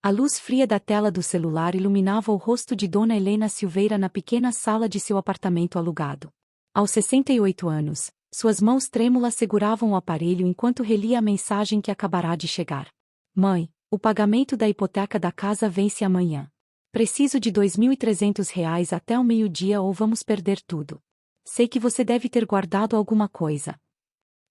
A luz fria da tela do celular iluminava o rosto de Dona Helena Silveira na pequena sala de seu apartamento alugado. Aos 68 anos, suas mãos trêmulas seguravam o aparelho enquanto relia a mensagem que acabará de chegar. Mãe, o pagamento da hipoteca da casa vence amanhã. Preciso de R$ 2.300 até o meio-dia ou vamos perder tudo. Sei que você deve ter guardado alguma coisa.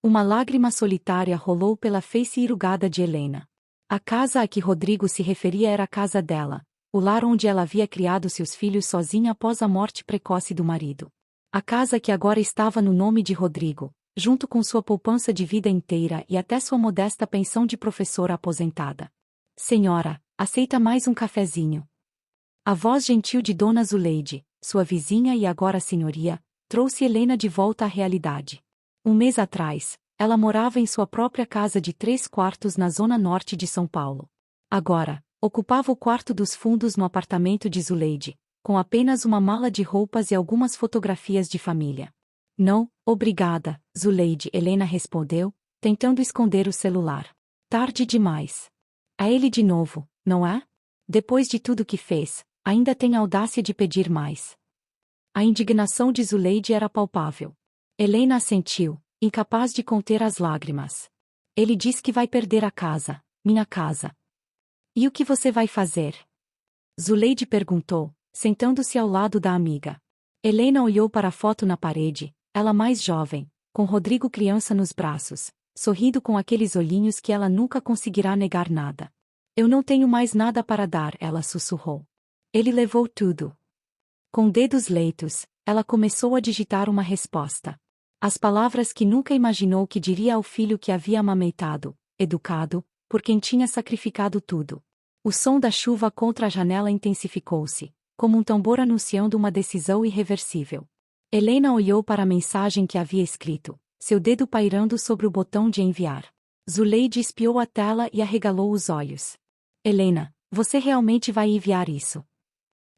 Uma lágrima solitária rolou pela face irrugada de Helena. A casa a que Rodrigo se referia era a casa dela, o lar onde ela havia criado seus filhos sozinha após a morte precoce do marido. A casa que agora estava no nome de Rodrigo, junto com sua poupança de vida inteira e até sua modesta pensão de professora aposentada. Senhora, aceita mais um cafezinho? A voz gentil de Dona Zuleide, sua vizinha e agora senhoria, trouxe Helena de volta à realidade. Um mês atrás, ela morava em sua própria casa de 3 quartos na zona norte de São Paulo. Agora, ocupava o quarto dos fundos no apartamento de Zuleide, com apenas uma mala de roupas e algumas fotografias de família. Não, obrigada, Zuleide, Helena respondeu, tentando esconder o celular. Tarde demais. É ele de novo, não é? Depois de tudo que fez, ainda tem a audácia de pedir mais. A indignação de Zuleide era palpável. Helena assentiu, incapaz de conter as lágrimas. Ele diz que vai perder a casa, minha casa. E o que você vai fazer? Zuleide perguntou, sentando-se ao lado da amiga. Helena olhou para a foto na parede, ela mais jovem, com Rodrigo criança nos braços, sorrindo com aqueles olhinhos que ela nunca conseguirá negar nada. Eu não tenho mais nada para dar, ela sussurrou. Ele levou tudo. Com dedos leitos, ela começou a digitar uma resposta. As palavras que nunca imaginou que diria ao filho que havia amamentado, educado, por quem tinha sacrificado tudo. O som da chuva contra a janela intensificou-se, como um tambor anunciando uma decisão irreversível. Helena olhou para a mensagem que havia escrito, seu dedo pairando sobre o botão de enviar. Zuleide espiou a tela e arregalou os olhos. Helena, você realmente vai enviar isso?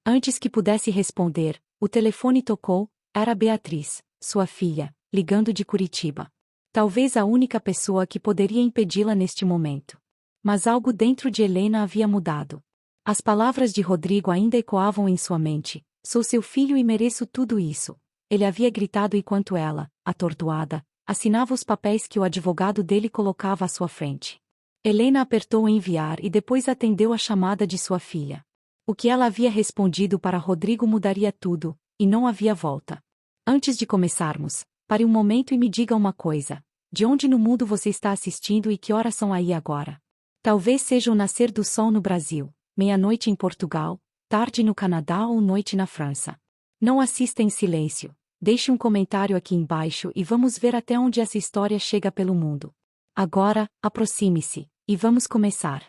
Antes que pudesse responder, o telefone tocou, era Beatriz, sua filha, ligando de Curitiba. Talvez a única pessoa que poderia impedi-la neste momento. Mas algo dentro de Helena havia mudado. As palavras de Rodrigo ainda ecoavam em sua mente. Sou seu filho e mereço tudo isso. Ele havia gritado enquanto ela, atordoada, assinava os papéis que o advogado dele colocava à sua frente. Helena apertou enviar e depois atendeu a chamada de sua filha. O que ela havia respondido para Rodrigo mudaria tudo, e não havia volta. Antes de começarmos, pare um momento e me diga uma coisa. De onde no mundo você está assistindo e que horas são aí agora? Talvez seja o nascer do sol no Brasil, meia-noite em Portugal, tarde no Canadá ou noite na França. Não assista em silêncio. Deixe um comentário aqui embaixo e vamos ver até onde essa história chega pelo mundo. Agora, aproxime-se, e vamos começar.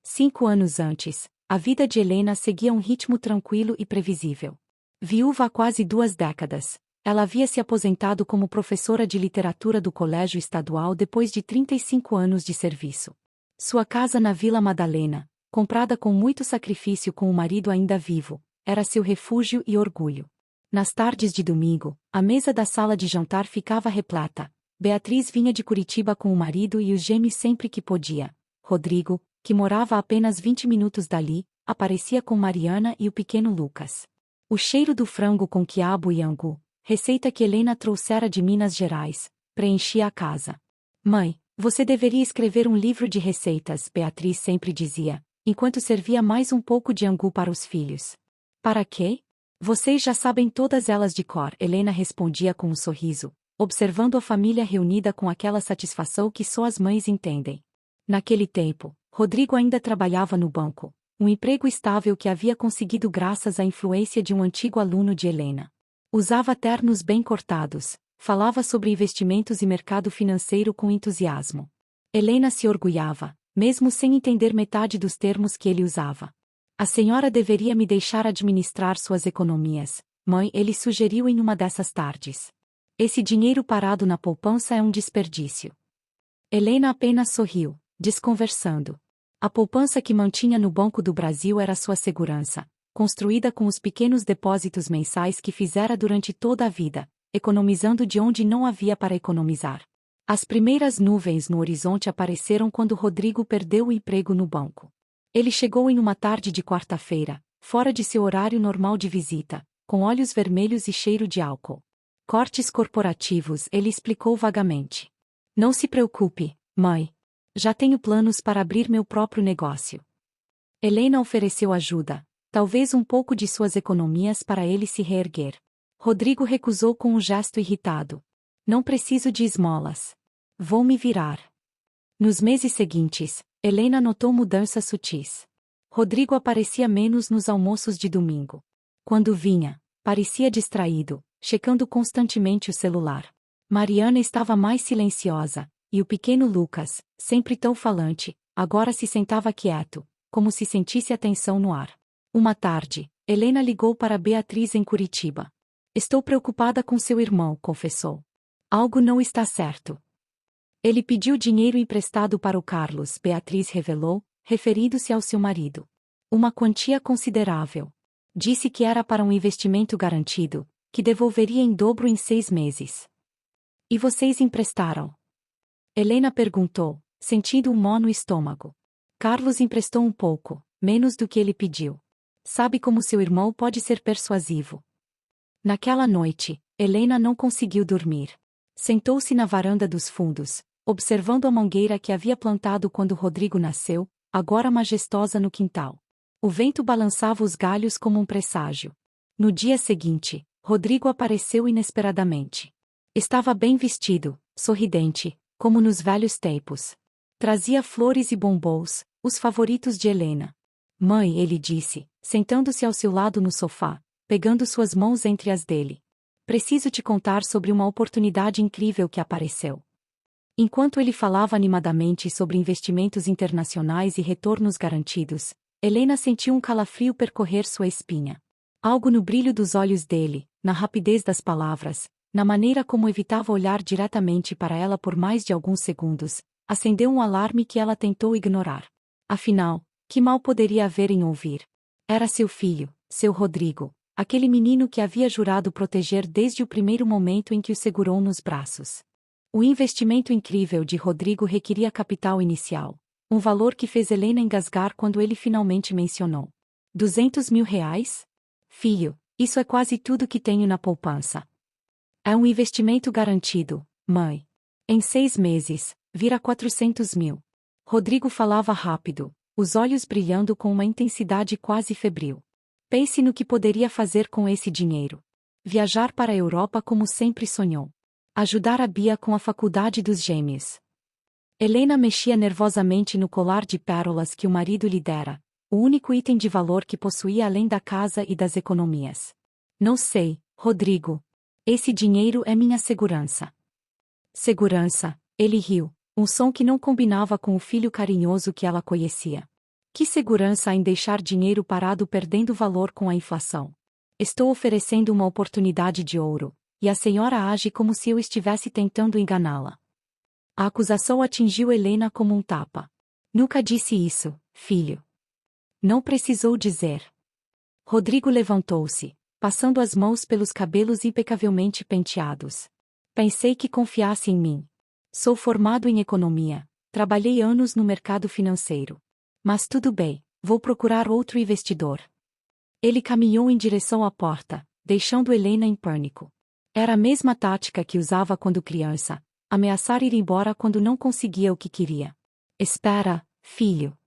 5 anos antes, a vida de Helena seguia um ritmo tranquilo e previsível. Viúva há quase 2 décadas, ela havia se aposentado como professora de literatura do Colégio Estadual depois de 35 anos de serviço. Sua casa na Vila Madalena, comprada com muito sacrifício com o marido ainda vivo, era seu refúgio e orgulho. Nas tardes de domingo, a mesa da sala de jantar ficava repleta. Beatriz vinha de Curitiba com o marido e os gêmeos sempre que podia. Rodrigo, que morava a apenas 20 minutos dali, aparecia com Mariana e o pequeno Lucas. O cheiro do frango com quiabo e angu, receita que Helena trouxera de Minas Gerais, preenchia a casa. Mãe, você deveria escrever um livro de receitas, Beatriz sempre dizia, enquanto servia mais um pouco de angu para os filhos. Para quê? Vocês já sabem todas elas de cor, Helena respondia com um sorriso, observando a família reunida com aquela satisfação que só as mães entendem. Naquele tempo, Rodrigo ainda trabalhava no banco, um emprego estável que havia conseguido graças à influência de um antigo aluno de Helena. Usava ternos bem cortados, falava sobre investimentos e mercado financeiro com entusiasmo. Helena se orgulhava, mesmo sem entender metade dos termos que ele usava. A senhora deveria me deixar administrar suas economias, mãe, ele sugeriu em uma dessas tardes. Esse dinheiro parado na poupança é um desperdício. Helena apenas sorriu, desconversando. A poupança que mantinha no Banco do Brasil era sua segurança, construída com os pequenos depósitos mensais que fizera durante toda a vida, economizando de onde não havia para economizar. As primeiras nuvens no horizonte apareceram quando Rodrigo perdeu o emprego no banco. Ele chegou em uma tarde de quarta-feira, fora de seu horário normal de visita, com olhos vermelhos e cheiro de álcool. Cortes corporativos, ele explicou vagamente. Não se preocupe, mãe. Já tenho planos para abrir meu próprio negócio. Helena ofereceu ajuda, talvez um pouco de suas economias para ele se reerguer. Rodrigo recusou com um gesto irritado. Não preciso de esmolas. Vou me virar. Nos meses seguintes, Helena notou mudanças sutis. Rodrigo aparecia menos nos almoços de domingo. Quando vinha, parecia distraído, checando constantemente o celular. Mariana estava mais silenciosa, e o pequeno Lucas, sempre tão falante, agora se sentava quieto, como se sentisse a tensão no ar. Uma tarde, Helena ligou para Beatriz em Curitiba. Estou preocupada com seu irmão, confessou. Algo não está certo. Ele pediu dinheiro emprestado para o Carlos, Beatriz revelou, referindo-se ao seu marido. Uma quantia considerável. Disse que era para um investimento garantido, que devolveria em dobro em 6 meses. E vocês emprestaram? Helena perguntou, sentindo um nó no estômago. Carlos emprestou um pouco, menos do que ele pediu. Sabe como seu irmão pode ser persuasivo. Naquela noite, Helena não conseguiu dormir. Sentou-se na varanda dos fundos, observando a mangueira que havia plantado quando Rodrigo nasceu, agora majestosa no quintal. O vento balançava os galhos como um presságio. No dia seguinte, Rodrigo apareceu inesperadamente. Estava bem vestido, sorridente, como nos velhos tempos. Trazia flores e bombons, os favoritos de Helena. Mãe, ele disse, sentando-se ao seu lado no sofá, pegando suas mãos entre as dele. Preciso te contar sobre uma oportunidade incrível que apareceu. Enquanto ele falava animadamente sobre investimentos internacionais e retornos garantidos, Helena sentiu um calafrio percorrer sua espinha. Algo no brilho dos olhos dele, na rapidez das palavras, na maneira como evitava olhar diretamente para ela por mais de alguns segundos, acendeu um alarme que ela tentou ignorar. Afinal, que mal poderia haver em ouvir? Era seu filho, seu Rodrigo, aquele menino que havia jurado proteger desde o primeiro momento em que o segurou nos braços. O investimento incrível de Rodrigo requeria capital inicial, um valor que fez Helena engasgar quando ele finalmente mencionou. 200 mil reais? Filho, isso é quase tudo que tenho na poupança. É um investimento garantido, mãe. Em 6 meses, vira 400 mil. Rodrigo falava rápido, os olhos brilhando com uma intensidade quase febril. Pense no que poderia fazer com esse dinheiro. Viajar para a Europa como sempre sonhou. Ajudar a Bia com a faculdade dos gêmeos. Helena mexia nervosamente no colar de pérolas que o marido lhe dera, o único item de valor que possuía além da casa e das economias. Não sei, Rodrigo. Esse dinheiro é minha segurança. Segurança, ele riu, um som que não combinava com o filho carinhoso que ela conhecia. Que segurança em deixar dinheiro parado perdendo valor com a inflação? Estou oferecendo uma oportunidade de ouro, e a senhora age como se eu estivesse tentando enganá-la. A acusação atingiu Helena como um tapa. Nunca disse isso, filho. Não precisou dizer. Rodrigo levantou-se, passando as mãos pelos cabelos impecavelmente penteados. Pensei que confiasse em mim. Sou formado em economia, trabalhei anos no mercado financeiro. Mas tudo bem, vou procurar outro investidor. Ele caminhou em direção à porta, deixando Helena em pânico. Era a mesma tática que usava quando criança, ameaçar ir embora quando não conseguia o que queria. Espera, filho.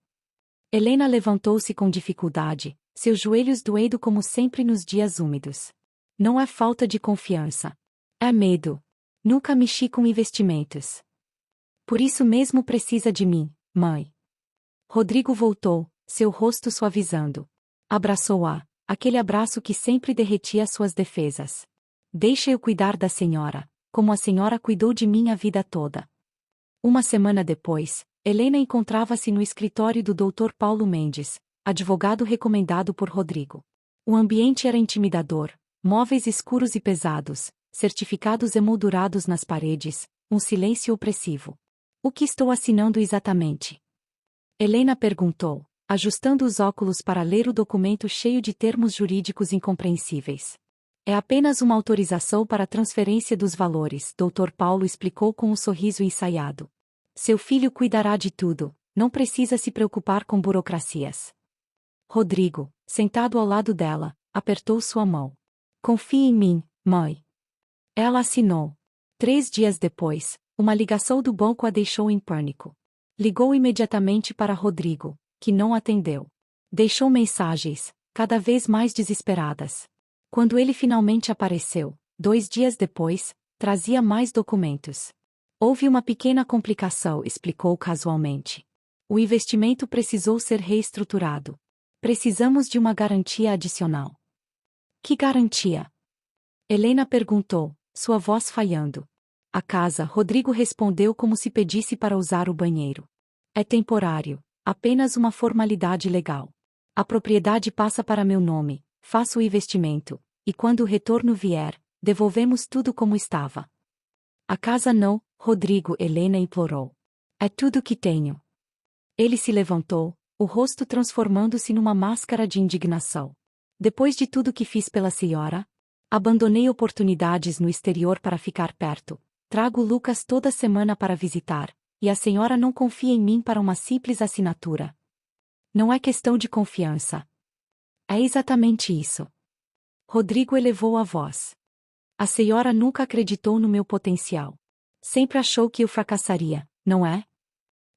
Helena levantou-se com dificuldade, seus joelhos doendo como sempre nos dias úmidos. Não é falta de confiança. É medo. Nunca mexi com investimentos. Por isso mesmo precisa de mim, mãe. Rodrigo voltou, seu rosto suavizando. Abraçou-a, aquele abraço que sempre derretia suas defesas. Deixe eu cuidar da senhora, como a senhora cuidou de mim a vida toda. Uma semana depois, Helena encontrava-se no escritório do Dr. Paulo Mendes, advogado recomendado por Rodrigo. O ambiente era intimidador, móveis escuros e pesados, certificados emoldurados nas paredes, um silêncio opressivo. O que estou assinando exatamente? Helena perguntou, ajustando os óculos para ler o documento cheio de termos jurídicos incompreensíveis. É apenas uma autorização para a transferência dos valores, Dr. Paulo explicou com um sorriso ensaiado. Seu filho cuidará de tudo, não precisa se preocupar com burocracias. Rodrigo, sentado ao lado dela, apertou sua mão. Confie em mim, mãe. Ela assinou. 3 dias depois, uma ligação do banco a deixou em pânico. Ligou imediatamente para Rodrigo, que não atendeu. Deixou mensagens, cada vez mais desesperadas. Quando ele finalmente apareceu, 2 dias depois, trazia mais documentos. Houve uma pequena complicação, explicou casualmente. O investimento precisou ser reestruturado. Precisamos de uma garantia adicional. Que garantia? Helena perguntou, sua voz falhando. A casa, Rodrigo respondeu como se pedisse para usar o banheiro. É temporário, apenas uma formalidade legal. A propriedade passa para meu nome, faço o investimento, e quando o retorno vier, devolvemos tudo como estava. A casa não, Rodrigo, Helena implorou. É tudo que tenho. Ele se levantou, o rosto transformando-se numa máscara de indignação. Depois de tudo que fiz pela senhora, abandonei oportunidades no exterior para ficar perto, trago Lucas toda semana para visitar, e a senhora não confia em mim para uma simples assinatura. Não é questão de confiança. É exatamente isso. Rodrigo elevou a voz. A senhora nunca acreditou no meu potencial. Sempre achou que eu fracassaria, não é?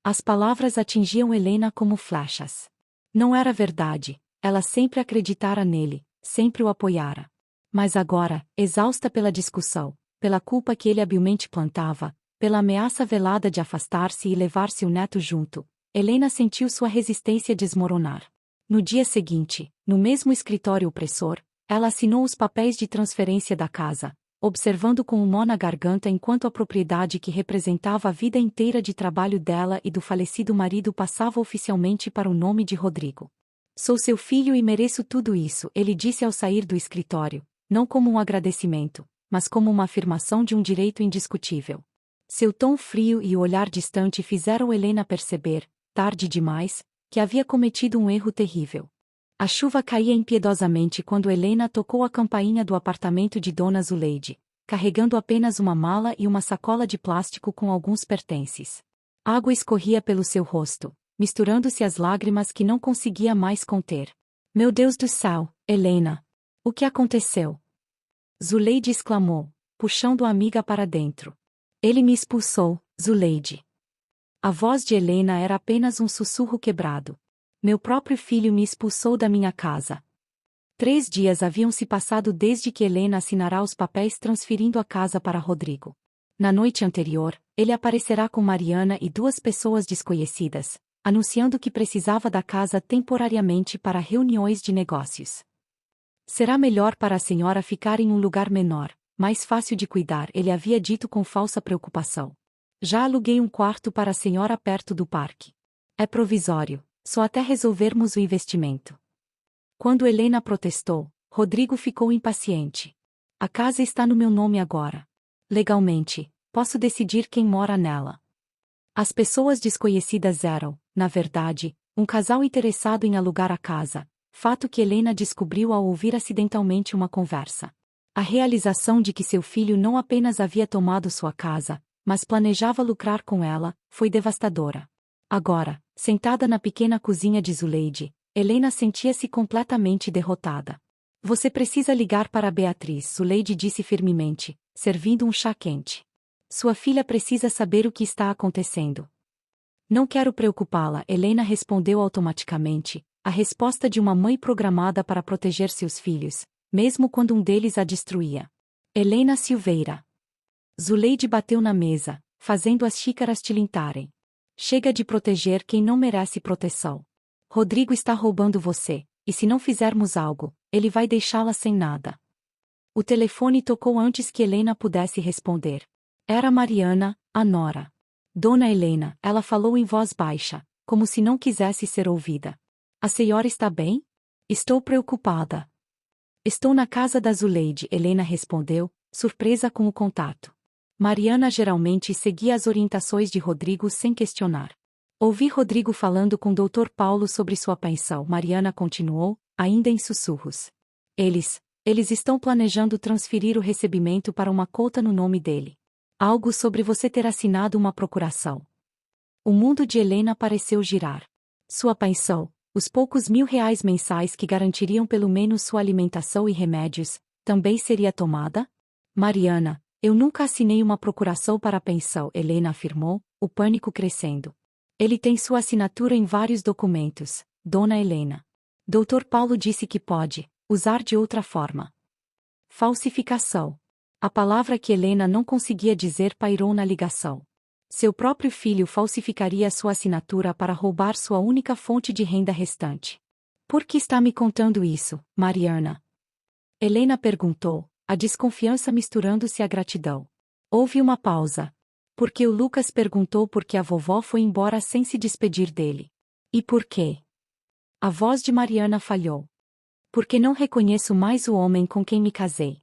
As palavras atingiam Helena como flechas. Não era verdade, ela sempre acreditara nele, sempre o apoiara. Mas agora, exausta pela discussão, pela culpa que ele habilmente plantava, pela ameaça velada de afastar-se e levar seu neto junto, Helena sentiu sua resistência desmoronar. No dia seguinte, no mesmo escritório opressor, ela assinou os papéis de transferência da casa, observando com um nó na garganta enquanto a propriedade que representava a vida inteira de trabalho dela e do falecido marido passava oficialmente para o nome de Rodrigo. Sou seu filho e mereço tudo isso, ele disse ao sair do escritório, não como um agradecimento, mas como uma afirmação de um direito indiscutível. Seu tom frio e o olhar distante fizeram Helena perceber, tarde demais, que havia cometido um erro terrível. A chuva caía impiedosamente quando Helena tocou a campainha do apartamento de Dona Zuleide, carregando apenas uma mala e uma sacola de plástico com alguns pertences. Água escorria pelo seu rosto, misturando-se às lágrimas que não conseguia mais conter. Meu Deus do céu, Helena! O que aconteceu? Zuleide exclamou, puxando a amiga para dentro. Ele me expulsou, Zuleide. A voz de Helena era apenas um sussurro quebrado. Meu próprio filho me expulsou da minha casa. 3 dias haviam se passado desde que Helena assinara os papéis transferindo a casa para Rodrigo. Na noite anterior, ele aparecerá com Mariana e 2 pessoas desconhecidas, anunciando que precisava da casa temporariamente para reuniões de negócios. Será melhor para a senhora ficar em um lugar menor, mais fácil de cuidar, ele havia dito com falsa preocupação. Já aluguei um quarto para a senhora perto do parque. É provisório, só até resolvermos o investimento. Quando Helena protestou, Rodrigo ficou impaciente. A casa está no meu nome agora. Legalmente, posso decidir quem mora nela. As pessoas desconhecidas eram, na verdade, um casal interessado em alugar a casa, fato que Helena descobriu ao ouvir acidentalmente uma conversa. A realização de que seu filho não apenas havia tomado sua casa, mas planejava lucrar com ela, foi devastadora. Agora, sentada na pequena cozinha de Zuleide, Helena sentia-se completamente derrotada. Você precisa ligar para Beatriz, Zuleide disse firmemente, servindo um chá quente. Sua filha precisa saber o que está acontecendo. Não quero preocupá-la, Helena respondeu automaticamente, a resposta de uma mãe programada para proteger seus filhos, mesmo quando um deles a destruía. Helena Silveira. Zuleide bateu na mesa, fazendo as xícaras tilintarem. Chega de proteger quem não merece proteção. Rodrigo está roubando você, e se não fizermos algo, ele vai deixá-la sem nada. O telefone tocou antes que Helena pudesse responder. Era Mariana, a nora. Dona Helena, ela falou em voz baixa, como se não quisesse ser ouvida. A senhora está bem? Estou preocupada. Estou na casa da Zuleide, Helena respondeu, surpresa com o contato. Mariana geralmente seguia as orientações de Rodrigo sem questionar. Ouvi Rodrigo falando com Dr. Paulo sobre sua pensão, Mariana continuou, ainda em sussurros. Eles estão planejando transferir o recebimento para uma conta no nome dele. Algo sobre você ter assinado uma procuração. O mundo de Helena pareceu girar. Sua pensão, os poucos R$ 1.000 mensais que garantiriam pelo menos sua alimentação e remédios, também seria tomada? Mariana, eu nunca assinei uma procuração para a pensão, Helena afirmou, o pânico crescendo. Ele tem sua assinatura em vários documentos, Dona Helena. Dr. Paulo disse que pode usar de outra forma. Falsificação. A palavra que Helena não conseguia dizer pairou na ligação. Seu próprio filho falsificaria sua assinatura para roubar sua única fonte de renda restante. Por que está me contando isso, Mariana? Helena perguntou, a desconfiança misturando-se à gratidão. Houve uma pausa. Porque o Lucas perguntou por que a vovó foi embora sem se despedir dele. E por quê? A voz de Mariana falhou. Porque não reconheço mais o homem com quem me casei.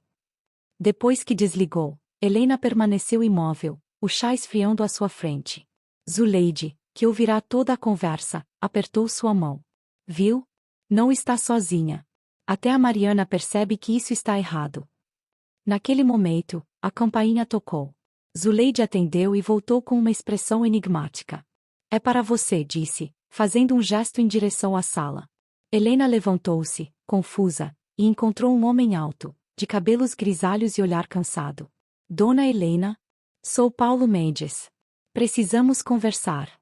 Depois que desligou, Helena permaneceu imóvel, o chá esfriando à sua frente. Zuleide, que ouvirá toda a conversa, apertou sua mão. Viu? Não está sozinha. Até a Mariana percebe que isso está errado. Naquele momento, a campainha tocou. Zuleide atendeu e voltou com uma expressão enigmática. É para você, disse, fazendo um gesto em direção à sala. Helena levantou-se, confusa, e encontrou um homem alto, de cabelos grisalhos e olhar cansado. Dona Helena? Sou Paulo Mendes. Precisamos conversar.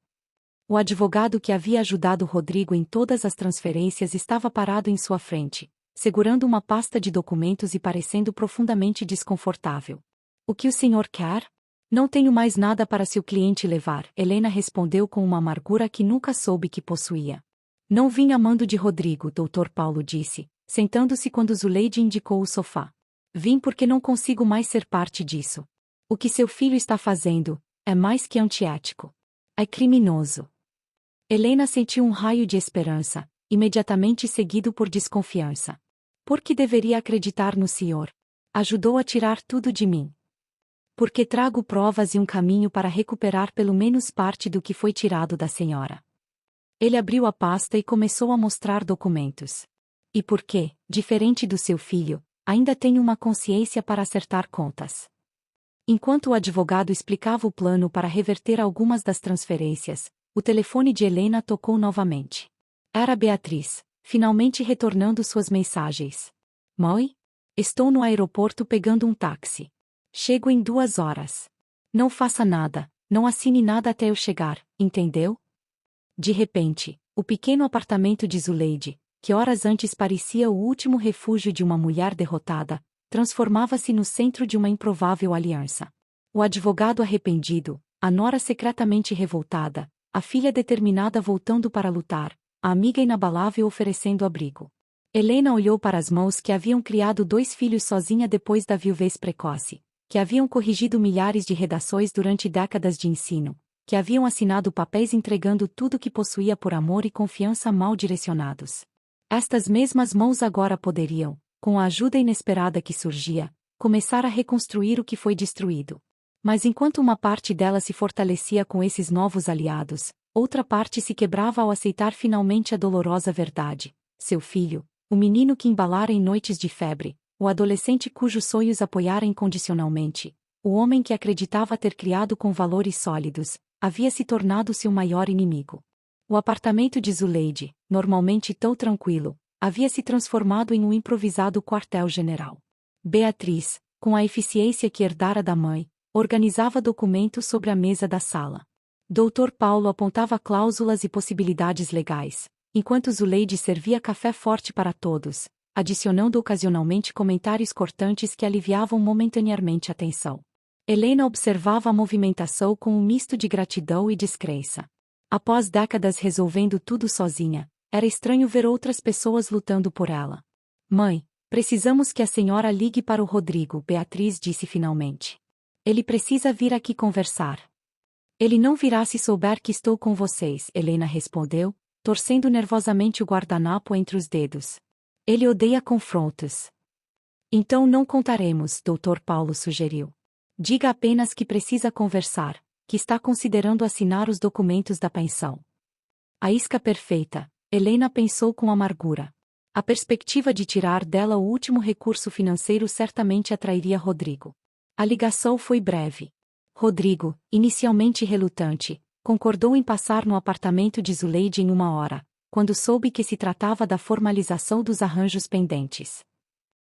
O advogado que havia ajudado Rodrigo em todas as transferências estava parado em sua frente, segurando uma pasta de documentos e parecendo profundamente desconfortável. O que o senhor quer? Não tenho mais nada para seu cliente levar, Helena respondeu com uma amargura que nunca soube que possuía. Não vim amando de Rodrigo, Dr. Paulo disse, sentando-se quando Zuleide indicou o sofá. Vim porque não consigo mais ser parte disso. O que seu filho está fazendo é mais que antiético. É criminoso. Helena sentiu um raio de esperança, imediatamente seguido por desconfiança. Por que deveria acreditar no senhor? Ajudou a tirar tudo de mim. Porque trago provas e um caminho para recuperar pelo menos parte do que foi tirado da senhora. Ele abriu a pasta e começou a mostrar documentos. E porque, diferente do seu filho, ainda tenho uma consciência para acertar contas. Enquanto o advogado explicava o plano para reverter algumas das transferências, o telefone de Helena tocou novamente. Era Beatriz, finalmente retornando suas mensagens. Mãe? Estou no aeroporto pegando um táxi. Chego em 2 horas. Não faça nada, não assine nada até eu chegar, entendeu? De repente, o pequeno apartamento de Zuleide, que horas antes parecia o último refúgio de uma mulher derrotada, transformava-se no centro de uma improvável aliança. O advogado arrependido, a nora secretamente revoltada, a filha determinada voltando para lutar, a amiga inabalável oferecendo abrigo. Helena olhou para as mãos que haviam criado 2 filhos sozinha depois da viuvez precoce, que haviam corrigido milhares de redações durante décadas de ensino, que haviam assinado papéis entregando tudo que possuía por amor e confiança mal direcionados. Estas mesmas mãos agora poderiam, com a ajuda inesperada que surgia, começar a reconstruir o que foi destruído. Mas enquanto uma parte dela se fortalecia com esses novos aliados, outra parte se quebrava ao aceitar finalmente a dolorosa verdade. Seu filho, o menino que embalara em noites de febre, o adolescente cujos sonhos apoiara incondicionalmente, o homem que acreditava ter criado com valores sólidos, havia se tornado seu maior inimigo. O apartamento de Zuleide, normalmente tão tranquilo, havia se transformado em um improvisado quartel-general. Beatriz, com a eficiência que herdara da mãe, organizava documentos sobre a mesa da sala. Dr. Paulo apontava cláusulas e possibilidades legais, enquanto Zuleide servia café forte para todos, adicionando ocasionalmente comentários cortantes que aliviavam momentaneamente a tensão. Helena observava a movimentação com um misto de gratidão e descrença. Após décadas resolvendo tudo sozinha, era estranho ver outras pessoas lutando por ela. Mãe, precisamos que a senhora ligue para o Rodrigo, Beatriz disse finalmente. Ele precisa vir aqui conversar. Ele não virá se souber que estou com vocês, Helena respondeu, torcendo nervosamente o guardanapo entre os dedos. Ele odeia confrontos. Então não contaremos, Dr. Paulo sugeriu. Diga apenas que precisa conversar, que está considerando assinar os documentos da pensão. A isca perfeita, Helena pensou com amargura. A perspectiva de tirar dela o último recurso financeiro certamente atrairia Rodrigo. A ligação foi breve. Rodrigo, inicialmente relutante, Concordou em passar no apartamento de Zuleide em 1 hora, quando soube que se tratava da formalização dos arranjos pendentes.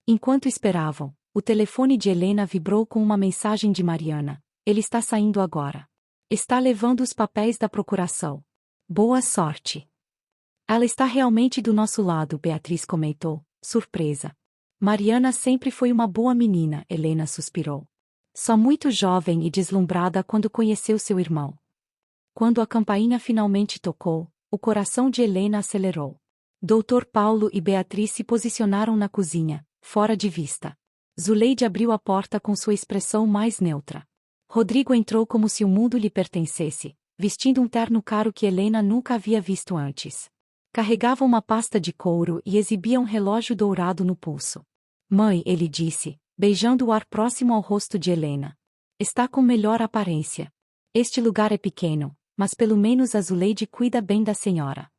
Enquanto esperavam, o telefone de Helena vibrou com uma mensagem de Mariana. Ele está saindo agora. Está levando os papéis da procuração. Boa sorte. Ela está realmente do nosso lado, Beatriz comentou, surpresa. Mariana sempre foi uma boa menina, Helena suspirou. Só muito jovem e deslumbrada quando conheceu seu irmão. Quando a campainha finalmente tocou, o coração de Helena acelerou. Dr. Paulo e Beatriz se posicionaram na cozinha, fora de vista. Zuleide abriu a porta com sua expressão mais neutra. Rodrigo entrou como se o mundo lhe pertencesse, vestindo um terno caro que Helena nunca havia visto antes. Carregava uma pasta de couro e exibia um relógio dourado no pulso. Mãe, ele disse, beijando o ar próximo ao rosto de Helena. Está com melhor aparência. Este lugar é pequeno, mas pelo menos a Zuleide cuida bem da senhora.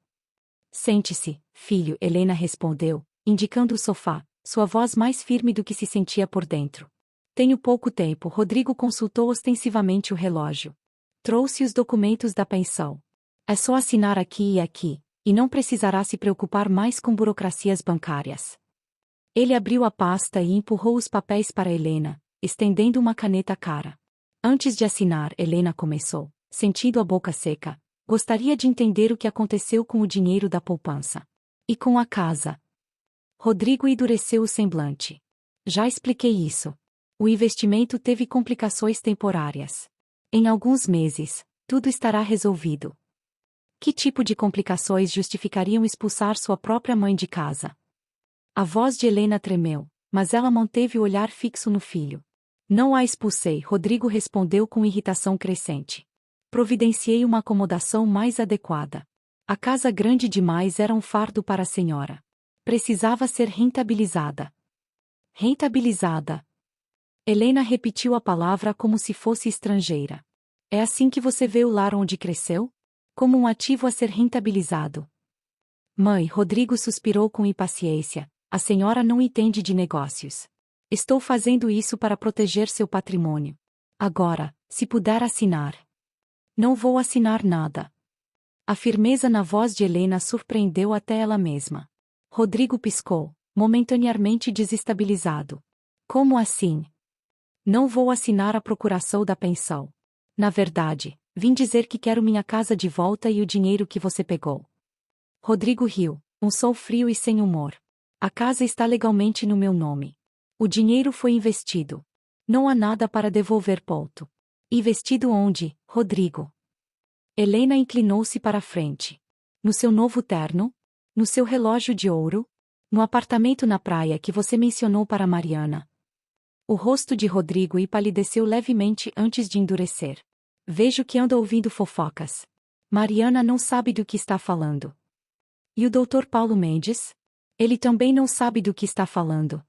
Sente-se, filho, Helena respondeu, indicando o sofá, sua voz mais firme do que se sentia por dentro. Tenho pouco tempo. Rodrigo consultou ostensivamente o relógio. Trouxe os documentos da pensão. É só assinar aqui e aqui, e não precisará se preocupar mais com burocracias bancárias. Ele abriu a pasta e empurrou os papéis para Helena, estendendo uma caneta cara. Antes de assinar, Helena começou, sentindo a boca seca. Gostaria de entender o que aconteceu com o dinheiro da poupança. E com a casa. Rodrigo endureceu o semblante. Já expliquei isso. O investimento teve complicações temporárias. Em alguns meses, tudo estará resolvido. Que tipo de complicações justificariam expulsar sua própria mãe de casa? A voz de Helena tremeu, mas ela manteve o olhar fixo no filho. Não a expulsei, Rodrigo respondeu com irritação crescente. Providenciei uma acomodação mais adequada. A casa grande demais era um fardo para a senhora. Precisava ser rentabilizada. Rentabilizada. Helena repetiu a palavra como se fosse estrangeira. É assim que você vê o lar onde cresceu? Como um ativo a ser rentabilizado. Mãe, Rodrigo suspirou com impaciência, a senhora não entende de negócios. Estou fazendo isso para proteger seu patrimônio. Agora, se puder assinar. Não vou assinar nada. A firmeza na voz de Helena surpreendeu até ela mesma. Rodrigo piscou, momentaneamente desestabilizado. Como assim? Não vou assinar a procuração da pensão. Na verdade, vim dizer que quero minha casa de volta e o dinheiro que você pegou. Rodrigo riu, um som frio e sem humor. A casa está legalmente no meu nome. O dinheiro foi investido. Não há nada para devolver, ponto. Investido onde, Rodrigo? Helena inclinou-se para a frente. No seu novo terno? No seu relógio de ouro? No apartamento na praia que você mencionou para Mariana? O rosto de Rodrigo empalideceu levemente antes de endurecer. Vejo que anda ouvindo fofocas. Mariana não sabe do que está falando. E o Dr. Paulo Mendes? Ele também não sabe do que está falando.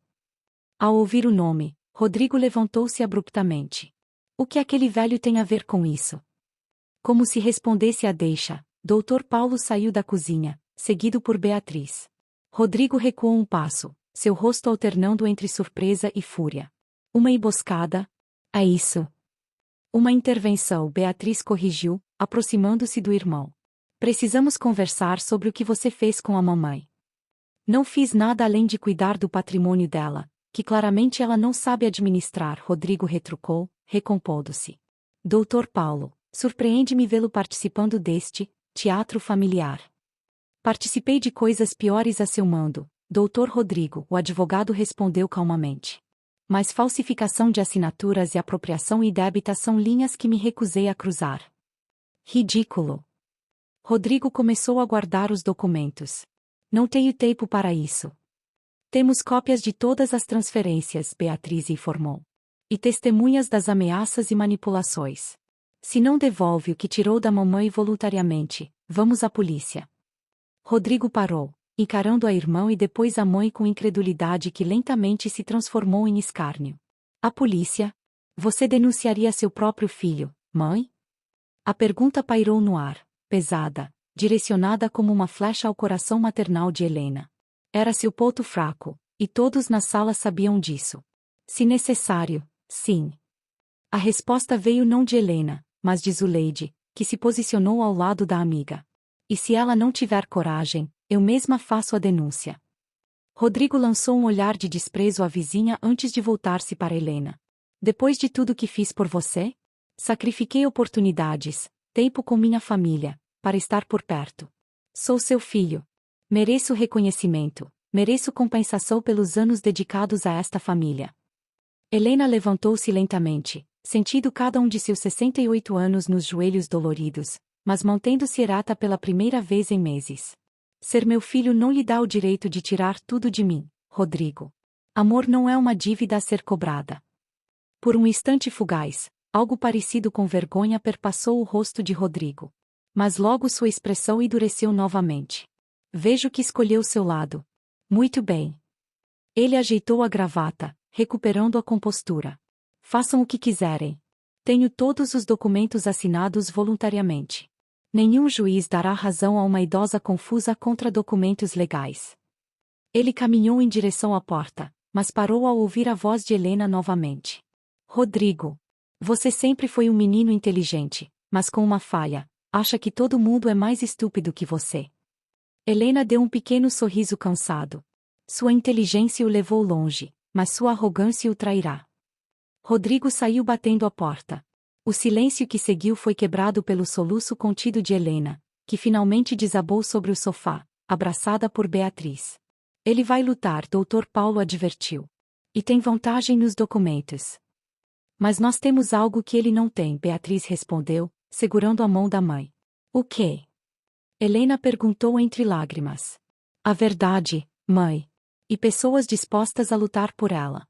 Ao ouvir o nome, Rodrigo levantou-se abruptamente. O que aquele velho tem a ver com isso? Como se respondesse a deixa, Dr. Paulo saiu da cozinha, seguido por Beatriz. Rodrigo recuou um passo, seu rosto alternando entre surpresa e fúria. Uma emboscada? É isso. Uma intervenção, Beatriz corrigiu, aproximando-se do irmão. Precisamos conversar sobre o que você fez com a mamãe. Não fiz nada além de cuidar do patrimônio dela, que claramente ela não sabe administrar, Rodrigo retrucou, recompondo-se. Dr. Paulo, surpreende-me vê-lo participando deste teatro familiar. Participei de coisas piores a seu mando, Dr. Rodrigo, o advogado respondeu calmamente. Mas falsificação de assinaturas e apropriação indébita são linhas que me recusei a cruzar. Ridículo. Rodrigo começou a guardar os documentos. Não tenho tempo para isso. Temos cópias de todas as transferências, Beatriz informou. E testemunhas das ameaças e manipulações. Se não devolve o que tirou da mamãe voluntariamente, vamos à polícia. Rodrigo parou, encarando a irmã e depois a mãe com incredulidade que lentamente se transformou em escárnio. A polícia? Você denunciaria seu próprio filho, mãe? A pergunta pairou no ar, pesada, direcionada como uma flecha ao coração maternal de Helena. Era seu ponto fraco, e todos na sala sabiam disso. Se necessário, sim. A resposta veio não de Helena, mas de Zuleide, que se posicionou ao lado da amiga. E se ela não tiver coragem, eu mesma faço a denúncia. Rodrigo lançou um olhar de desprezo à vizinha antes de voltar-se para Helena. Depois de tudo que fiz por você? Sacrifiquei oportunidades, tempo com minha família, para estar por perto. Sou seu filho. Mereço reconhecimento, mereço compensação pelos anos dedicados a esta família. Helena levantou-se lentamente, sentindo cada um de seus 68 anos nos joelhos doloridos, mas mantendo-se ereta pela primeira vez em meses. Ser meu filho não lhe dá o direito de tirar tudo de mim, Rodrigo. Amor não é uma dívida a ser cobrada. Por um instante fugaz, algo parecido com vergonha perpassou o rosto de Rodrigo. Mas logo sua expressão endureceu novamente. Vejo que escolheu seu lado. Muito bem. Ele ajeitou a gravata, recuperando a compostura. Façam o que quiserem. Tenho todos os documentos assinados voluntariamente. Nenhum juiz dará razão a uma idosa confusa contra documentos legais. Ele caminhou em direção à porta, mas parou ao ouvir a voz de Helena novamente. Rodrigo. Você sempre foi um menino inteligente, mas com uma falha. Acha que todo mundo é mais estúpido que você. Helena deu um pequeno sorriso cansado. Sua inteligência o levou longe, mas sua arrogância o trairá. Rodrigo saiu batendo a porta. O silêncio que seguiu foi quebrado pelo soluço contido de Helena, que finalmente desabou sobre o sofá, abraçada por Beatriz. Ele vai lutar, Dr. Paulo advertiu. E tem vantagem nos documentos. Mas nós temos algo que ele não tem, Beatriz respondeu, segurando a mão da mãe. O quê? Helena perguntou entre lágrimas. A verdade, mãe. E pessoas dispostas a lutar por ela.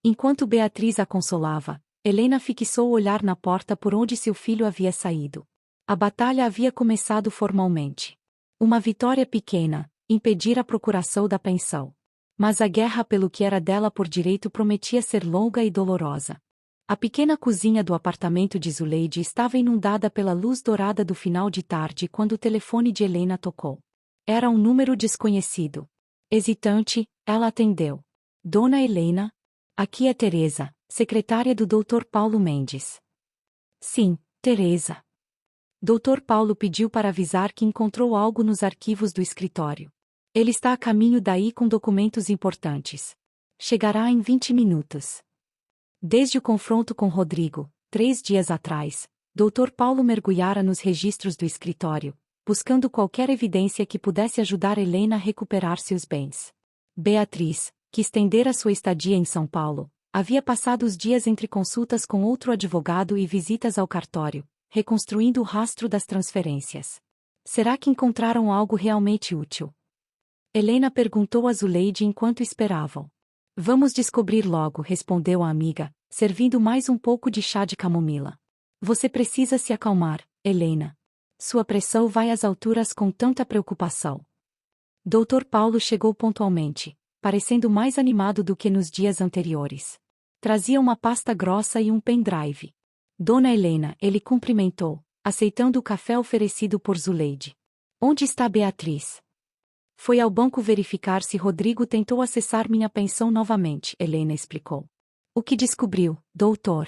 Enquanto Beatriz a consolava, Helena fixou o olhar na porta por onde seu filho havia saído. A batalha havia começado formalmente. Uma vitória pequena, impedir a procuração da pensão. Mas a guerra pelo que era dela por direito prometia ser longa e dolorosa. A pequena cozinha do apartamento de Zuleide estava inundada pela luz dourada do final de tarde quando o telefone de Helena tocou. Era um número desconhecido. Hesitante, ela atendeu. Dona Helena? Aqui é Teresa, secretária do Dr. Paulo Mendes. Sim, Teresa. Dr. Paulo pediu para avisar que encontrou algo nos arquivos do escritório. Ele está a caminho daí com documentos importantes. Chegará em 20 minutos. Desde o confronto com Rodrigo, 3 dias atrás, Dr. Paulo mergulhara nos registros do escritório, buscando qualquer evidência que pudesse ajudar Helena a recuperar seus bens. Beatriz, que estendera sua estadia em São Paulo, havia passado os dias entre consultas com outro advogado e visitas ao cartório, reconstruindo o rastro das transferências. Será que encontraram algo realmente útil? Helena perguntou a Zuleide enquanto esperavam. Vamos descobrir logo, respondeu a amiga, servindo mais um pouco de chá de camomila. Você precisa se acalmar, Helena. Sua pressão vai às alturas com tanta preocupação. Dr. Paulo chegou pontualmente, parecendo mais animado do que nos dias anteriores. Trazia uma pasta grossa e um pendrive. Dona Helena, ele cumprimentou, aceitando o café oferecido por Zuleide. Onde está Beatriz? Foi ao banco verificar se Rodrigo tentou acessar minha pensão novamente, Helena explicou. O que descobriu, doutor?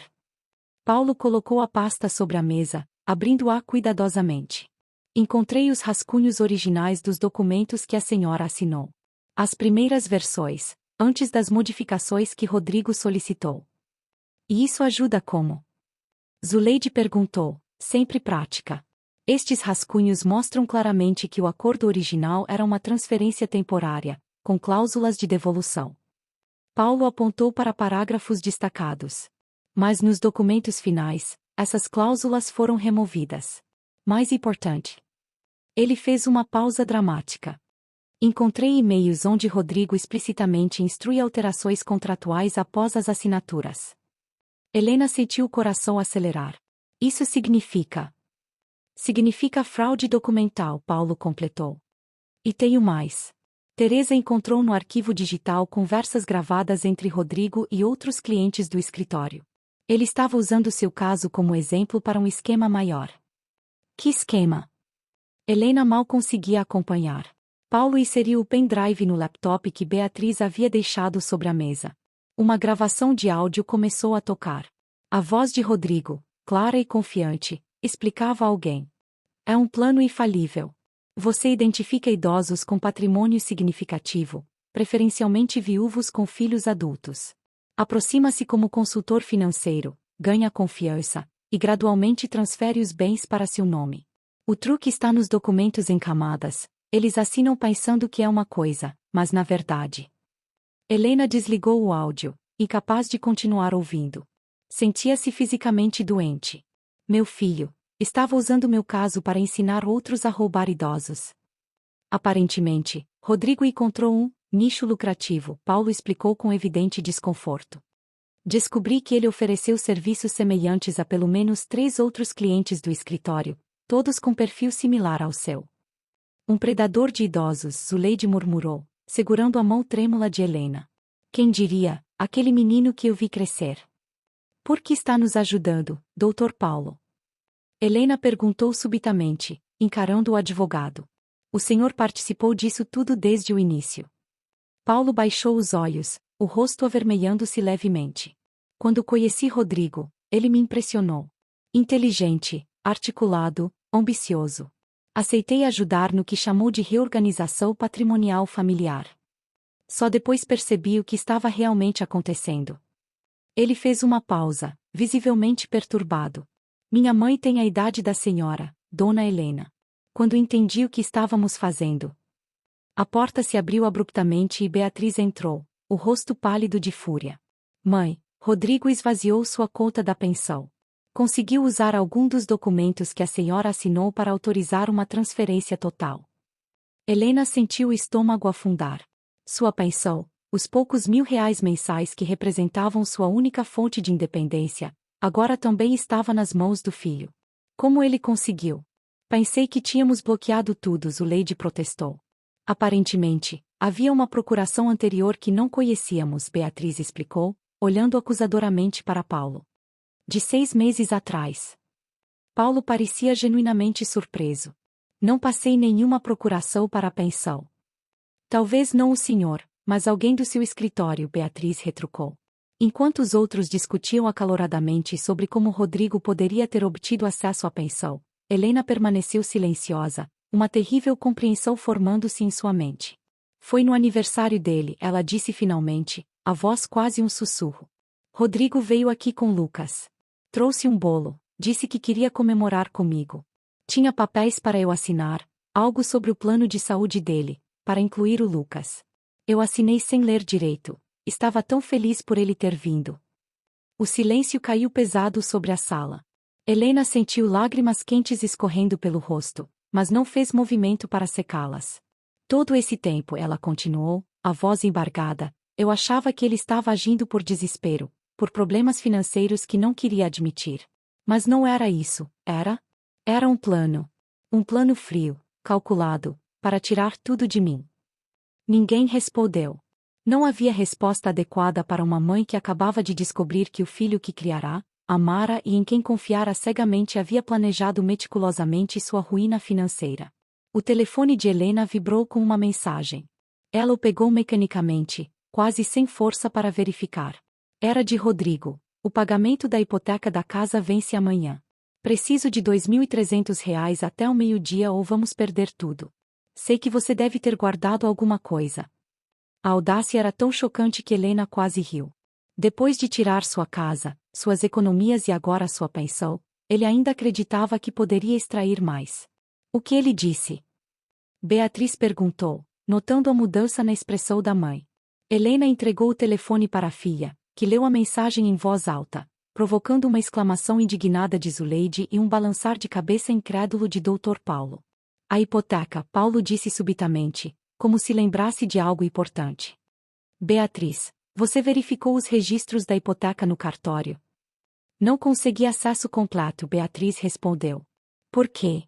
Paulo colocou a pasta sobre a mesa, abrindo-a cuidadosamente. Encontrei os rascunhos originais dos documentos que a senhora assinou. As primeiras versões, antes das modificações que Rodrigo solicitou. E isso ajuda como? Zuleide perguntou, sempre prática. Estes rascunhos mostram claramente que o acordo original era uma transferência temporária, com cláusulas de devolução. Paulo apontou para parágrafos destacados. Mas nos documentos finais, essas cláusulas foram removidas. Mais importante. Ele fez uma pausa dramática. Encontrei e-mails onde Rodrigo explicitamente instrui alterações contratuais após as assinaturas. Helena sentiu o coração acelerar. Isso significa fraude documental, Paulo completou. E tenho mais. Teresa encontrou no arquivo digital conversas gravadas entre Rodrigo e outros clientes do escritório. Ele estava usando seu caso como exemplo para um esquema maior. Que esquema? Helena mal conseguia acompanhar. Paulo inseriu o pendrive no laptop que Beatriz havia deixado sobre a mesa. Uma gravação de áudio começou a tocar. A voz de Rodrigo, clara e confiante, explicava alguém. É um plano infalível. Você identifica idosos com patrimônio significativo, preferencialmente viúvos com filhos adultos. Aproxima-se como consultor financeiro, ganha confiança, e gradualmente transfere os bens para seu nome. O truque está nos documentos em camadas, eles assinam pensando que é uma coisa, mas na verdade. Helena desligou o áudio, incapaz de continuar ouvindo. Sentia-se fisicamente doente. Meu filho, estava usando meu caso para ensinar outros a roubar idosos. Aparentemente, Rodrigo encontrou um nicho lucrativo, Paulo explicou com evidente desconforto. Descobri que ele ofereceu serviços semelhantes a pelo menos 3 outros clientes do escritório, todos com perfil similar ao seu. Um predador de idosos, Zuleide murmurou, segurando a mão trêmula de Helena. Quem diria, aquele menino que eu vi crescer. Por que está nos ajudando, Dr. Paulo? Helena perguntou subitamente, encarando o advogado. O senhor participou disso tudo desde o início. Paulo baixou os olhos, o rosto avermelhando-se levemente. Quando conheci Rodrigo, ele me impressionou. Inteligente, articulado, ambicioso. Aceitei ajudar no que chamou de reorganização patrimonial familiar. Só depois percebi o que estava realmente acontecendo. Ele fez uma pausa, visivelmente perturbado. Minha mãe tem a idade da senhora, Dona Helena. Quando entendi o que estávamos fazendo. A porta se abriu abruptamente e Beatriz entrou, o rosto pálido de fúria. Mãe, Rodrigo esvaziou sua conta da pensão. Conseguiu usar algum dos documentos que a senhora assinou para autorizar uma transferência total. Helena sentiu o estômago afundar. Sua pensão, os poucos R$ 1.000 mensais que representavam sua única fonte de independência, agora também estava nas mãos do filho. Como ele conseguiu? Pensei que tínhamos bloqueado tudo, Zuleide protestou. Aparentemente, havia uma procuração anterior que não conhecíamos, Beatriz explicou, olhando acusadoramente para Paulo. De 6 meses atrás. Paulo parecia genuinamente surpreso. Não passei nenhuma procuração para a pensão. Talvez não o senhor, mas alguém do seu escritório, Beatriz retrucou. Enquanto os outros discutiam acaloradamente sobre como Rodrigo poderia ter obtido acesso à pensão, Helena permaneceu silenciosa, uma terrível compreensão formando-se em sua mente. Foi no aniversário dele, ela disse finalmente, a voz quase um sussurro. Rodrigo veio aqui com Lucas. Trouxe um bolo, disse que queria comemorar comigo. Tinha papéis para eu assinar, algo sobre o plano de saúde dele, para incluir o Lucas. Eu assinei sem ler direito, estava tão feliz por ele ter vindo. O silêncio caiu pesado sobre a sala. Helena sentiu lágrimas quentes escorrendo pelo rosto, mas não fez movimento para secá-las. Todo esse tempo ela continuou, a voz embargada, eu achava que ele estava agindo por desespero, por problemas financeiros que não queria admitir. Mas não era isso, era? Era um plano. Um plano frio, calculado, para tirar tudo de mim. Ninguém respondeu. Não havia resposta adequada para uma mãe que acabava de descobrir que o filho que criará, amara e em quem confiara cegamente havia planejado meticulosamente sua ruína financeira. O telefone de Helena vibrou com uma mensagem. Ela o pegou mecanicamente, quase sem força para verificar. Era de Rodrigo. O pagamento da hipoteca da casa vence amanhã. Preciso de R$ 2.300 até o meio-dia ou vamos perder tudo. Sei que você deve ter guardado alguma coisa. A audácia era tão chocante que Helena quase riu. Depois de tirar sua casa, suas economias e agora sua pensão, ele ainda acreditava que poderia extrair mais. O que ele disse? Beatriz perguntou, notando a mudança na expressão da mãe. Helena entregou o telefone para a filha, que leu a mensagem em voz alta, provocando uma exclamação indignada de Zuleide e um balançar de cabeça incrédulo de Dr. Paulo. A hipoteca, Paulo disse subitamente, como se lembrasse de algo importante. Beatriz, você verificou os registros da hipoteca no cartório? Não consegui acesso completo, Beatriz respondeu. Por quê?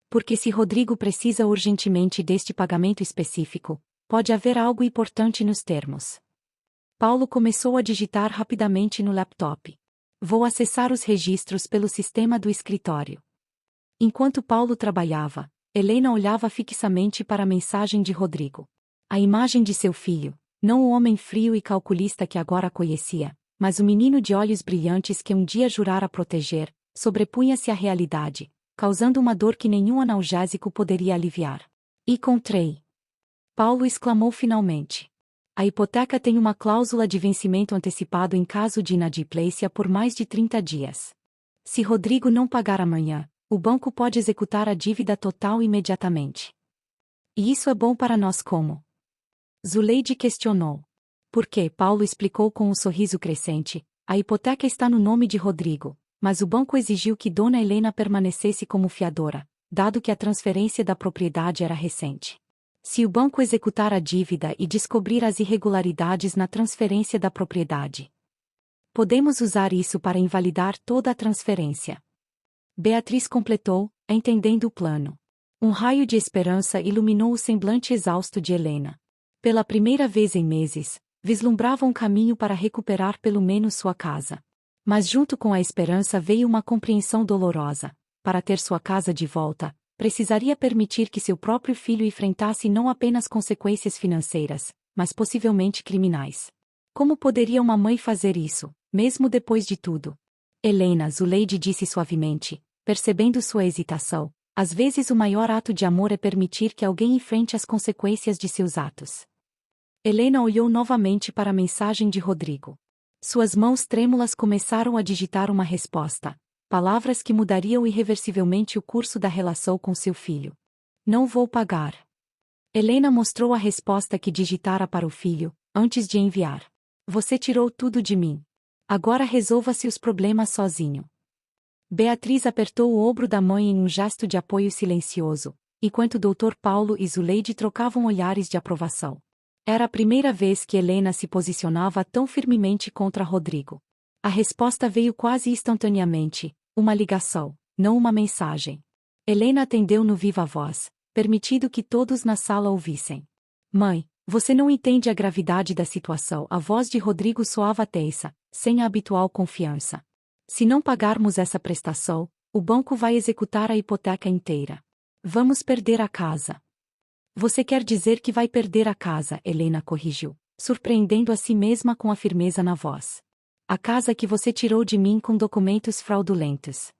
Porque se Rodrigo precisa urgentemente deste pagamento específico, pode haver algo importante nos termos. Paulo começou a digitar rapidamente no laptop. Vou acessar os registros pelo sistema do escritório. Enquanto Paulo trabalhava, Helena olhava fixamente para a mensagem de Rodrigo. A imagem de seu filho, não o homem frio e calculista que agora conhecia, mas o menino de olhos brilhantes que um dia jurara proteger, sobrepunha-se à realidade, causando uma dor que nenhum analgésico poderia aliviar. Encontrei! Paulo exclamou finalmente. A hipoteca tem uma cláusula de vencimento antecipado em caso de inadimplência por mais de 30 dias. Se Rodrigo não pagar amanhã, o banco pode executar a dívida total imediatamente. E isso é bom para nós como? Zuleide questionou. Porque, Paulo explicou com um sorriso crescente, a hipoteca está no nome de Rodrigo, mas o banco exigiu que Dona Helena permanecesse como fiadora, dado que a transferência da propriedade era recente. Se o banco executar a dívida e descobrir as irregularidades na transferência da propriedade, podemos usar isso para invalidar toda a transferência. Beatriz completou, entendendo o plano. Um raio de esperança iluminou o semblante exausto de Helena. Pela primeira vez em meses, vislumbrava um caminho para recuperar pelo menos sua casa. Mas junto com a esperança veio uma compreensão dolorosa. Para ter sua casa de volta, precisaria permitir que seu próprio filho enfrentasse não apenas consequências financeiras, mas possivelmente criminais. Como poderia uma mãe fazer isso, mesmo depois de tudo? Helena, Zuleide disse suavemente, percebendo sua hesitação. Às vezes o maior ato de amor é permitir que alguém enfrente as consequências de seus atos. Helena olhou novamente para a mensagem de Rodrigo. Suas mãos trêmulas começaram a digitar uma resposta. Palavras que mudariam irreversivelmente o curso da relação com seu filho. Não vou pagar. Helena mostrou a resposta que digitara para o filho, antes de enviar. Você tirou tudo de mim. Agora resolva-se os problemas sozinho. Beatriz apertou o ombro da mãe em um gesto de apoio silencioso, enquanto Dr. Paulo e Zuleide trocavam olhares de aprovação. Era a primeira vez que Helena se posicionava tão firmemente contra Rodrigo. A resposta veio quase instantaneamente, uma ligação, não uma mensagem. Helena atendeu no viva voz, permitindo que todos na sala ouvissem. Mãe, você não entende a gravidade da situação. A voz de Rodrigo soava tensa, sem a habitual confiança. Se não pagarmos essa prestação, o banco vai executar a hipoteca inteira. Vamos perder a casa. Você quer dizer que vai perder a casa, Helena corrigiu, surpreendendo a si mesma com a firmeza na voz. A casa que você tirou de mim com documentos fraudulentos.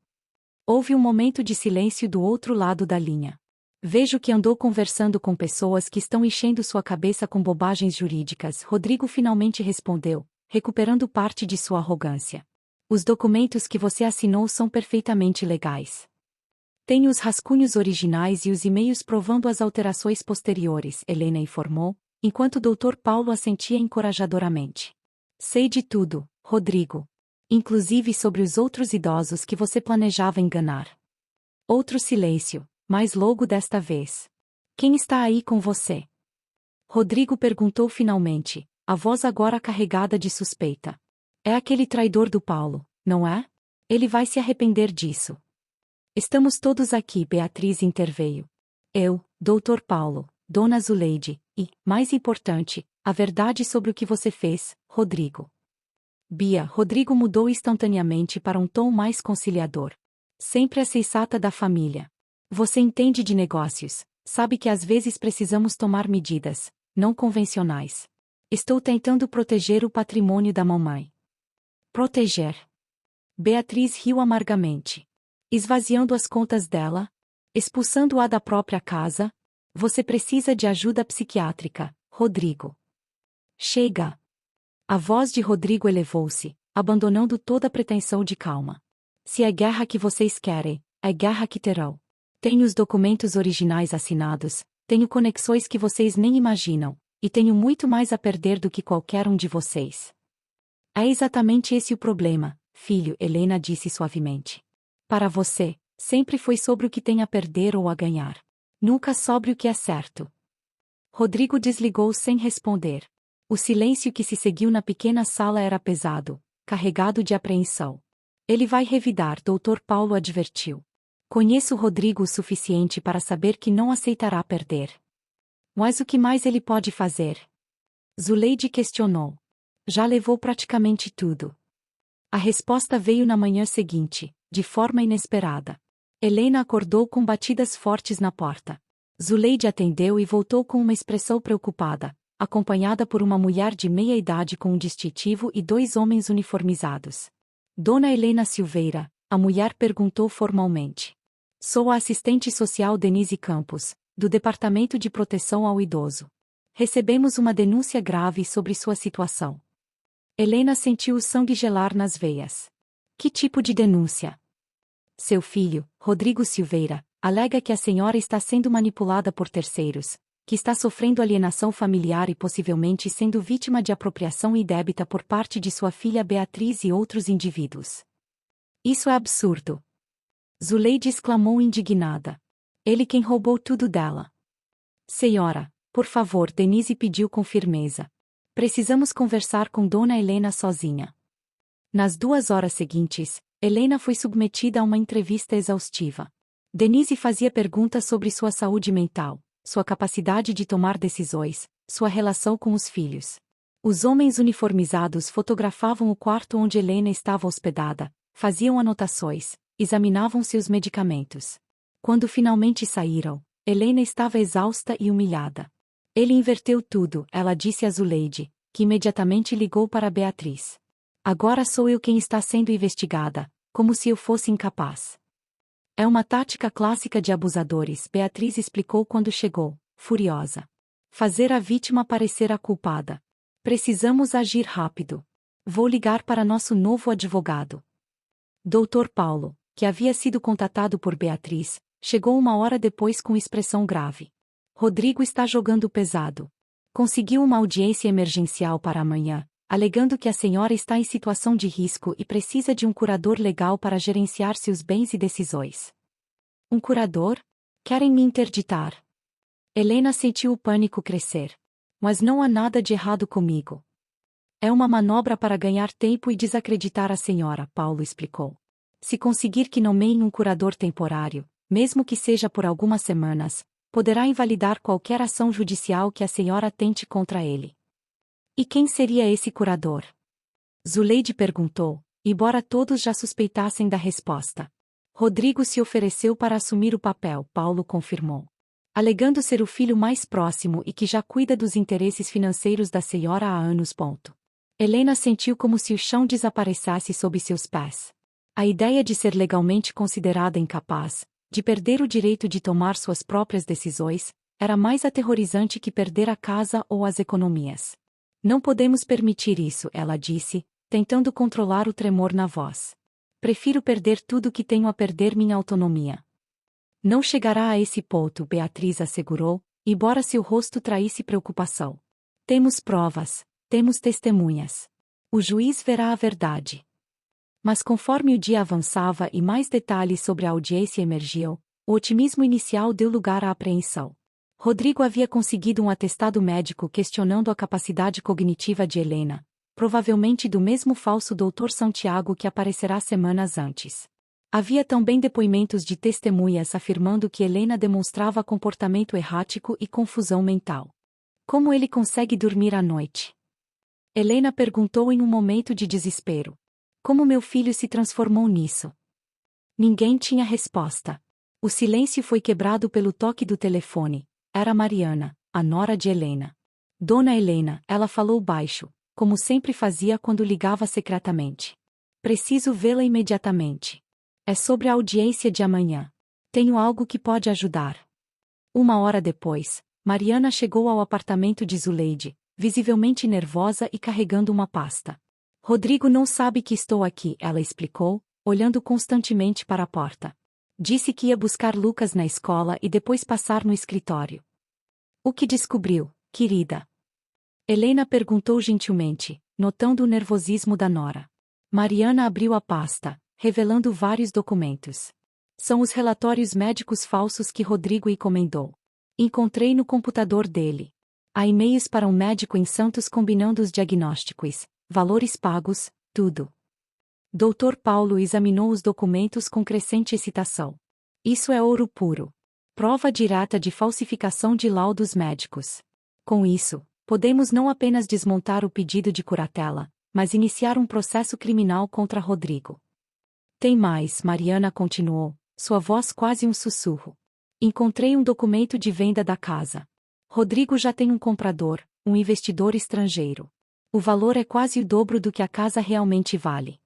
Houve um momento de silêncio do outro lado da linha. Vejo que andou conversando com pessoas que estão enchendo sua cabeça com bobagens jurídicas. Rodrigo finalmente respondeu, recuperando parte de sua arrogância. Os documentos que você assinou são perfeitamente legais. Tenho os rascunhos originais e os e-mails provando as alterações posteriores, Helena informou, enquanto o Dr. Paulo assentia encorajadoramente. Sei de tudo, Rodrigo. Inclusive sobre os outros idosos que você planejava enganar. Outro silêncio, mais longo desta vez. Quem está aí com você? Rodrigo perguntou finalmente, a voz agora carregada de suspeita. É aquele traidor do Paulo, não é? Ele vai se arrepender disso. Estamos todos aqui, Beatriz interveio. Eu, Dr. Paulo, Dona Zuleide, e, mais importante, a verdade sobre o que você fez, Rodrigo. Bia, Rodrigo mudou instantaneamente para um tom mais conciliador. Sempre a sensata da família. Você entende de negócios, sabe que às vezes precisamos tomar medidas, não convencionais. Estou tentando proteger o patrimônio da mamãe. Proteger. Beatriz riu amargamente. Esvaziando as contas dela? Expulsando-a da própria casa? Você precisa de ajuda psiquiátrica, Rodrigo. Chega! A voz de Rodrigo elevou-se, abandonando toda pretensão de calma. Se é guerra que vocês querem, é guerra que terão. Tenho os documentos originais assinados, tenho conexões que vocês nem imaginam, e tenho muito mais a perder do que qualquer um de vocês. É exatamente esse o problema, filho, Helena disse suavemente. Para você, sempre foi sobre o que tem a perder ou a ganhar. Nunca sobre o que é certo. Rodrigo desligou sem responder. O silêncio que se seguiu na pequena sala era pesado, carregado de apreensão. Ele vai revidar, Dr. Paulo advertiu. Conheço Rodrigo o suficiente para saber que não aceitará perder. Mas o que mais ele pode fazer? Zuleide questionou. Já levou praticamente tudo. A resposta veio na manhã seguinte, de forma inesperada. Helena acordou com batidas fortes na porta. Zuleide atendeu e voltou com uma expressão preocupada, acompanhada por uma mulher de meia idade com um distintivo e dois homens uniformizados. Dona Helena Silveira, A mulher perguntou formalmente. Sou a assistente social Denise Campos, do Departamento de Proteção ao Idoso. Recebemos uma denúncia grave sobre sua situação. Helena sentiu o sangue gelar nas veias. Que tipo de denúncia? Seu filho, Rodrigo Silveira, alega que a senhora está sendo manipulada por terceiros, que está sofrendo alienação familiar e possivelmente sendo vítima de apropriação indébita por parte de sua filha Beatriz e outros indivíduos. Isso é absurdo. Zuleide exclamou indignada. Ele quem roubou tudo dela. Senhora, por favor, Denise pediu com firmeza. Precisamos conversar com Dona Helena sozinha. Nas 2 horas seguintes, Helena foi submetida a uma entrevista exaustiva. Denise fazia perguntas sobre sua saúde mental, sua capacidade de tomar decisões, sua relação com os filhos. Os homens uniformizados fotografavam o quarto onde Helena estava hospedada, faziam anotações, examinavam seus medicamentos. Quando finalmente saíram, Helena estava exausta e humilhada. Ele inverteu tudo, ela disse a Zuleide, que imediatamente ligou para Beatriz. Agora sou eu quem está sendo investigada, como se eu fosse incapaz. É uma tática clássica de abusadores, Beatriz explicou quando chegou, furiosa. Fazer a vítima parecer a culpada. Precisamos agir rápido. Vou ligar para nosso novo advogado. Dr. Paulo, que havia sido contatado por Beatriz, chegou 1 hora depois com expressão grave. Rodrigo está jogando pesado. Conseguiu uma audiência emergencial para amanhã, alegando que a senhora está em situação de risco e precisa de um curador legal para gerenciar seus bens e decisões. Um curador? Querem me interditar. Helena sentiu o pânico crescer. Mas não há nada de errado comigo. É uma manobra para ganhar tempo e desacreditar a senhora, Paulo explicou. Se conseguir que nomeiem um curador temporário, mesmo que seja por algumas semanas, poderá invalidar qualquer ação judicial que a senhora tente contra ele. E quem seria esse curador? Zuleide perguntou, embora todos já suspeitassem da resposta. Rodrigo se ofereceu para assumir o papel, Paulo confirmou. Alegando ser o filho mais próximo e que já cuida dos interesses financeiros da senhora há anos. Helena sentiu como se o chão desaparecesse sob seus pés. A ideia de ser legalmente considerada incapaz, de perder o direito de tomar suas próprias decisões, era mais aterrorizante que perder a casa ou as economias. Não podemos permitir isso, ela disse, tentando controlar o tremor na voz. Prefiro perder tudo que tenho a perder minha autonomia. Não chegará a esse ponto, Beatriz assegurou, embora seu rosto traísse preocupação. Temos provas, temos testemunhas. O juiz verá a verdade. Mas conforme o dia avançava e mais detalhes sobre a audiência emergiam, o otimismo inicial deu lugar à apreensão. Rodrigo havia conseguido um atestado médico questionando a capacidade cognitiva de Helena, provavelmente do mesmo falso Dr. Santiago que aparecerá semanas antes. Havia também depoimentos de testemunhas afirmando que Helena demonstrava comportamento errático e confusão mental. Como ele consegue dormir à noite? Helena perguntou em um momento de desespero. Como meu filho se transformou nisso? Ninguém tinha resposta. O silêncio foi quebrado pelo toque do telefone. Era Mariana, a nora de Helena. Dona Helena, ela falou baixo, como sempre fazia quando ligava secretamente. Preciso vê-la imediatamente. É sobre a audiência de amanhã. Tenho algo que pode ajudar. 1 hora depois, Mariana chegou ao apartamento de Zuleide, visivelmente nervosa e carregando uma pasta. Rodrigo não sabe que estou aqui, ela explicou, olhando constantemente para a porta. Disse que ia buscar Lucas na escola e depois passar no escritório. O que descobriu, querida? Helena perguntou gentilmente, notando o nervosismo da nora. Mariana abriu a pasta, revelando vários documentos. São os relatórios médicos falsos que Rodrigo encomendou. Encontrei no computador dele. Há e-mails para um médico em Santos combinando os diagnósticos, valores pagos, tudo. Dr. Paulo examinou os documentos com crescente excitação. Isso é ouro puro. Prova direta de falsificação de laudos médicos. Com isso, podemos não apenas desmontar o pedido de curatela, mas iniciar um processo criminal contra Rodrigo. Tem mais, Mariana continuou, sua voz quase um sussurro. Encontrei um documento de venda da casa. Rodrigo já tem um comprador, um investidor estrangeiro. O valor é quase o dobro do que a casa realmente vale.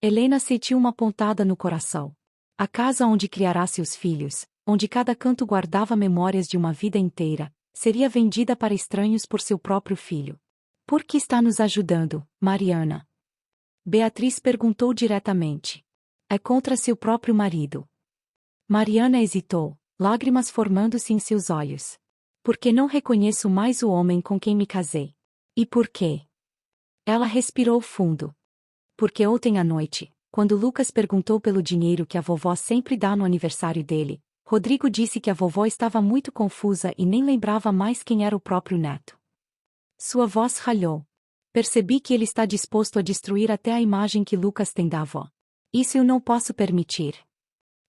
Helena sentiu uma pontada no coração. A casa onde criará seus filhos, onde cada canto guardava memórias de uma vida inteira, seria vendida para estranhos por seu próprio filho. Por que está nos ajudando, Mariana? Beatriz perguntou diretamente. É contra seu próprio marido. Mariana hesitou, lágrimas formando-se em seus olhos. Porque não reconheço mais o homem com quem me casei. E por quê? Ela respirou fundo. Porque ontem à noite, quando Lucas perguntou pelo dinheiro que a vovó sempre dá no aniversário dele, Rodrigo disse que a vovó estava muito confusa e nem lembrava mais quem era o próprio neto. Sua voz ralhou. Percebi que ele está disposto a destruir até a imagem que Lucas tem da avó. Isso eu não posso permitir.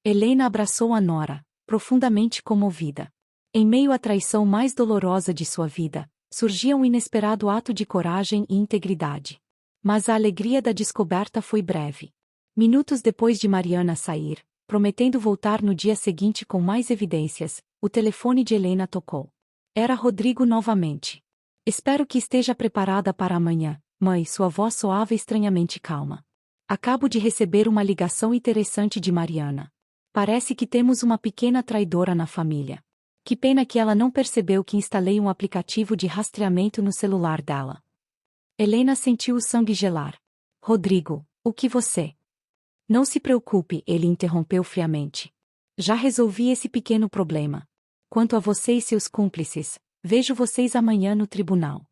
Helena abraçou a nora, profundamente comovida. Em meio à traição mais dolorosa de sua vida, surgia um inesperado ato de coragem e integridade. Mas a alegria da descoberta foi breve. Minutos depois de Mariana sair, prometendo voltar no dia seguinte com mais evidências, o telefone de Helena tocou. Era Rodrigo novamente. Espero que esteja preparada para amanhã, mãe, sua voz soava estranhamente calma. Acabo de receber uma ligação interessante de Mariana. Parece que temos uma pequena traidora na família. Que pena que ela não percebeu que instalei um aplicativo de rastreamento no celular dela. Helena sentiu o sangue gelar. Rodrigo, o que você? Não se preocupe, ele interrompeu friamente. Já resolvi esse pequeno problema. Quanto a você e seus cúmplices, vejo vocês amanhã no tribunal.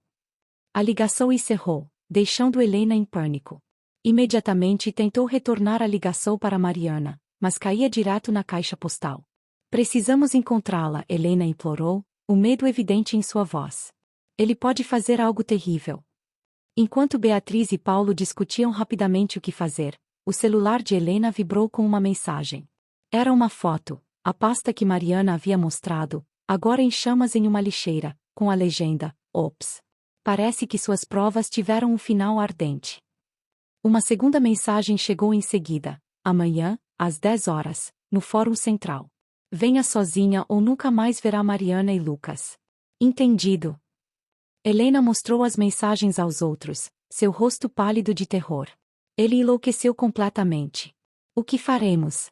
A ligação encerrou, deixando Helena em pânico. Imediatamente tentou retornar a ligação para Mariana, mas caía direto na caixa postal. Precisamos encontrá-la, Helena implorou, o medo evidente em sua voz. Ele pode fazer algo terrível. Enquanto Beatriz e Paulo discutiam rapidamente o que fazer, o celular de Helena vibrou com uma mensagem. Era uma foto, a pasta que Mariana havia mostrado, agora em chamas em uma lixeira, com a legenda, Ops. Parece que suas provas tiveram um final ardente. Uma segunda mensagem chegou em seguida, amanhã, às 10 horas, no Fórum Central. Venha sozinha ou nunca mais verá Mariana e Lucas. Entendido. Helena mostrou as mensagens aos outros, seu rosto pálido de terror. Ele enlouqueceu completamente. O que faremos?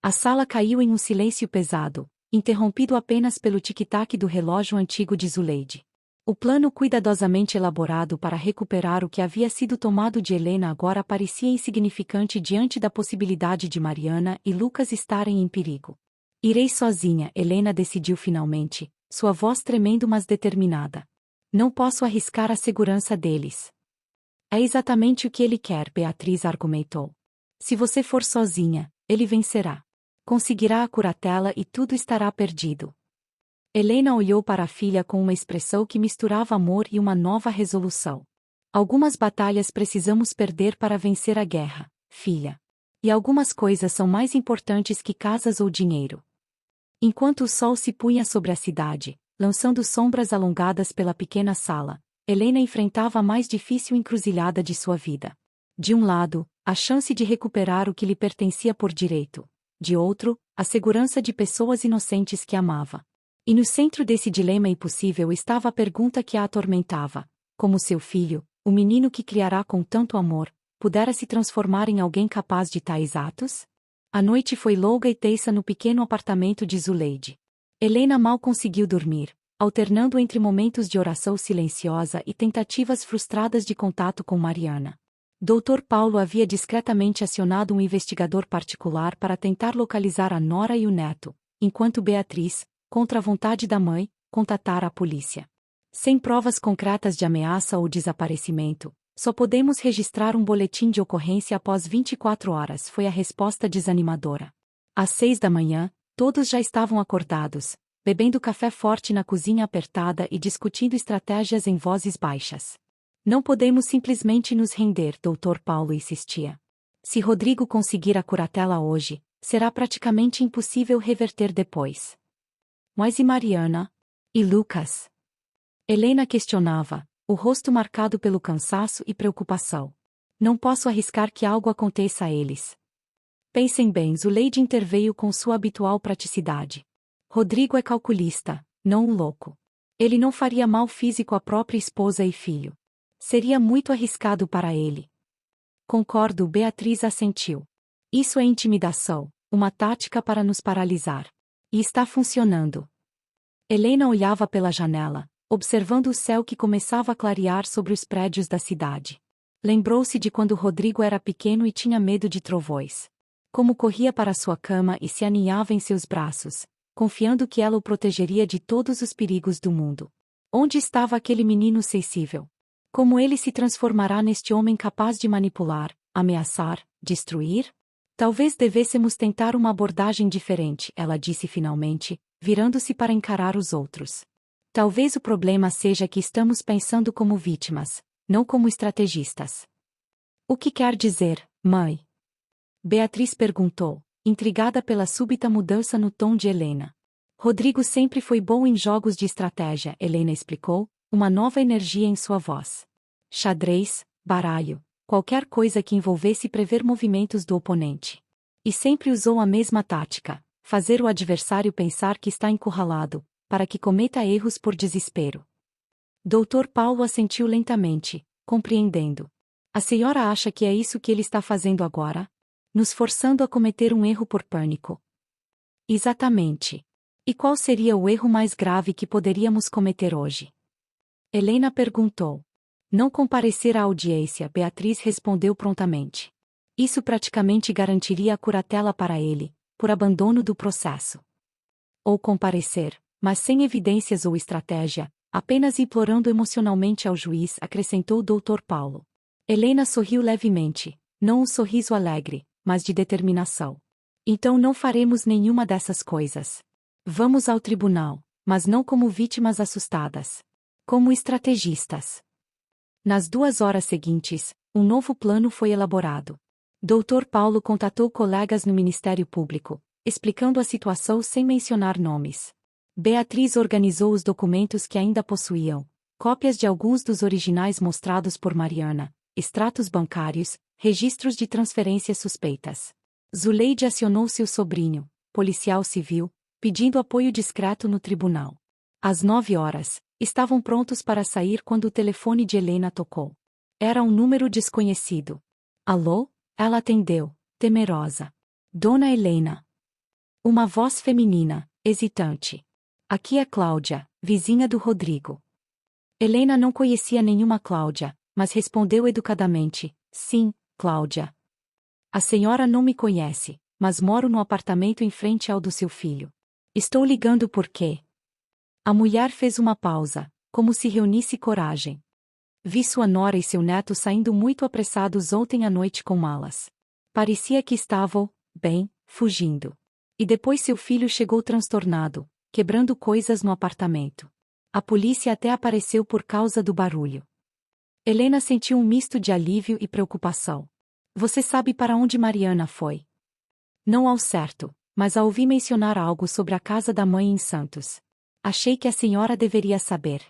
A sala caiu em um silêncio pesado, interrompido apenas pelo tic-tac do relógio antigo de Zuleide. O plano cuidadosamente elaborado para recuperar o que havia sido tomado de Helena agora parecia insignificante diante da possibilidade de Mariana e Lucas estarem em perigo. Irei sozinha, Helena decidiu finalmente, sua voz tremendo mas determinada. Não posso arriscar a segurança deles. É exatamente o que ele quer, Beatriz argumentou. Se você for sozinha, ele vencerá. Conseguirá a curatela e tudo estará perdido. Helena olhou para a filha com uma expressão que misturava amor e uma nova resolução. Algumas batalhas precisamos perder para vencer a guerra, filha. E algumas coisas são mais importantes que casas ou dinheiro. Enquanto o sol se punha sobre a cidade, lançando sombras alongadas pela pequena sala, Helena enfrentava a mais difícil encruzilhada de sua vida. De um lado, a chance de recuperar o que lhe pertencia por direito. De outro, a segurança de pessoas inocentes que amava. E no centro desse dilema impossível estava a pergunta que a atormentava: como seu filho, o menino que criará com tanto amor, pudera se transformar em alguém capaz de tais atos? A noite foi longa e tensa no pequeno apartamento de Zuleide. Helena mal conseguiu dormir, alternando entre momentos de oração silenciosa e tentativas frustradas de contato com Mariana. Dr. Paulo havia discretamente acionado um investigador particular para tentar localizar a nora e o neto, enquanto Beatriz, contra a vontade da mãe, contatara a polícia. Sem provas concretas de ameaça ou desaparecimento, só podemos registrar um boletim de ocorrência após 24 horas, foi a resposta desanimadora. Às 6 da manhã, todos já estavam acordados, bebendo café forte na cozinha apertada e discutindo estratégias em vozes baixas. Não podemos simplesmente nos render, Dr. Paulo insistia. Se Rodrigo conseguir a curatela hoje, será praticamente impossível reverter depois. Mas e Mariana? E Lucas? Helena questionava, o rosto marcado pelo cansaço e preocupação. Não posso arriscar que algo aconteça a eles. Pensem bem, Zuleide interveio com sua habitual praticidade. Rodrigo é calculista, não um louco. Ele não faria mal físico à própria esposa e filho. Seria muito arriscado para ele. Concordo, Beatriz assentiu. Isso é intimidação, uma tática para nos paralisar. E está funcionando. Helena olhava pela janela, observando o céu que começava a clarear sobre os prédios da cidade. Lembrou-se de quando Rodrigo era pequeno e tinha medo de trovões. Como corria para sua cama e se aninhava em seus braços, confiando que ela o protegeria de todos os perigos do mundo. Onde estava aquele menino sensível? Como ele se transformará neste homem capaz de manipular, ameaçar, destruir? Talvez devêssemos tentar uma abordagem diferente, ela disse finalmente, virando-se para encarar os outros. Talvez o problema seja que estamos pensando como vítimas, não como estrategistas. O que quer dizer, mãe? Beatriz perguntou, intrigada pela súbita mudança no tom de Helena. Rodrigo sempre foi bom em jogos de estratégia, Helena explicou, uma nova energia em sua voz. Xadrez, baralho, qualquer coisa que envolvesse prever movimentos do oponente. E sempre usou a mesma tática, fazer o adversário pensar que está encurralado, para que cometa erros por desespero. Dr. Paulo assentiu lentamente, compreendendo. A senhora acha que é isso que ele está fazendo agora? Nos forçando a cometer um erro por pânico. Exatamente. E qual seria o erro mais grave que poderíamos cometer hoje? Helena perguntou. Não comparecer à audiência, Beatriz respondeu prontamente. Isso praticamente garantiria a curatela para ele, por abandono do processo. Ou comparecer, mas sem evidências ou estratégia, apenas implorando emocionalmente ao juiz, acrescentou o Dr. Paulo. Helena sorriu levemente, não um sorriso alegre, mas de determinação. Então não faremos nenhuma dessas coisas. Vamos ao tribunal, mas não como vítimas assustadas. Como estrategistas. Nas 2 horas seguintes, um novo plano foi elaborado. Dr. Paulo contatou colegas no Ministério Público, explicando a situação sem mencionar nomes. Beatriz organizou os documentos que ainda possuíam, cópias de alguns dos originais mostrados por Mariana, extratos bancários, registros de transferências suspeitas. Zuleide acionou seu sobrinho, policial civil, pedindo apoio discreto no tribunal. Às 9 horas, estavam prontos para sair quando o telefone de Helena tocou. Era um número desconhecido. Alô? Ela atendeu, temerosa. Dona Helena. Uma voz feminina, hesitante. Aqui é Cláudia, vizinha do Rodrigo. Helena não conhecia nenhuma Cláudia, mas respondeu educadamente, sim, Cláudia. A senhora não me conhece, mas moro no apartamento em frente ao do seu filho. Estou ligando porque... A mulher fez uma pausa, como se reunisse coragem. Vi sua nora e seu neto saindo muito apressados ontem à noite com malas. Parecia que estavam, bem, fugindo. E depois seu filho chegou transtornado, quebrando coisas no apartamento. A polícia até apareceu por causa do barulho. Helena sentiu um misto de alívio e preocupação. Você sabe para onde Mariana foi? Não ao certo, mas a ouvi mencionar algo sobre a casa da mãe em Santos. Achei que a senhora deveria saber.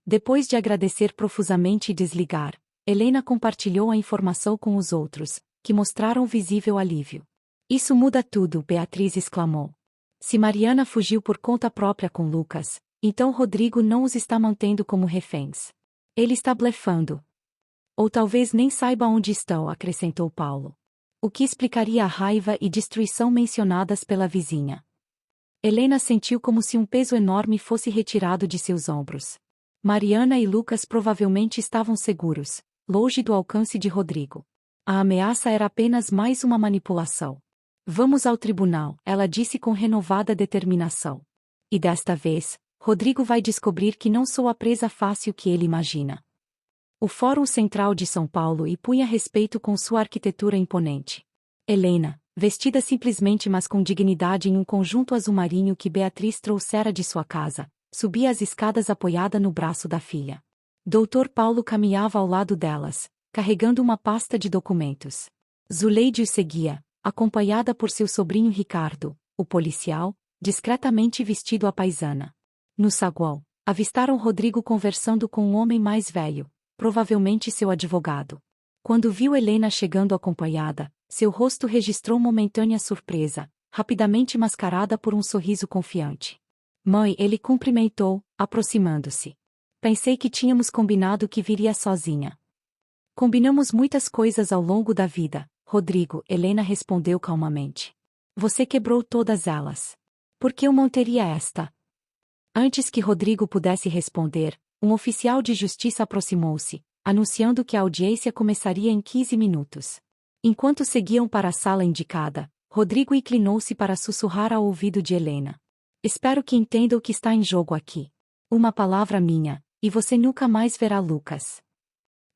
Depois de agradecer profusamente e desligar, Helena compartilhou a informação com os outros, que mostraram visível alívio. Isso muda tudo, Beatriz exclamou. Se Mariana fugiu por conta própria com Lucas, então Rodrigo não os está mantendo como reféns. Ele está blefando. Ou talvez nem saiba onde estão, acrescentou Paulo. O que explicaria a raiva e destruição mencionadas pela vizinha. Helena sentiu como se um peso enorme fosse retirado de seus ombros. Mariana e Lucas provavelmente estavam seguros, longe do alcance de Rodrigo. A ameaça era apenas mais uma manipulação. Vamos ao tribunal, ela disse com renovada determinação. E desta vez, Rodrigo vai descobrir que não sou a presa fácil que ele imagina. O Fórum Central de São Paulo impunha respeito com sua arquitetura imponente. Helena, vestida simplesmente mas com dignidade em um conjunto azul marinho que Beatriz trouxera de sua casa, subia as escadas apoiada no braço da filha. Dr. Paulo caminhava ao lado delas, carregando uma pasta de documentos. Zuleide o seguia, acompanhada por seu sobrinho Ricardo, o policial, discretamente vestido à paisana. No saguão, avistaram Rodrigo conversando com um homem mais velho, provavelmente seu advogado. Quando viu Helena chegando acompanhada, seu rosto registrou momentânea surpresa, rapidamente mascarada por um sorriso confiante. Mãe, ele cumprimentou, aproximando-se. Pensei que tínhamos combinado que viria sozinha. Combinamos muitas coisas ao longo da vida, Rodrigo, Helena respondeu calmamente. Você quebrou todas elas. Por que eu manteria esta? Antes que Rodrigo pudesse responder, um oficial de justiça aproximou-se, anunciando que a audiência começaria em 15 minutos. Enquanto seguiam para a sala indicada, Rodrigo inclinou-se para sussurrar ao ouvido de Helena. Espero que entenda o que está em jogo aqui. Uma palavra minha, e você nunca mais verá Lucas.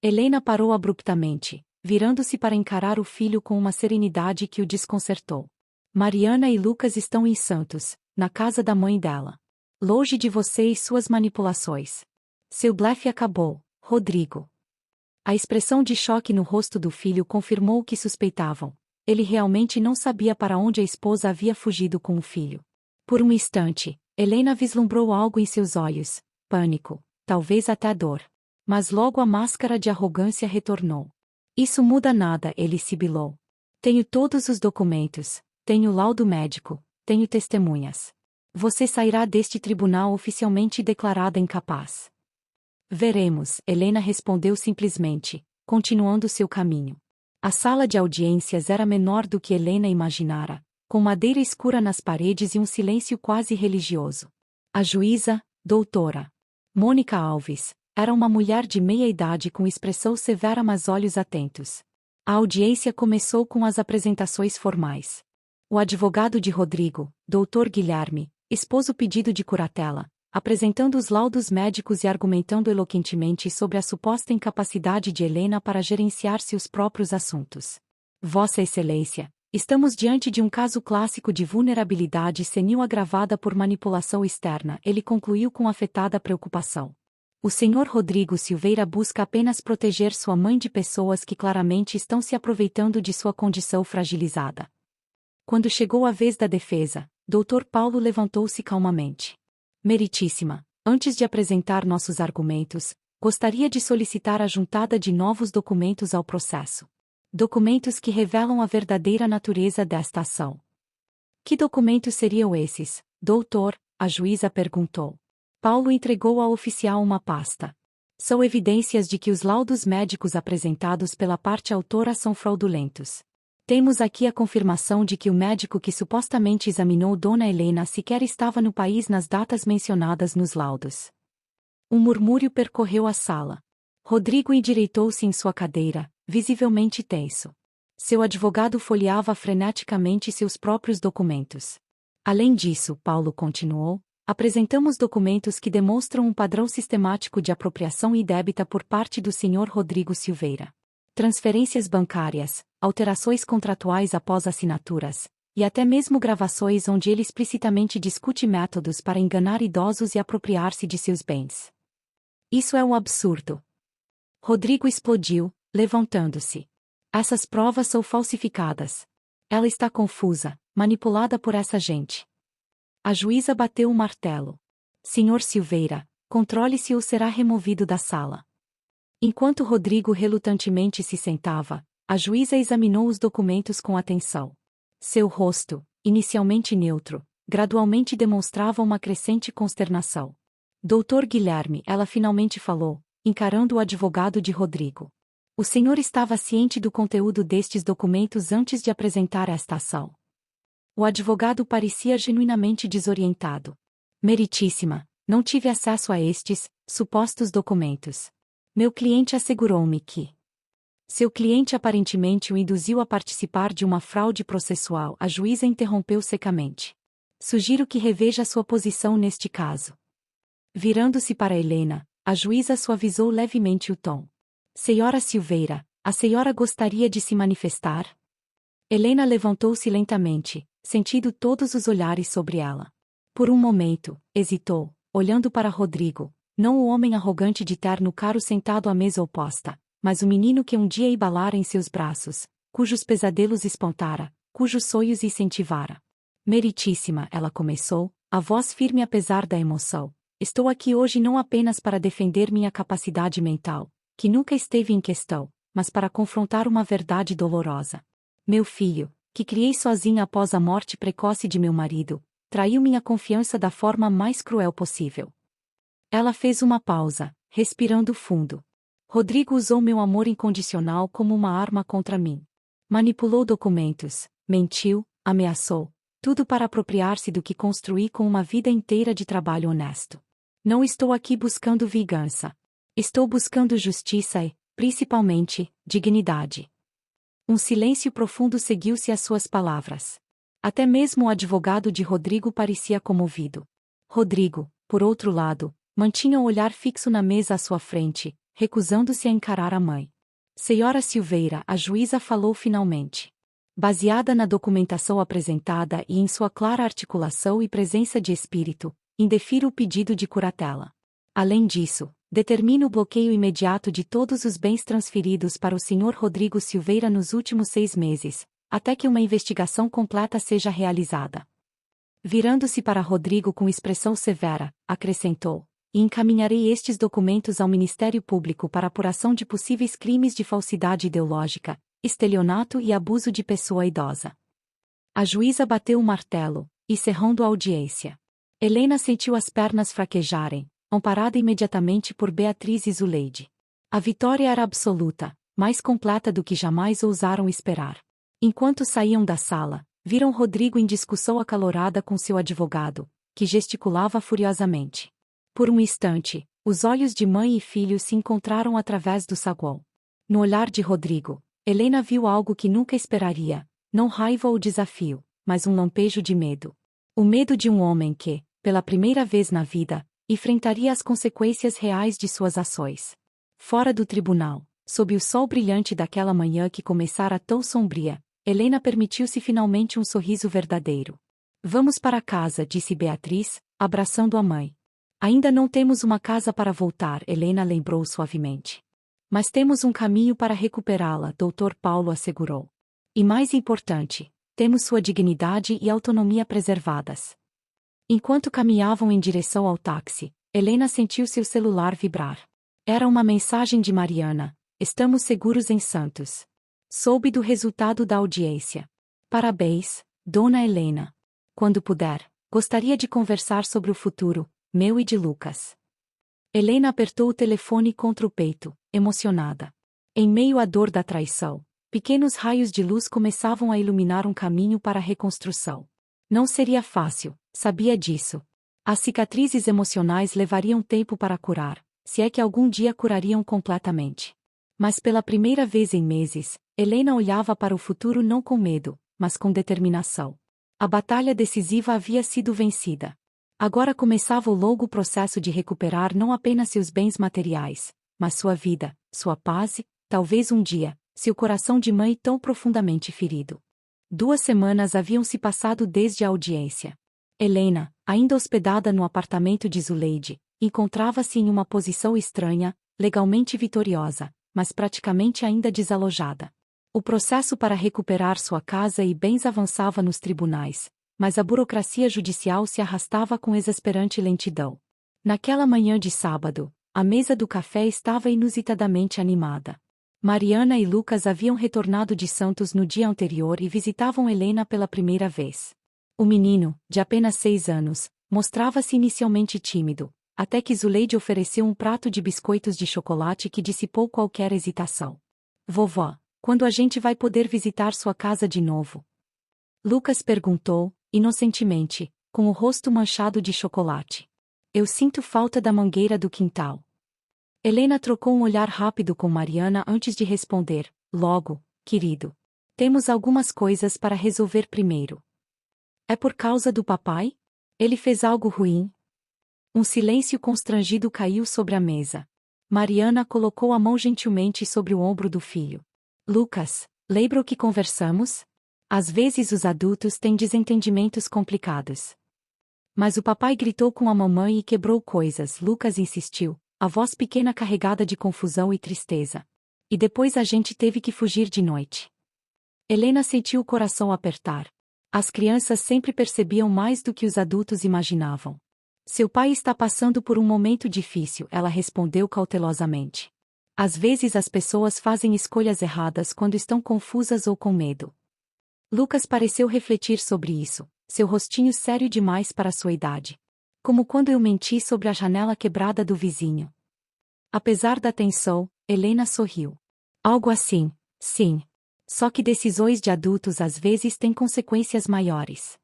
Helena parou abruptamente, virando-se para encarar o filho com uma serenidade que o desconcertou. Mariana e Lucas estão em Santos, na casa da mãe dela. Longe de você e suas manipulações. Seu blefe acabou, Rodrigo. A expressão de choque no rosto do filho confirmou o que suspeitavam. Ele realmente não sabia para onde a esposa havia fugido com o filho. Por um instante, Helena vislumbrou algo em seus olhos, pânico, talvez até dor. Mas logo a máscara de arrogância retornou. Isso muda nada, ele sibilou. Tenho todos os documentos, tenho laudo médico, tenho testemunhas. Você sairá deste tribunal oficialmente declarada incapaz. Veremos, Helena respondeu simplesmente, continuando seu caminho. A sala de audiências era menor do que Helena imaginara, com madeira escura nas paredes e um silêncio quase religioso. A juíza, doutora Mônica Alves, era uma mulher de meia-idade com expressão severa mas olhos atentos. A audiência começou com as apresentações formais. O advogado de Rodrigo, Dr. Guilherme, expôs o pedido de curatela, apresentando os laudos médicos e argumentando eloquentemente sobre a suposta incapacidade de Helena para gerenciar seus próprios assuntos. Vossa Excelência, estamos diante de um caso clássico de vulnerabilidade senil agravada por manipulação externa, ele concluiu com afetada preocupação. O Sr. Rodrigo Silveira busca apenas proteger sua mãe de pessoas que claramente estão se aproveitando de sua condição fragilizada. Quando chegou a vez da defesa, Dr. Paulo levantou-se calmamente. Meritíssima, antes de apresentar nossos argumentos, gostaria de solicitar a juntada de novos documentos ao processo. Documentos que revelam a verdadeira natureza desta ação. Que documentos seriam esses, doutor? A juíza perguntou. Paulo entregou ao oficial uma pasta. São evidências de que os laudos médicos apresentados pela parte autora são fraudulentos. Temos aqui a confirmação de que o médico que supostamente examinou Dona Helena sequer estava no país nas datas mencionadas nos laudos. Um murmúrio percorreu a sala. Rodrigo endireitou-se em sua cadeira, visivelmente tenso. Seu advogado folheava freneticamente seus próprios documentos. Além disso, Paulo continuou, apresentamos documentos que demonstram um padrão sistemático de apropriação indébita por parte do Sr. Rodrigo Silveira. Transferências bancárias, alterações contratuais após assinaturas, e até mesmo gravações onde ele explicitamente discute métodos para enganar idosos e apropriar-se de seus bens. Isso é um absurdo. Rodrigo explodiu, levantando-se. Essas provas são falsificadas. Ela está confusa, manipulada por essa gente. A juíza bateu o martelo. Sr. Silveira, controle-se ou será removido da sala. Enquanto Rodrigo relutantemente se sentava, a juíza examinou os documentos com atenção. Seu rosto, inicialmente neutro, gradualmente demonstrava uma crescente consternação. Doutor Guilherme, ela finalmente falou, encarando o advogado de Rodrigo. O senhor estava ciente do conteúdo destes documentos antes de apresentar esta ação. O advogado parecia genuinamente desorientado. Meritíssima, não tive acesso a estes supostos documentos. Meu cliente assegurou-me que seu cliente aparentemente o induziu a participar de uma fraude processual. A juíza interrompeu secamente. Sugiro que reveja sua posição neste caso. Virando-se para Helena, a juíza suavizou levemente o tom. Senhora Silveira, a senhora gostaria de se manifestar? Helena levantou-se lentamente, sentindo todos os olhares sobre ela. Por um momento, hesitou, olhando para Rodrigo, não o homem arrogante de terno caro sentado à mesa oposta, mas o menino que um dia embalara em seus braços, cujos pesadelos espantara, cujos sonhos incentivara. Meritíssima, ela começou, a voz firme apesar da emoção. Estou aqui hoje não apenas para defender minha capacidade mental, que nunca esteve em questão, mas para confrontar uma verdade dolorosa. Meu filho, que criei sozinha após a morte precoce de meu marido, traiu minha confiança da forma mais cruel possível. Ela fez uma pausa, respirando fundo. Rodrigo usou meu amor incondicional como uma arma contra mim. Manipulou documentos, mentiu, ameaçou, tudo para apropriar-se do que construí com uma vida inteira de trabalho honesto. Não estou aqui buscando vingança. Estou buscando justiça e, principalmente, dignidade. Um silêncio profundo seguiu-se às suas palavras. Até mesmo o advogado de Rodrigo parecia comovido. Rodrigo, por outro lado, mantinha o olhar fixo na mesa à sua frente, recusando-se a encarar a mãe. Senhora Silveira, a juíza falou finalmente. Baseada na documentação apresentada e em sua clara articulação e presença de espírito, indefiro o pedido de curatela. Além disso, determino o bloqueio imediato de todos os bens transferidos para o Sr. Rodrigo Silveira nos últimos 6 meses, até que uma investigação completa seja realizada. Virando-se para Rodrigo com expressão severa, acrescentou: e encaminharei estes documentos ao Ministério Público para apuração de possíveis crimes de falsidade ideológica, estelionato e abuso de pessoa idosa. A juíza bateu o martelo, encerrando a audiência. Helena sentiu as pernas fraquejarem, amparada imediatamente por Beatriz e Zuleide. A vitória era absoluta, mais completa do que jamais ousaram esperar. Enquanto saíam da sala, viram Rodrigo em discussão acalorada com seu advogado, que gesticulava furiosamente. Por um instante, os olhos de mãe e filho se encontraram através do saguão. No olhar de Rodrigo, Helena viu algo que nunca esperaria, não raiva ou desafio, mas um lampejo de medo. O medo de um homem que, pela primeira vez na vida, enfrentaria as consequências reais de suas ações. Fora do tribunal, sob o sol brilhante daquela manhã que começara tão sombria, Helena permitiu-se finalmente um sorriso verdadeiro. Vamos para casa, disse Beatriz, abraçando a mãe. Ainda não temos uma casa para voltar, Helena lembrou suavemente. Mas temos um caminho para recuperá-la, Dr. Paulo assegurou. E mais importante, temos sua dignidade e autonomia preservadas. Enquanto caminhavam em direção ao táxi, Helena sentiu seu celular vibrar. Era uma mensagem de Mariana: estamos seguros em Santos. Soube do resultado da audiência. Parabéns, Dona Helena. Quando puder, gostaria de conversar sobre o futuro, meu e de Lucas. Helena apertou o telefone contra o peito, emocionada. Em meio à dor da traição, pequenos raios de luz começavam a iluminar um caminho para a reconstrução. Não seria fácil, sabia disso. As cicatrizes emocionais levariam tempo para curar, se é que algum dia curariam completamente. Mas pela primeira vez em meses, Helena olhava para o futuro não com medo, mas com determinação. A batalha decisiva havia sido vencida. Agora começava o longo processo de recuperar não apenas seus bens materiais, mas sua vida, sua paz e, talvez um dia, seu coração de mãe tão profundamente ferido. 2 semanas haviam se passado desde a audiência. Helena, ainda hospedada no apartamento de Zuleide, encontrava-se em uma posição estranha, legalmente vitoriosa, mas praticamente ainda desalojada. O processo para recuperar sua casa e bens avançava nos tribunais, mas a burocracia judicial se arrastava com exasperante lentidão. Naquela manhã de sábado, a mesa do café estava inusitadamente animada. Mariana e Lucas haviam retornado de Santos no dia anterior e visitavam Helena pela primeira vez. O menino, de apenas 6 anos, mostrava-se inicialmente tímido, até que Zuleide ofereceu um prato de biscoitos de chocolate que dissipou qualquer hesitação. Vovó, quando a gente vai poder visitar sua casa de novo? Lucas perguntou, inocentemente, com o rosto manchado de chocolate. Eu sinto falta da mangueira do quintal. Helena trocou um olhar rápido com Mariana antes de responder: logo, querido. Temos algumas coisas para resolver primeiro. É por causa do papai? Ele fez algo ruim? Um silêncio constrangido caiu sobre a mesa. Mariana colocou a mão gentilmente sobre o ombro do filho. Lucas, lembra o que conversamos? Às vezes os adultos têm desentendimentos complicados. Mas o papai gritou com a mamãe e quebrou coisas, Lucas insistiu, a voz pequena carregada de confusão e tristeza. E depois a gente teve que fugir de noite. Helena sentiu o coração apertar. As crianças sempre percebiam mais do que os adultos imaginavam. Seu pai está passando por um momento difícil, ela respondeu cautelosamente. Às vezes as pessoas fazem escolhas erradas quando estão confusas ou com medo. Lucas pareceu refletir sobre isso, seu rostinho sério demais para sua idade. Como quando eu menti sobre a janela quebrada do vizinho. Apesar da tensão, Helena sorriu. Algo assim, sim. Só que decisões de adultos às vezes têm consequências maiores.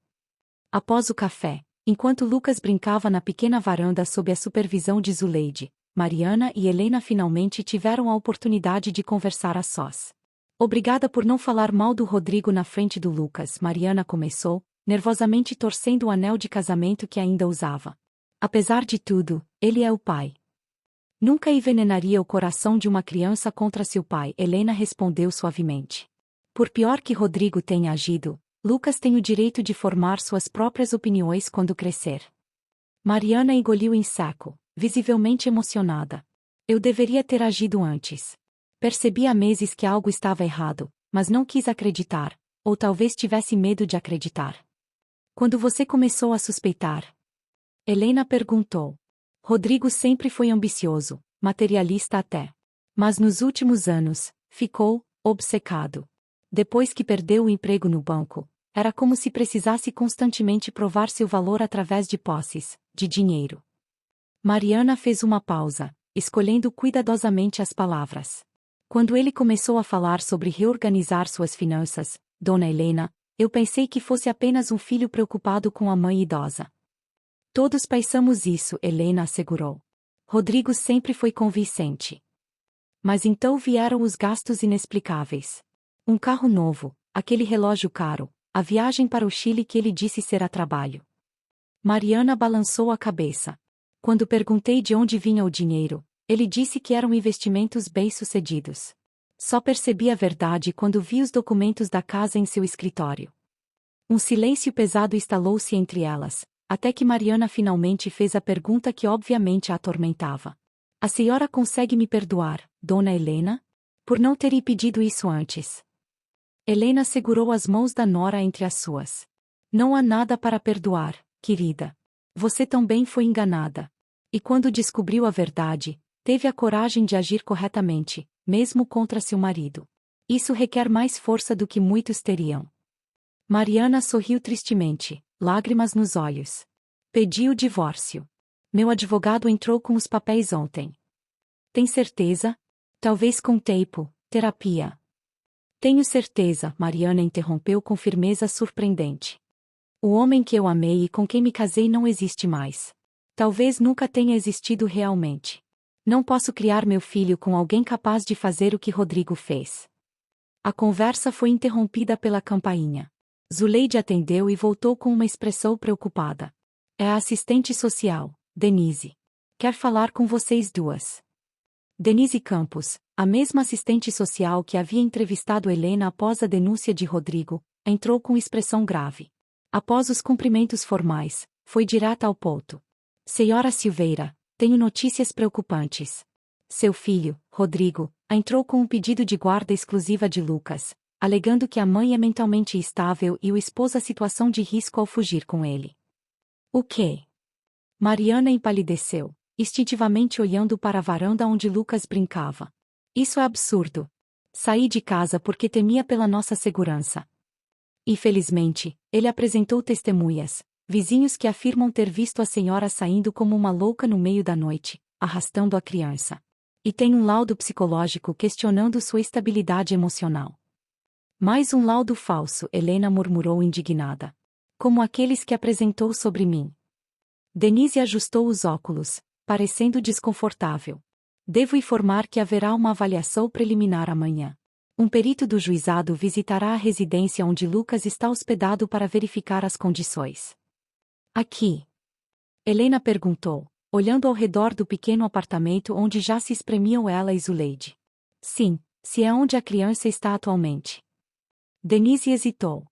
Após o café, enquanto Lucas brincava na pequena varanda sob a supervisão de Zuleide, Mariana e Helena finalmente tiveram a oportunidade de conversar a sós. Obrigada por não falar mal do Rodrigo na frente do Lucas, Mariana começou, nervosamente torcendo o anel de casamento que ainda usava. Apesar de tudo, ele é o pai. Nunca envenenaria o coração de uma criança contra seu pai, Helena respondeu suavemente. Por pior que Rodrigo tenha agido, Lucas tem o direito de formar suas próprias opiniões quando crescer. Mariana engoliu em seco, visivelmente emocionada. Eu deveria ter agido antes. Percebi há meses que algo estava errado, mas não quis acreditar, ou talvez tivesse medo de acreditar. Quando você começou a suspeitar? Helena perguntou. Rodrigo sempre foi ambicioso, materialista até. Mas nos últimos anos, ficou obcecado. Depois que perdeu o emprego no banco, era como se precisasse constantemente provar seu valor através de posses, de dinheiro. Mariana fez uma pausa, escolhendo cuidadosamente as palavras. Quando ele começou a falar sobre reorganizar suas finanças, Dona Helena, eu pensei que fosse apenas um filho preocupado com a mãe idosa. Todos pensamos isso, Helena assegurou. Rodrigo sempre foi convincente. Mas então vieram os gastos inexplicáveis. Um carro novo, aquele relógio caro, a viagem para o Chile que ele disse ser a trabalho. Mariana balançou a cabeça. Quando perguntei de onde vinha o dinheiro, ele disse que eram investimentos bem-sucedidos. Só percebi a verdade quando vi os documentos da casa em seu escritório. Um silêncio pesado instalou-se entre elas, até que Mariana finalmente fez a pergunta que obviamente a atormentava. A senhora consegue me perdoar, Dona Helena? Por não ter pedido isso antes. Helena segurou as mãos da nora entre as suas. Não há nada para perdoar, querida. Você também foi enganada. E quando descobriu a verdade, teve a coragem de agir corretamente, mesmo contra seu marido. Isso requer mais força do que muitos teriam. Mariana sorriu tristemente, lágrimas nos olhos. Pedi o divórcio. Meu advogado entrou com os papéis ontem. Tem certeza? Talvez com tempo, terapia. Tenho certeza, Mariana interrompeu com firmeza surpreendente. O homem que eu amei e com quem me casei não existe mais. Talvez nunca tenha existido realmente. Não posso criar meu filho com alguém capaz de fazer o que Rodrigo fez. A conversa foi interrompida pela campainha. Zuleide atendeu e voltou com uma expressão preocupada. É a assistente social, Denise. Quer falar com vocês duas. Denise Campos, a mesma assistente social que havia entrevistado Helena após a denúncia de Rodrigo, entrou com expressão grave. Após os cumprimentos formais, foi direta ao ponto. Senhora Silveira, tenho notícias preocupantes. Seu filho, Rodrigo, entrou com um pedido de guarda exclusiva de Lucas, alegando que a mãe é mentalmente instável e o expôs à situação de risco ao fugir com ele. O quê? Mariana empalideceu, instintivamente olhando para a varanda onde Lucas brincava. Isso é absurdo. Saí de casa porque temia pela nossa segurança. Infelizmente, ele apresentou testemunhas, vizinhos que afirmam ter visto a senhora saindo como uma louca no meio da noite, arrastando a criança. E tem um laudo psicológico questionando sua estabilidade emocional. Mais um laudo falso, Helena murmurou indignada. Como aqueles que apresentou sobre mim. Denise ajustou os óculos, parecendo desconfortável. Devo informar que haverá uma avaliação preliminar amanhã. Um perito do juizado visitará a residência onde Lucas está hospedado para verificar as condições. Aqui? Helena perguntou, olhando ao redor do pequeno apartamento onde já se espremiam ela e Zuleide. Sim, se é onde a criança está atualmente. Denise hesitou.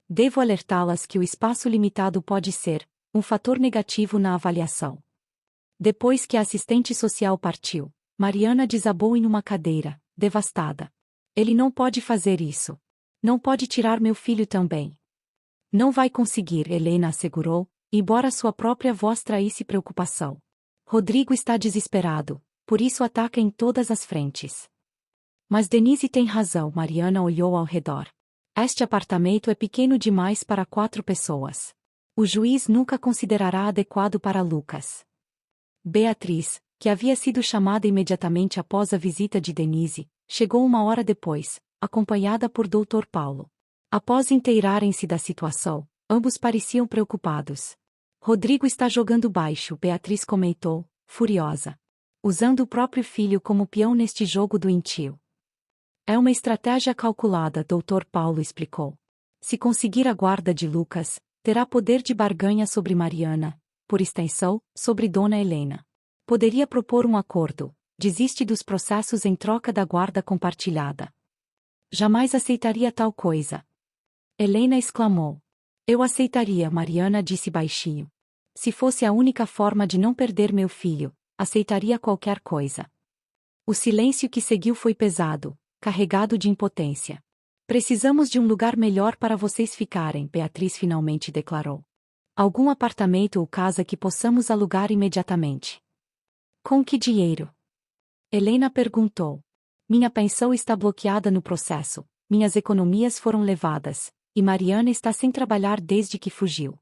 Devo alertá-las que o espaço limitado pode ser um fator negativo na avaliação. Depois que a assistente social partiu, Mariana desabou em uma cadeira, devastada. Ele não pode fazer isso. Não pode tirar meu filho também. Não vai conseguir, Helena assegurou, embora sua própria voz traísse preocupação. Rodrigo está desesperado, por isso ataca em todas as frentes. Mas Denise tem razão, Mariana olhou ao redor. Este apartamento é pequeno demais para 4 pessoas. O juiz nunca considerará adequado para Lucas. Beatriz, que havia sido chamada imediatamente após a visita de Denise, chegou 1 hora depois, acompanhada por Dr. Paulo. Após inteirarem-se da situação, ambos pareciam preocupados. Rodrigo está jogando baixo, Beatriz comentou, furiosa. Usando o próprio filho como peão neste jogo doentio. É uma estratégia calculada, Dr. Paulo explicou. Se conseguir a guarda de Lucas, terá poder de barganha sobre Mariana, por extensão, sobre Dona Helena. Poderia propor um acordo, desiste dos processos em troca da guarda compartilhada. Jamais aceitaria tal coisa. Helena exclamou. Eu aceitaria, Mariana disse baixinho. Se fosse a única forma de não perder meu filho, aceitaria qualquer coisa. O silêncio que seguiu foi pesado, carregado de impotência. Precisamos de um lugar melhor para vocês ficarem, Beatriz finalmente declarou. Algum apartamento ou casa que possamos alugar imediatamente. Com que dinheiro? Helena perguntou. Minha pensão está bloqueada no processo, minhas economias foram levadas, e Mariana está sem trabalhar desde que fugiu.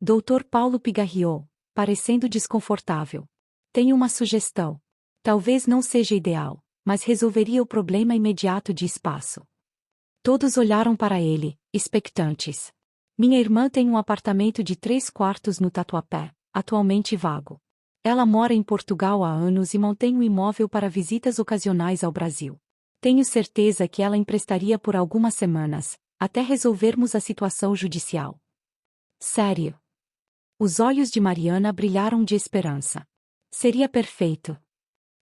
Dr. Paulo pigarreou, parecendo desconfortável. Tenho uma sugestão. Talvez não seja ideal, mas resolveria o problema imediato de espaço. Todos olharam para ele, expectantes. Minha irmã tem um apartamento de 3 quartos no Tatuapé, atualmente vago. Ela mora em Portugal há anos e mantém um imóvel para visitas ocasionais ao Brasil. Tenho certeza que ela emprestaria por algumas semanas, até resolvermos a situação judicial. Sério? Os olhos de Mariana brilharam de esperança. Seria perfeito.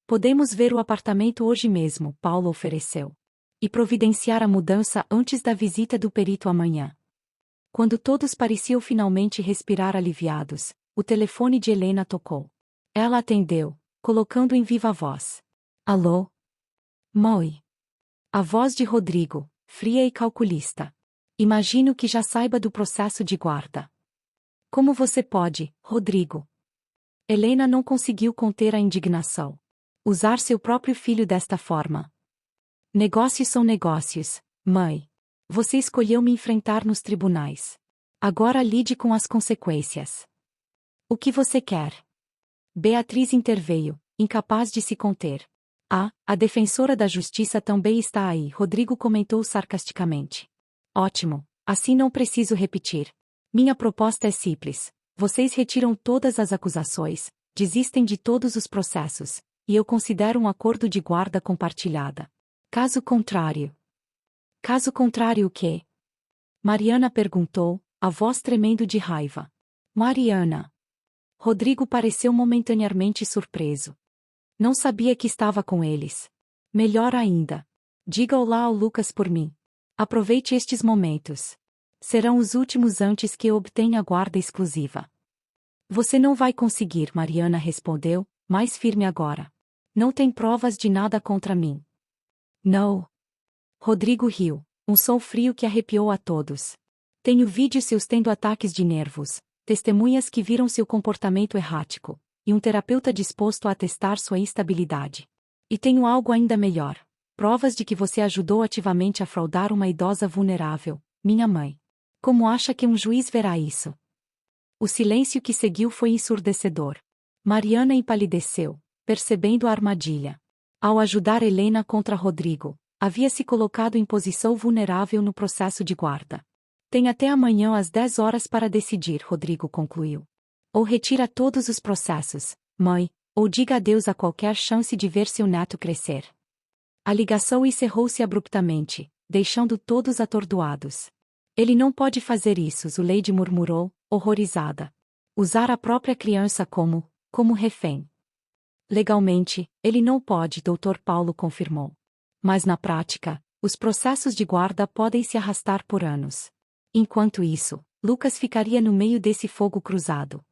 Podemos ver o apartamento hoje mesmo, Paulo ofereceu. E providenciar a mudança antes da visita do perito amanhã. Quando todos pareciam finalmente respirar aliviados, o telefone de Helena tocou. Ela atendeu, colocando em viva voz. Alô? Moi. A voz de Rodrigo, fria e calculista. Imagino que já saiba do processo de guarda. Como você pode, Rodrigo? Helena não conseguiu conter a indignação. Usar seu próprio filho desta forma. Negócios são negócios, mãe. Você escolheu me enfrentar nos tribunais. Agora lide com as consequências. O que você quer? Beatriz interveio, incapaz de se conter. Ah, a defensora da justiça também está aí, Rodrigo comentou sarcasticamente. Ótimo, assim não preciso repetir. Minha proposta é simples. Vocês retiram todas as acusações, desistem de todos os processos, e eu considero um acordo de guarda compartilhada. Caso contrário. Caso contrário o quê? Mariana perguntou, a voz tremendo de raiva. Mariana. Rodrigo pareceu momentaneamente surpreso. Não sabia que estava com eles. Melhor ainda. Diga olá ao Lucas por mim. Aproveite estes momentos. Serão os últimos antes que eu obtenha a guarda exclusiva. Você não vai conseguir, Mariana respondeu, mais firme agora. Não tem provas de nada contra mim. Não. Rodrigo riu, um som frio que arrepiou a todos. Tenho vídeos seus tendo ataques de nervos, testemunhas que viram seu comportamento errático, e um terapeuta disposto a atestar sua instabilidade. E tenho algo ainda melhor. Provas de que você ajudou ativamente a fraudar uma idosa vulnerável, minha mãe. Como acha que um juiz verá isso? O silêncio que seguiu foi ensurdecedor. Mariana empalideceu, percebendo a armadilha. Ao ajudar Helena contra Rodrigo, havia se colocado em posição vulnerável no processo de guarda. Tem até amanhã às 10 horas para decidir, Rodrigo concluiu. Ou retira todos os processos, mãe, ou diga adeus a qualquer chance de ver seu neto crescer. A ligação encerrou-se abruptamente, deixando todos atordoados. Ele não pode fazer isso, Zuleide murmurou, horrorizada. Usar a própria criança como refém. Legalmente, ele não pode, Dr. Paulo confirmou. Mas na prática, os processos de guarda podem se arrastar por anos. Enquanto isso, Lucas ficaria no meio desse fogo cruzado.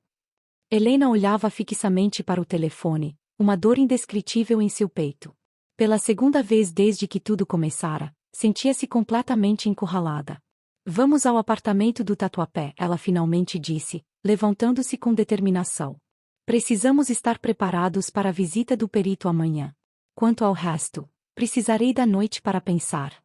Helena olhava fixamente para o telefone, uma dor indescritível em seu peito. Pela segunda vez desde que tudo começara, sentia-se completamente encurralada. Vamos ao apartamento do Tatuapé, ela finalmente disse, levantando-se com determinação. Precisamos estar preparados para a visita do perito amanhã. Quanto ao resto, precisarei da noite para pensar.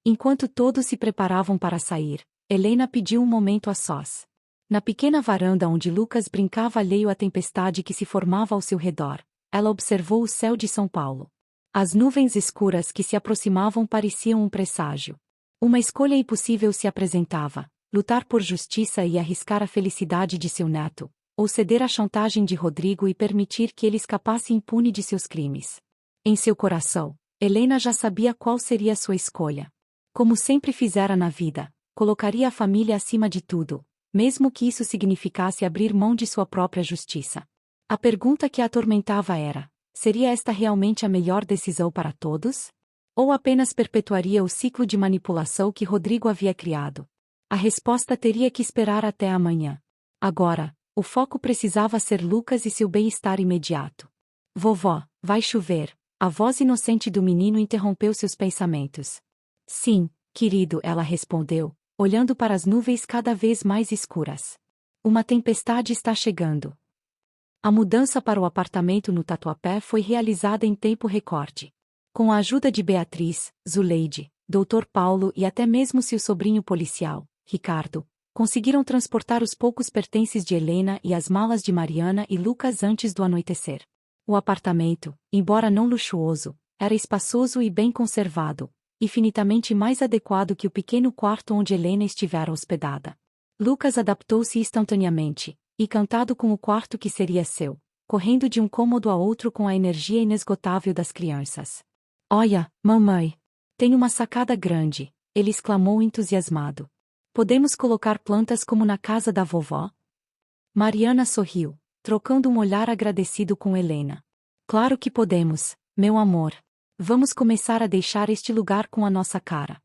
Enquanto todos se preparavam para sair, Helena pediu um momento a sós. Na pequena varanda onde Lucas brincava alheio à tempestade que se formava ao seu redor, ela observou o céu de São Paulo. As nuvens escuras que se aproximavam pareciam um presságio. Uma escolha impossível se apresentava: lutar por justiça e arriscar a felicidade de seu neto, ou ceder à chantagem de Rodrigo e permitir que ele escapasse impune de seus crimes. Em seu coração, Helena já sabia qual seria sua escolha. Como sempre fizera na vida, colocaria a família acima de tudo, mesmo que isso significasse abrir mão de sua própria justiça. A pergunta que a atormentava era: seria esta realmente a melhor decisão para todos? Ou apenas perpetuaria o ciclo de manipulação que Rodrigo havia criado? A resposta teria que esperar até amanhã. Agora, o foco precisava ser Lucas e seu bem-estar imediato. Vovó, vai chover. A voz inocente do menino interrompeu seus pensamentos. Sim, querido, ela respondeu, olhando para as nuvens cada vez mais escuras. Uma tempestade está chegando. A mudança para o apartamento no Tatuapé foi realizada em tempo recorde. Com a ajuda de Beatriz, Zuleide, Dr. Paulo e até mesmo seu sobrinho policial, Ricardo, conseguiram transportar os poucos pertences de Helena e as malas de Mariana e Lucas antes do anoitecer. O apartamento, embora não luxuoso, era espaçoso e bem conservado, infinitamente mais adequado que o pequeno quarto onde Helena estivera hospedada. Lucas adaptou-se instantaneamente, encantado com o quarto que seria seu, correndo de um cômodo a outro com a energia inesgotável das crianças. Olha, mamãe! Tem uma sacada grande, ele exclamou entusiasmado. Podemos colocar plantas como na casa da vovó? Mariana sorriu, trocando um olhar agradecido com Helena. Claro que podemos, meu amor. Vamos começar a deixar este lugar com a nossa cara.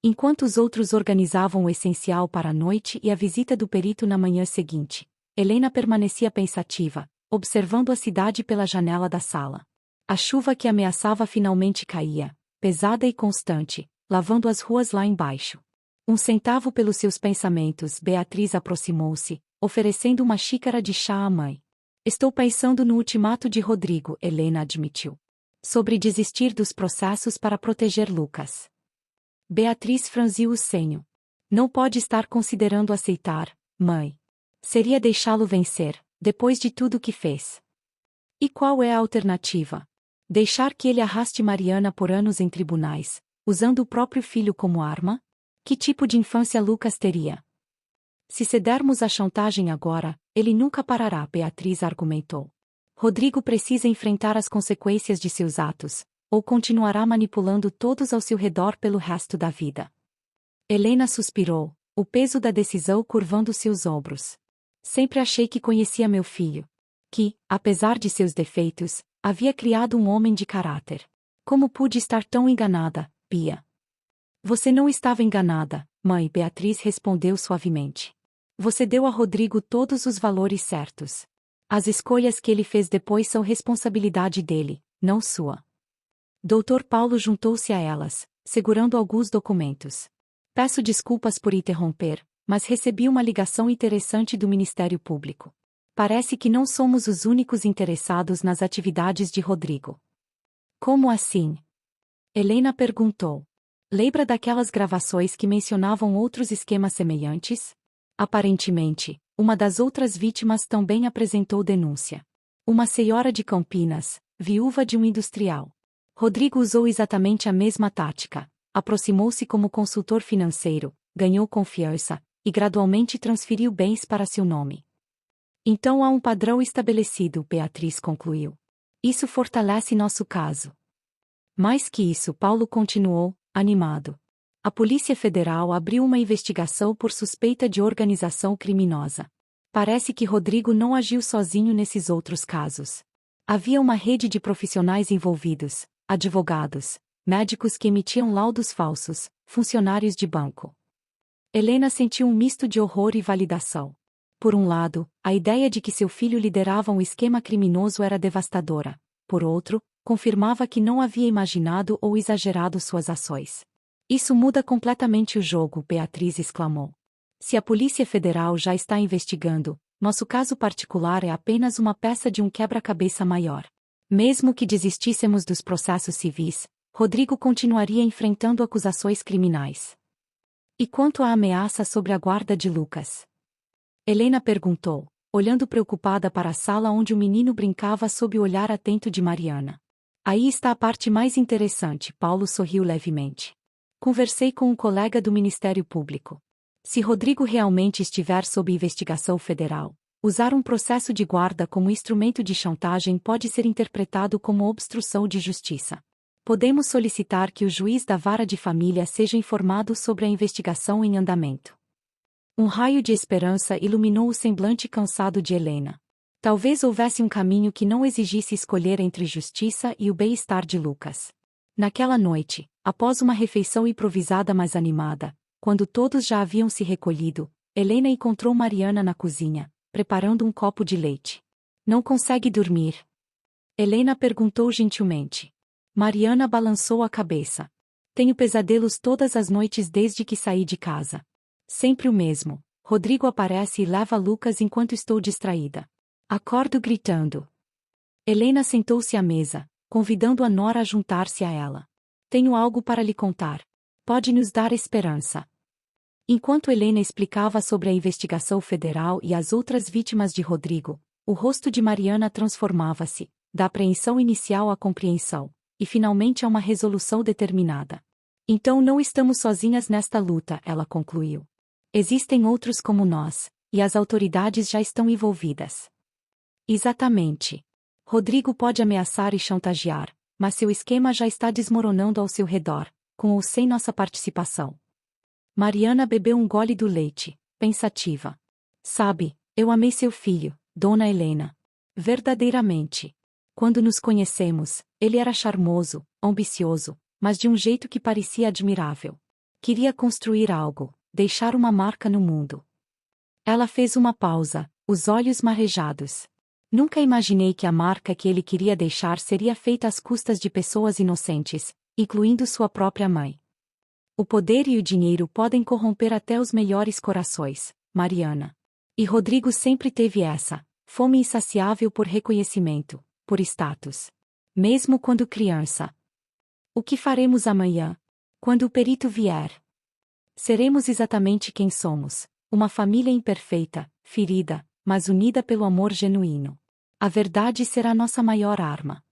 Enquanto os outros organizavam o essencial para a noite e a visita do perito na manhã seguinte, Helena permanecia pensativa, observando a cidade pela janela da sala. A chuva que ameaçava finalmente caía, pesada e constante, lavando as ruas lá embaixo. Um centavo pelos seus pensamentos, Beatriz aproximou-se, oferecendo uma xícara de chá à mãe. Estou pensando no ultimato de Rodrigo, Helena admitiu. Sobre desistir dos processos para proteger Lucas. Beatriz franziu o senho. Não pode estar considerando aceitar, mãe. Seria deixá-lo vencer, depois de tudo que fez. E qual é a alternativa? Deixar que ele arraste Mariana por anos em tribunais, usando o próprio filho como arma? Que tipo de infância Lucas teria? Se cedermos à chantagem agora, ele nunca parará, Beatriz argumentou. Rodrigo precisa enfrentar as consequências de seus atos, ou continuará manipulando todos ao seu redor pelo resto da vida. Helena suspirou, o peso da decisão curvando seus ombros. Sempre achei que conhecia meu filho. Que, apesar de seus defeitos, havia criado um homem de caráter. Como pude estar tão enganada, Pia? Você não estava enganada, mãe, Beatriz respondeu suavemente. Você deu a Rodrigo todos os valores certos. As escolhas que ele fez depois são responsabilidade dele, não sua. Dr. Paulo juntou-se a elas, segurando alguns documentos. Peço desculpas por interromper, mas recebi uma ligação interessante do Ministério Público. Parece que não somos os únicos interessados nas atividades de Rodrigo. Como assim? Helena perguntou. Lembra daquelas gravações que mencionavam outros esquemas semelhantes? Aparentemente, uma das outras vítimas também apresentou denúncia. Uma senhora de Campinas, viúva de um industrial. Rodrigo usou exatamente a mesma tática. Aproximou-se como consultor financeiro, ganhou confiança, e gradualmente transferiu bens para seu nome. Então há um padrão estabelecido, Beatriz concluiu. Isso fortalece nosso caso. Mais que isso, Paulo continuou, animado. A Polícia Federal abriu uma investigação por suspeita de organização criminosa. Parece que Rodrigo não agiu sozinho nesses outros casos. Havia uma rede de profissionais envolvidos, advogados, médicos que emitiam laudos falsos, funcionários de banco. Helena sentiu um misto de horror e validação. Por um lado, a ideia de que seu filho liderava um esquema criminoso era devastadora. Por outro, confirmava que não havia imaginado ou exagerado suas ações. Isso muda completamente o jogo, Beatriz exclamou. Se a Polícia Federal já está investigando, nosso caso particular é apenas uma peça de um quebra-cabeça maior. Mesmo que desistíssemos dos processos civis, Rodrigo continuaria enfrentando acusações criminais. E quanto à ameaça sobre a guarda de Lucas? Helena perguntou. olhando preocupada para a sala onde o menino brincava sob o olhar atento de Mariana. Aí está a parte mais interessante, Paulo sorriu levemente. Conversei com um colega do Ministério Público. Se Rodrigo realmente estiver sob investigação federal, usar um processo de guarda como instrumento de chantagem pode ser interpretado como obstrução de justiça. Podemos solicitar que o juiz da vara de família seja informado sobre a investigação em andamento. Um raio de esperança iluminou o semblante cansado de Helena. Talvez houvesse um caminho que não exigisse escolher entre justiça e o bem-estar de Lucas. Naquela noite, após uma refeição improvisada mais animada, quando todos já haviam se recolhido, Helena encontrou Mariana na cozinha, preparando um copo de leite. Não consegue dormir? Helena perguntou gentilmente. Mariana balançou a cabeça. Tenho pesadelos todas as noites desde que saí de casa. Sempre o mesmo. Rodrigo aparece e leva Lucas enquanto estou distraída. Acordo gritando. Helena sentou-se à mesa, convidando a nora a juntar-se a ela. Tenho algo para lhe contar. Pode nos dar esperança. Enquanto Helena explicava sobre a investigação federal e as outras vítimas de Rodrigo, o rosto de Mariana transformava-se, da apreensão inicial à compreensão, e finalmente a uma resolução determinada. Então não estamos sozinhas nesta luta, ela concluiu. Existem outros como nós, e as autoridades já estão envolvidas. Exatamente. Rodrigo pode ameaçar e chantagear, mas seu esquema já está desmoronando ao seu redor, com ou sem nossa participação. Mariana bebeu um gole do leite, pensativa. Sabe, eu amei seu filho, Dona Helena. Verdadeiramente. Quando nos conhecemos, ele era charmoso, ambicioso, mas de um jeito que parecia admirável. Queria construir algo, deixar uma marca no mundo. Ela fez uma pausa, os olhos marejados. Nunca imaginei que a marca que ele queria deixar seria feita às custas de pessoas inocentes, incluindo sua própria mãe. O poder e o dinheiro podem corromper até os melhores corações, Mariana. E Rodrigo sempre teve essa fome insaciável por reconhecimento, por status. Mesmo quando criança. O que faremos amanhã? Quando o perito vier? Seremos exatamente quem somos, uma família imperfeita, ferida, mas unida pelo amor genuíno. A verdade será nossa maior arma.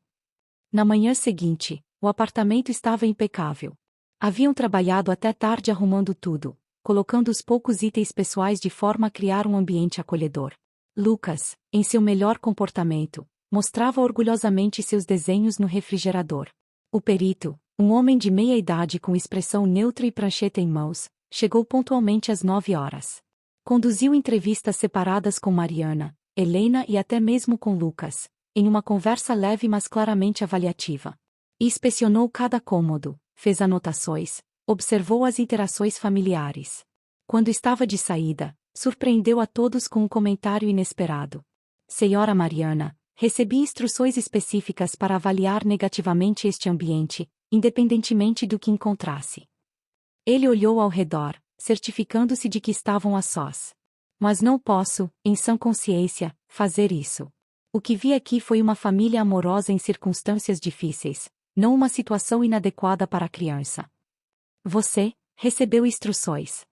Na manhã seguinte, o apartamento estava impecável. Haviam trabalhado até tarde arrumando tudo, colocando os poucos itens pessoais de forma a criar um ambiente acolhedor. Lucas, em seu melhor comportamento, mostrava orgulhosamente seus desenhos no refrigerador. O perito, um homem de meia idade com expressão neutra e prancheta em mãos, chegou pontualmente às 9 horas. Conduziu entrevistas separadas com Mariana, Helena e até mesmo com Lucas, em uma conversa leve mas claramente avaliativa. E inspecionou cada cômodo, fez anotações, observou as interações familiares. Quando estava de saída, surpreendeu a todos com um comentário inesperado. Senhora Mariana, recebi instruções específicas para avaliar negativamente este ambiente, independentemente do que encontrasse. Ele olhou ao redor, certificando-se de que estavam a sós. Mas não posso, em sã consciência, fazer isso. O que vi aqui foi uma família amorosa em circunstâncias difíceis, não uma situação inadequada para a criança. Você recebeu instruções?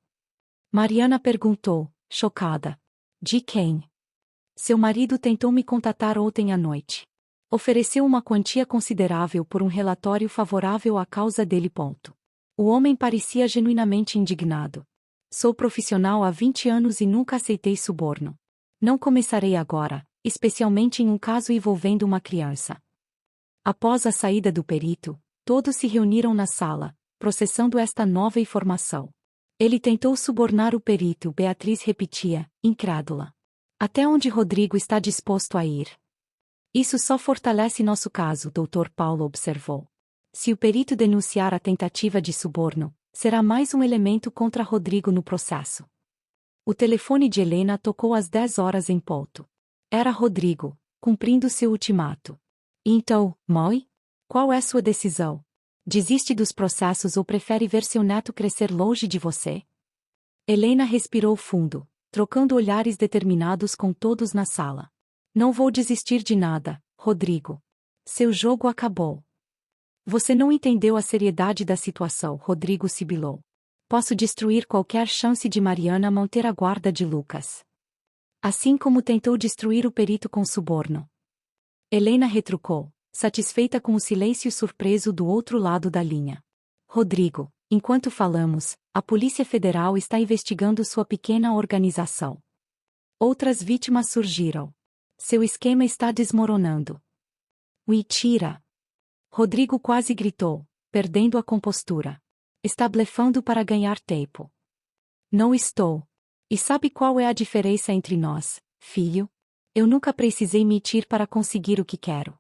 Mariana perguntou, chocada. De quem? Seu marido tentou me contatar ontem à noite. Ofereceu uma quantia considerável por um relatório favorável à causa dele. O homem parecia genuinamente indignado. Sou profissional há 20 anos e nunca aceitei suborno. Não começarei agora, especialmente em um caso envolvendo uma criança. Após a saída do perito, todos se reuniram na sala, processando esta nova informação. Ele tentou subornar o perito, Beatriz repetia, incrédula. Até onde Rodrigo está disposto a ir? Isso só fortalece nosso caso, Dr. Paulo observou. Se o perito denunciar a tentativa de suborno, será mais um elemento contra Rodrigo no processo. O telefone de Helena tocou às 10 horas em ponto. Era Rodrigo, cumprindo seu ultimato. Então, Moi? Qual é sua decisão? Desiste dos processos ou prefere ver seu neto crescer longe de você? Helena respirou fundo, trocando olhares determinados com todos na sala. Não vou desistir de nada, Rodrigo. Seu jogo acabou. Você não entendeu a seriedade da situação, Rodrigo sibilou. Posso destruir qualquer chance de Mariana manter a guarda de Lucas. Assim como tentou destruir o perito com suborno. Helena retrucou, satisfeita com o silêncio surpreso do outro lado da linha. Rodrigo, enquanto falamos, a Polícia Federal está investigando sua pequena organização. Outras vítimas surgiram. Seu esquema está desmoronando. Mentira! Rodrigo quase gritou, perdendo a compostura. Está blefando para ganhar tempo. Não estou. E sabe qual é a diferença entre nós, filho? Eu nunca precisei mentir para conseguir o que quero.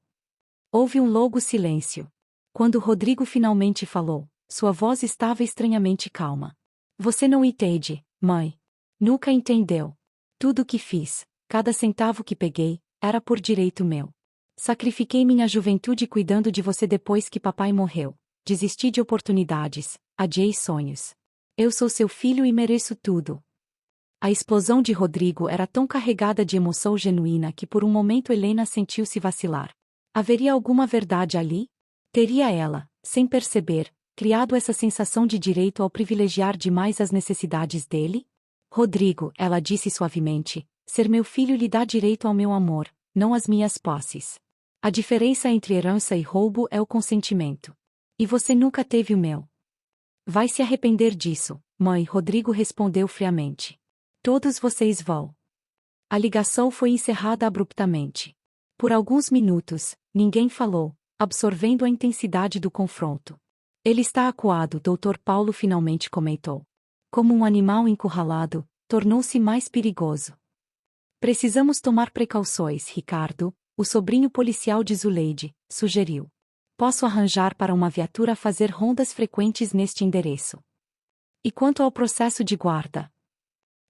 Houve um longo silêncio. Quando Rodrigo finalmente falou, sua voz estava estranhamente calma. Você não entende, mãe. Nunca entendeu. Tudo o que fiz, cada centavo que peguei, era por direito meu. Sacrifiquei minha juventude cuidando de você depois que papai morreu. Desisti de oportunidades, adiei sonhos. Eu sou seu filho e mereço tudo. A explosão de Rodrigo era tão carregada de emoção genuína que por um momento Helena sentiu-se vacilar. Haveria alguma verdade ali? Teria ela, sem perceber, criado essa sensação de direito ao privilegiar demais as necessidades dele? Rodrigo, ela disse suavemente, ser meu filho lhe dá direito ao meu amor, não às minhas posses. A diferença entre herança e roubo é o consentimento. E você nunca teve o meu. Vai se arrepender disso, mãe, Rodrigo respondeu friamente. Todos vocês vão. A ligação foi encerrada abruptamente. Por alguns minutos, ninguém falou, absorvendo a intensidade do confronto. Ele está acuado, Dr. Paulo finalmente comentou. Como um animal encurralado, tornou-se mais perigoso. Precisamos tomar precauções, Ricardo, o sobrinho policial de Zuleide, sugeriu. Posso arranjar para uma viatura fazer rondas frequentes neste endereço. E quanto ao processo de guarda?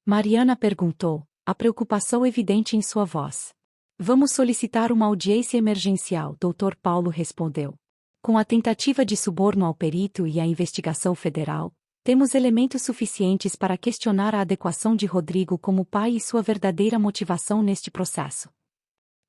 Mariana perguntou, a preocupação evidente em sua voz. Vamos solicitar uma audiência emergencial, Dr. Paulo respondeu. Com a tentativa de suborno ao perito e a investigação federal, temos elementos suficientes para questionar a adequação de Rodrigo como pai e sua verdadeira motivação neste processo.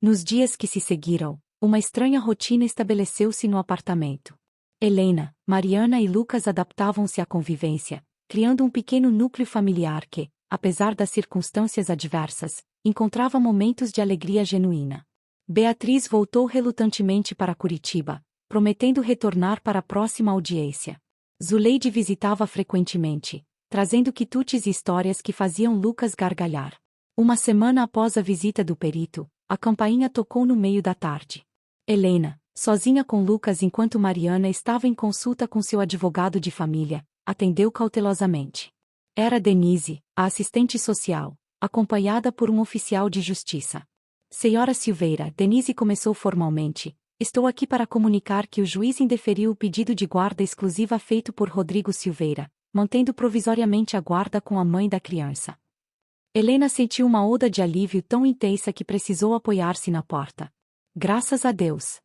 Nos dias que se seguiram, uma estranha rotina estabeleceu-se no apartamento. Helena, Mariana e Lucas adaptavam-se à convivência, criando um pequeno núcleo familiar que, apesar das circunstâncias adversas, encontrava momentos de alegria genuína. Beatriz voltou relutantemente para Curitiba, prometendo retornar para a próxima audiência. Zuleide visitava frequentemente, trazendo quitutes e histórias que faziam Lucas gargalhar. Uma semana após a visita do perito, a campainha tocou no meio da tarde. Helena, sozinha com Lucas enquanto Mariana estava em consulta com seu advogado de família, atendeu cautelosamente. Era Denise, a assistente social, acompanhada por um oficial de justiça. Senhora Silveira, Denise começou formalmente. Estou aqui para comunicar que o juiz indeferiu o pedido de guarda exclusiva feito por Rodrigo Silveira, mantendo provisoriamente a guarda com a mãe da criança. Helena sentiu uma onda de alívio tão intensa que precisou apoiar-se na porta. Graças a Deus.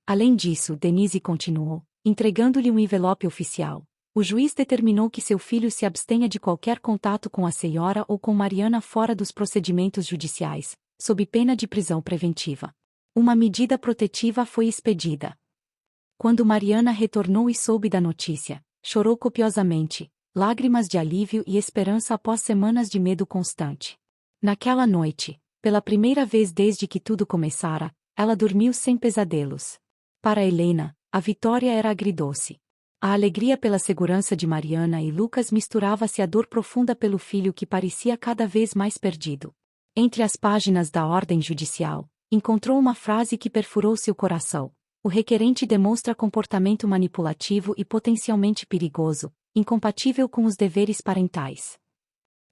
Além disso, Denise continuou, entregando-lhe um envelope oficial. O juiz determinou que seu filho se abstenha de qualquer contato com a senhora ou com Mariana fora dos procedimentos judiciais, sob pena de prisão preventiva. Uma medida protetiva foi expedida. Quando Mariana retornou e soube da notícia, chorou copiosamente, lágrimas de alívio e esperança após semanas de medo constante. Naquela noite, pela primeira vez desde que tudo começara, ela dormiu sem pesadelos. Para Helena, a vitória era agridoce. A alegria pela segurança de Mariana e Lucas misturava-se à dor profunda pelo filho que parecia cada vez mais perdido. Entre as páginas da ordem judicial, encontrou uma frase que perfurou seu coração. O requerente demonstra comportamento manipulativo e potencialmente perigoso, incompatível com os deveres parentais.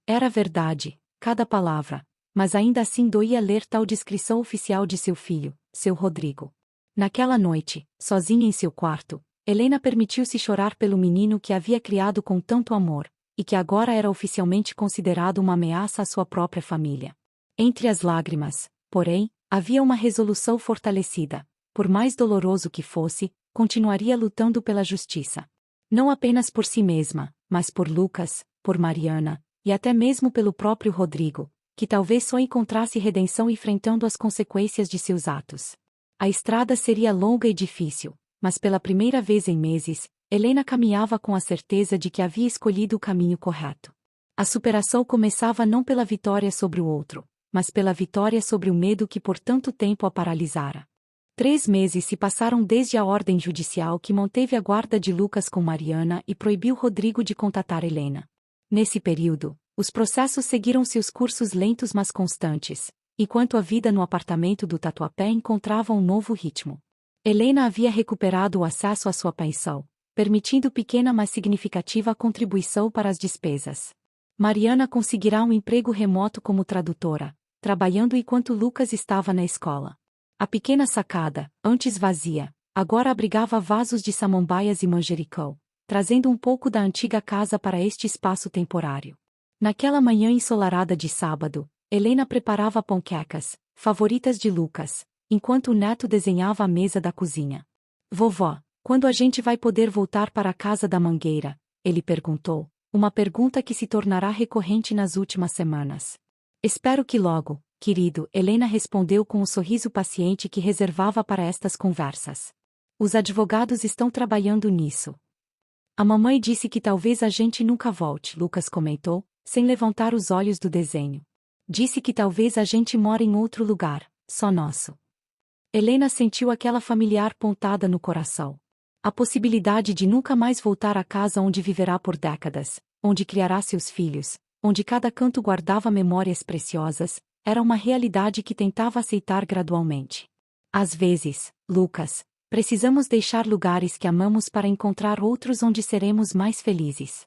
Era verdade, cada palavra, mas ainda assim doía ler tal descrição oficial de seu filho, seu Rodrigo. Naquela noite, sozinha em seu quarto, Helena permitiu-se chorar pelo menino que havia criado com tanto amor, e que agora era oficialmente considerado uma ameaça à sua própria família. Entre as lágrimas, porém, havia uma resolução fortalecida. Por mais doloroso que fosse, continuaria lutando pela justiça. Não apenas por si mesma, mas por Lucas, por Mariana, e até mesmo pelo próprio Rodrigo, que talvez só encontrasse redenção enfrentando as consequências de seus atos. A estrada seria longa e difícil, mas pela primeira vez em meses, Helena caminhava com a certeza de que havia escolhido o caminho correto. A superação começava não pela vitória sobre o outro, mas pela vitória sobre o medo que por tanto tempo a paralisara. 3 meses se passaram desde a ordem judicial que manteve a guarda de Lucas com Mariana e proibiu Rodrigo de contatar Helena. Nesse período, os processos seguiram seus cursos lentos mas constantes, enquanto a vida no apartamento do Tatuapé encontrava um novo ritmo. Helena havia recuperado o acesso à sua pensão, permitindo pequena mas significativa contribuição para as despesas. Mariana conseguirá um emprego remoto como tradutora, trabalhando enquanto Lucas estava na escola. A pequena sacada, antes vazia, agora abrigava vasos de samambaias e manjericão, trazendo um pouco da antiga casa para este espaço temporário. Naquela manhã ensolarada de sábado, Helena preparava panquecas, favoritas de Lucas, enquanto o neto desenhava a mesa da cozinha. Vovó, quando a gente vai poder voltar para a casa da Mangueira? Ele perguntou, uma pergunta que se tornará recorrente nas últimas semanas. Espero que logo, querido, Helena respondeu com um sorriso paciente que reservava para estas conversas. Os advogados estão trabalhando nisso. A mamãe disse que talvez a gente nunca volte, Lucas comentou, sem levantar os olhos do desenho. Disse que talvez a gente mora em outro lugar, só nosso. Helena sentiu aquela familiar pontada no coração. A possibilidade de nunca mais voltar à casa onde viverá por décadas, onde criará seus filhos, onde cada canto guardava memórias preciosas, era uma realidade que tentava aceitar gradualmente. Às vezes, Lucas, precisamos deixar lugares que amamos para encontrar outros onde seremos mais felizes.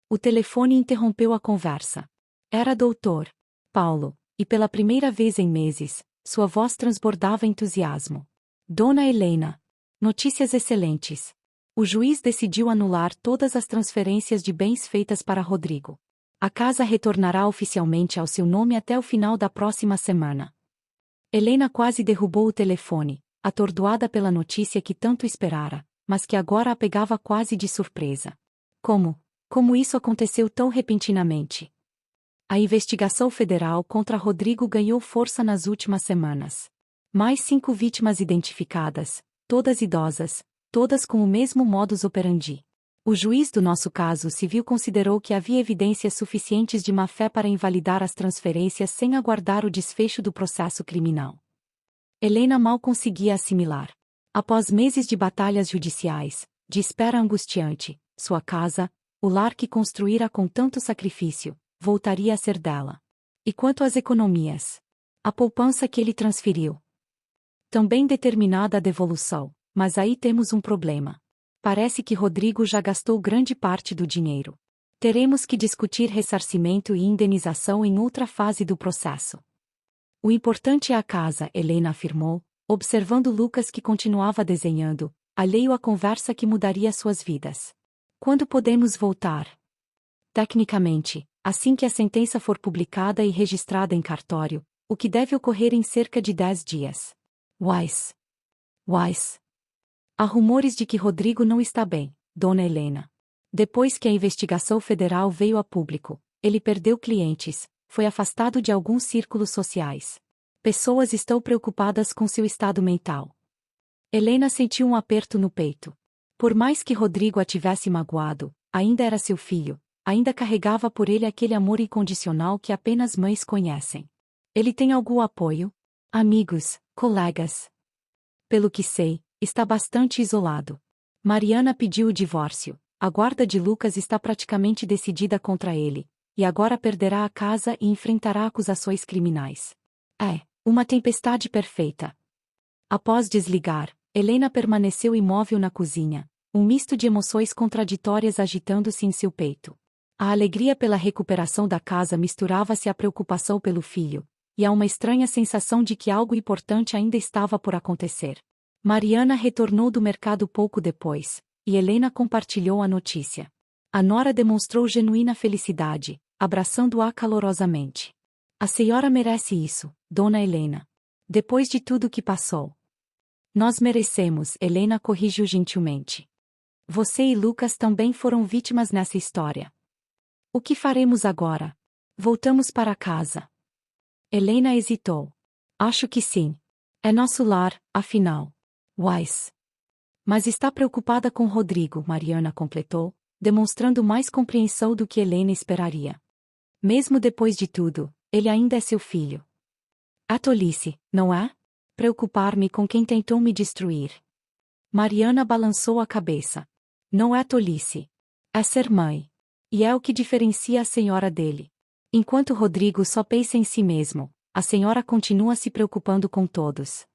O telefone interrompeu a conversa. Era Dr. Paulo, e pela primeira vez em meses, sua voz transbordava entusiasmo. Dona Helena. Notícias excelentes. O juiz decidiu anular todas as transferências de bens feitas para Rodrigo. A casa retornará oficialmente ao seu nome até o final da próxima semana. Helena quase derrubou o telefone, atordoada pela notícia que tanto esperara, mas que agora a pegava quase de surpresa. Como isso aconteceu tão repentinamente? A investigação federal contra Rodrigo ganhou força nas últimas semanas. Mais 5 vítimas identificadas, todas idosas, todas com o mesmo modus operandi. O juiz do nosso caso civil considerou que havia evidências suficientes de má-fé para invalidar as transferências sem aguardar o desfecho do processo criminal. Helena mal conseguia assimilar. Após meses de batalhas judiciais, de espera angustiante, sua casa, o lar que construíra com tanto sacrifício, voltaria a ser dela. E quanto às economias? A poupança que ele transferiu. Também determinada a devolução, mas aí temos um problema. Parece que Rodrigo já gastou grande parte do dinheiro. Teremos que discutir ressarcimento e indenização em outra fase do processo. O importante é a casa, Helena afirmou, observando Lucas que continuava desenhando, alheio à conversa que mudaria suas vidas. Quando podemos voltar? Tecnicamente, assim que a sentença for publicada e registrada em cartório, o que deve ocorrer em cerca de 10 dias. Wise. Há rumores de que Rodrigo não está bem, Dona Helena. Depois que a investigação federal veio a público, ele perdeu clientes, foi afastado de alguns círculos sociais. Pessoas estão preocupadas com seu estado mental. Helena sentiu um aperto no peito. Por mais que Rodrigo a tivesse magoado, ainda era seu filho, ainda carregava por ele aquele amor incondicional que apenas mães conhecem. Ele tem algum apoio? Amigos, colegas? Pelo que sei, está bastante isolado. Mariana pediu o divórcio, a guarda de Lucas está praticamente decidida contra ele, e agora perderá a casa e enfrentará acusações criminais. É, uma tempestade perfeita. Após desligar, Helena permaneceu imóvel na cozinha, um misto de emoções contraditórias agitando-se em seu peito. A alegria pela recuperação da casa misturava-se à preocupação pelo filho, e a uma estranha sensação de que algo importante ainda estava por acontecer. Mariana retornou do mercado pouco depois, e Helena compartilhou a notícia. A nora demonstrou genuína felicidade, abraçando-a calorosamente. A senhora merece isso, Dona Helena. Depois de tudo que passou. Nós merecemos, Helena corrigiu gentilmente. Você e Lucas também foram vítimas nessa história. O que faremos agora? Voltamos para casa. Helena hesitou. Acho que sim. É nosso lar, afinal. Wise. Mas está preocupada com Rodrigo, Mariana completou, demonstrando mais compreensão do que Helena esperaria. Mesmo depois de tudo, ele ainda é seu filho. É tolice, não é? Preocupar-me com quem tentou me destruir. Mariana balançou a cabeça. Não é tolice. É ser mãe. E é o que diferencia a senhora dele. Enquanto Rodrigo só pensa em si mesmo, a senhora continua se preocupando com todos.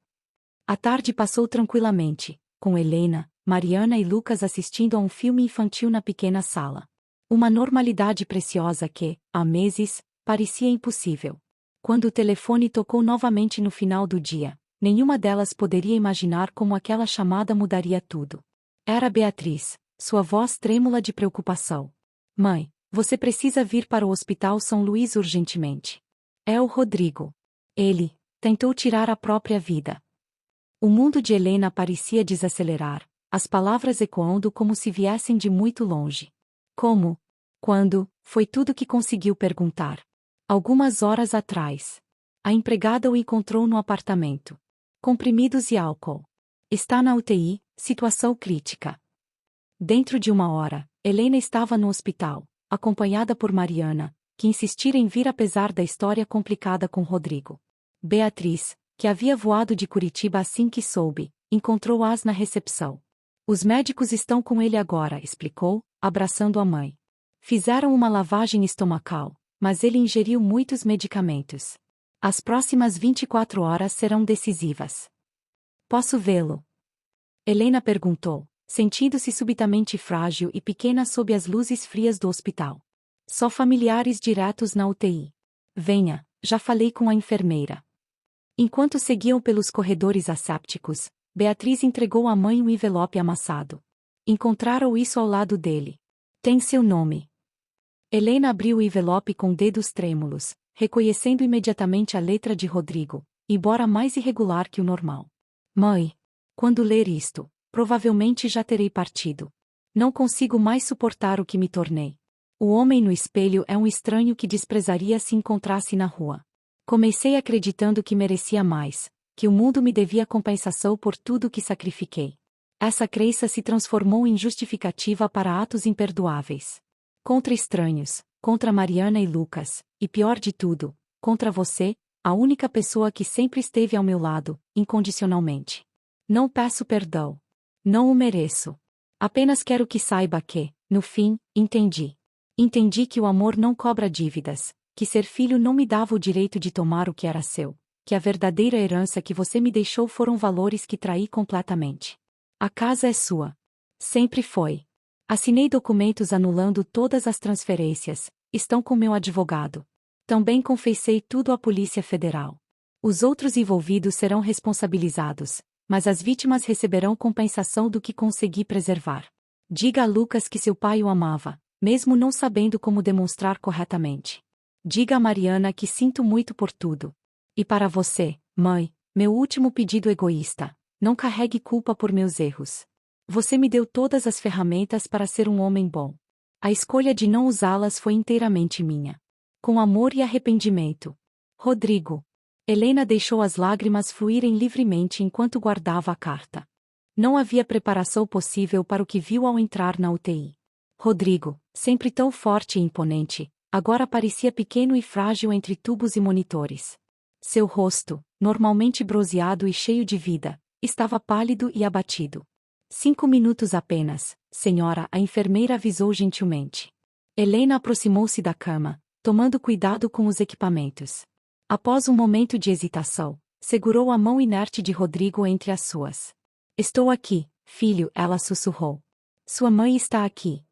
A tarde passou tranquilamente, com Helena, Mariana e Lucas assistindo a um filme infantil na pequena sala. Uma normalidade preciosa que, há meses, parecia impossível. Quando o telefone tocou novamente no final do dia, nenhuma delas poderia imaginar como aquela chamada mudaria tudo. Era Beatriz, sua voz trêmula de preocupação. Mãe, você precisa vir para o Hospital São Luís urgentemente. É o Rodrigo. Ele tentou tirar a própria vida. O mundo de Helena parecia desacelerar, as palavras ecoando como se viessem de muito longe. Como? Quando? Foi tudo que conseguiu perguntar. Algumas horas atrás. A empregada o encontrou no apartamento. Comprimidos e álcool. Está na UTI, situação crítica. Dentro de uma hora, Helena estava no hospital, acompanhada por Mariana, que insistira em vir apesar da história complicada com Rodrigo. Beatriz, que havia voado de Curitiba assim que soube, encontrou-as na recepção. Os médicos estão com ele agora, explicou, abraçando a mãe. Fizeram uma lavagem estomacal, mas ele ingeriu muitos medicamentos. As próximas 24 horas serão decisivas. Posso vê-lo? Helena perguntou, sentindo-se subitamente frágil e pequena sob as luzes frias do hospital. Só familiares diretos na UTI. Venha, já falei com a enfermeira. Enquanto seguiam pelos corredores assépticos, Beatriz entregou à mãe um envelope amassado. Encontraram isso ao lado dele. Tem seu nome. Helena abriu o envelope com dedos trêmulos, reconhecendo imediatamente a letra de Rodrigo, embora mais irregular que o normal. Mãe, quando ler isto, provavelmente já terei partido. Não consigo mais suportar o que me tornei. O homem no espelho é um estranho que desprezaria se encontrasse na rua. Comecei acreditando que merecia mais, que o mundo me devia compensação por tudo que sacrifiquei. Essa crença se transformou em justificativa para atos imperdoáveis. Contra estranhos, contra Mariana e Lucas, e pior de tudo, contra você, a única pessoa que sempre esteve ao meu lado, incondicionalmente. Não peço perdão. Não o mereço. Apenas quero que saiba que, no fim, entendi. Entendi que o amor não cobra dívidas, que ser filho não me dava o direito de tomar o que era seu, que a verdadeira herança que você me deixou foram valores que traí completamente. A casa é sua. Sempre foi. Assinei documentos anulando todas as transferências, estão com meu advogado. Também confessei tudo à Polícia Federal. Os outros envolvidos serão responsabilizados, mas as vítimas receberão compensação do que consegui preservar. Diga a Lucas que seu pai o amava, mesmo não sabendo como demonstrar corretamente. Diga a Mariana que sinto muito por tudo. E para você, mãe, meu último pedido egoísta, não carregue culpa por meus erros. Você me deu todas as ferramentas para ser um homem bom. A escolha de não usá-las foi inteiramente minha. Com amor e arrependimento. Rodrigo. Helena deixou as lágrimas fluírem livremente enquanto guardava a carta. Não havia preparação possível para o que viu ao entrar na UTI. Rodrigo, sempre tão forte e imponente, agora parecia pequeno e frágil entre tubos e monitores. Seu rosto, normalmente bronzeado e cheio de vida, estava pálido e abatido. 5 minutos apenas, senhora, a enfermeira avisou gentilmente. Helena aproximou-se da cama, tomando cuidado com os equipamentos. Após um momento de hesitação, segurou a mão inerte de Rodrigo entre as suas. Estou aqui, filho, ela sussurrou. Sua mãe está aqui.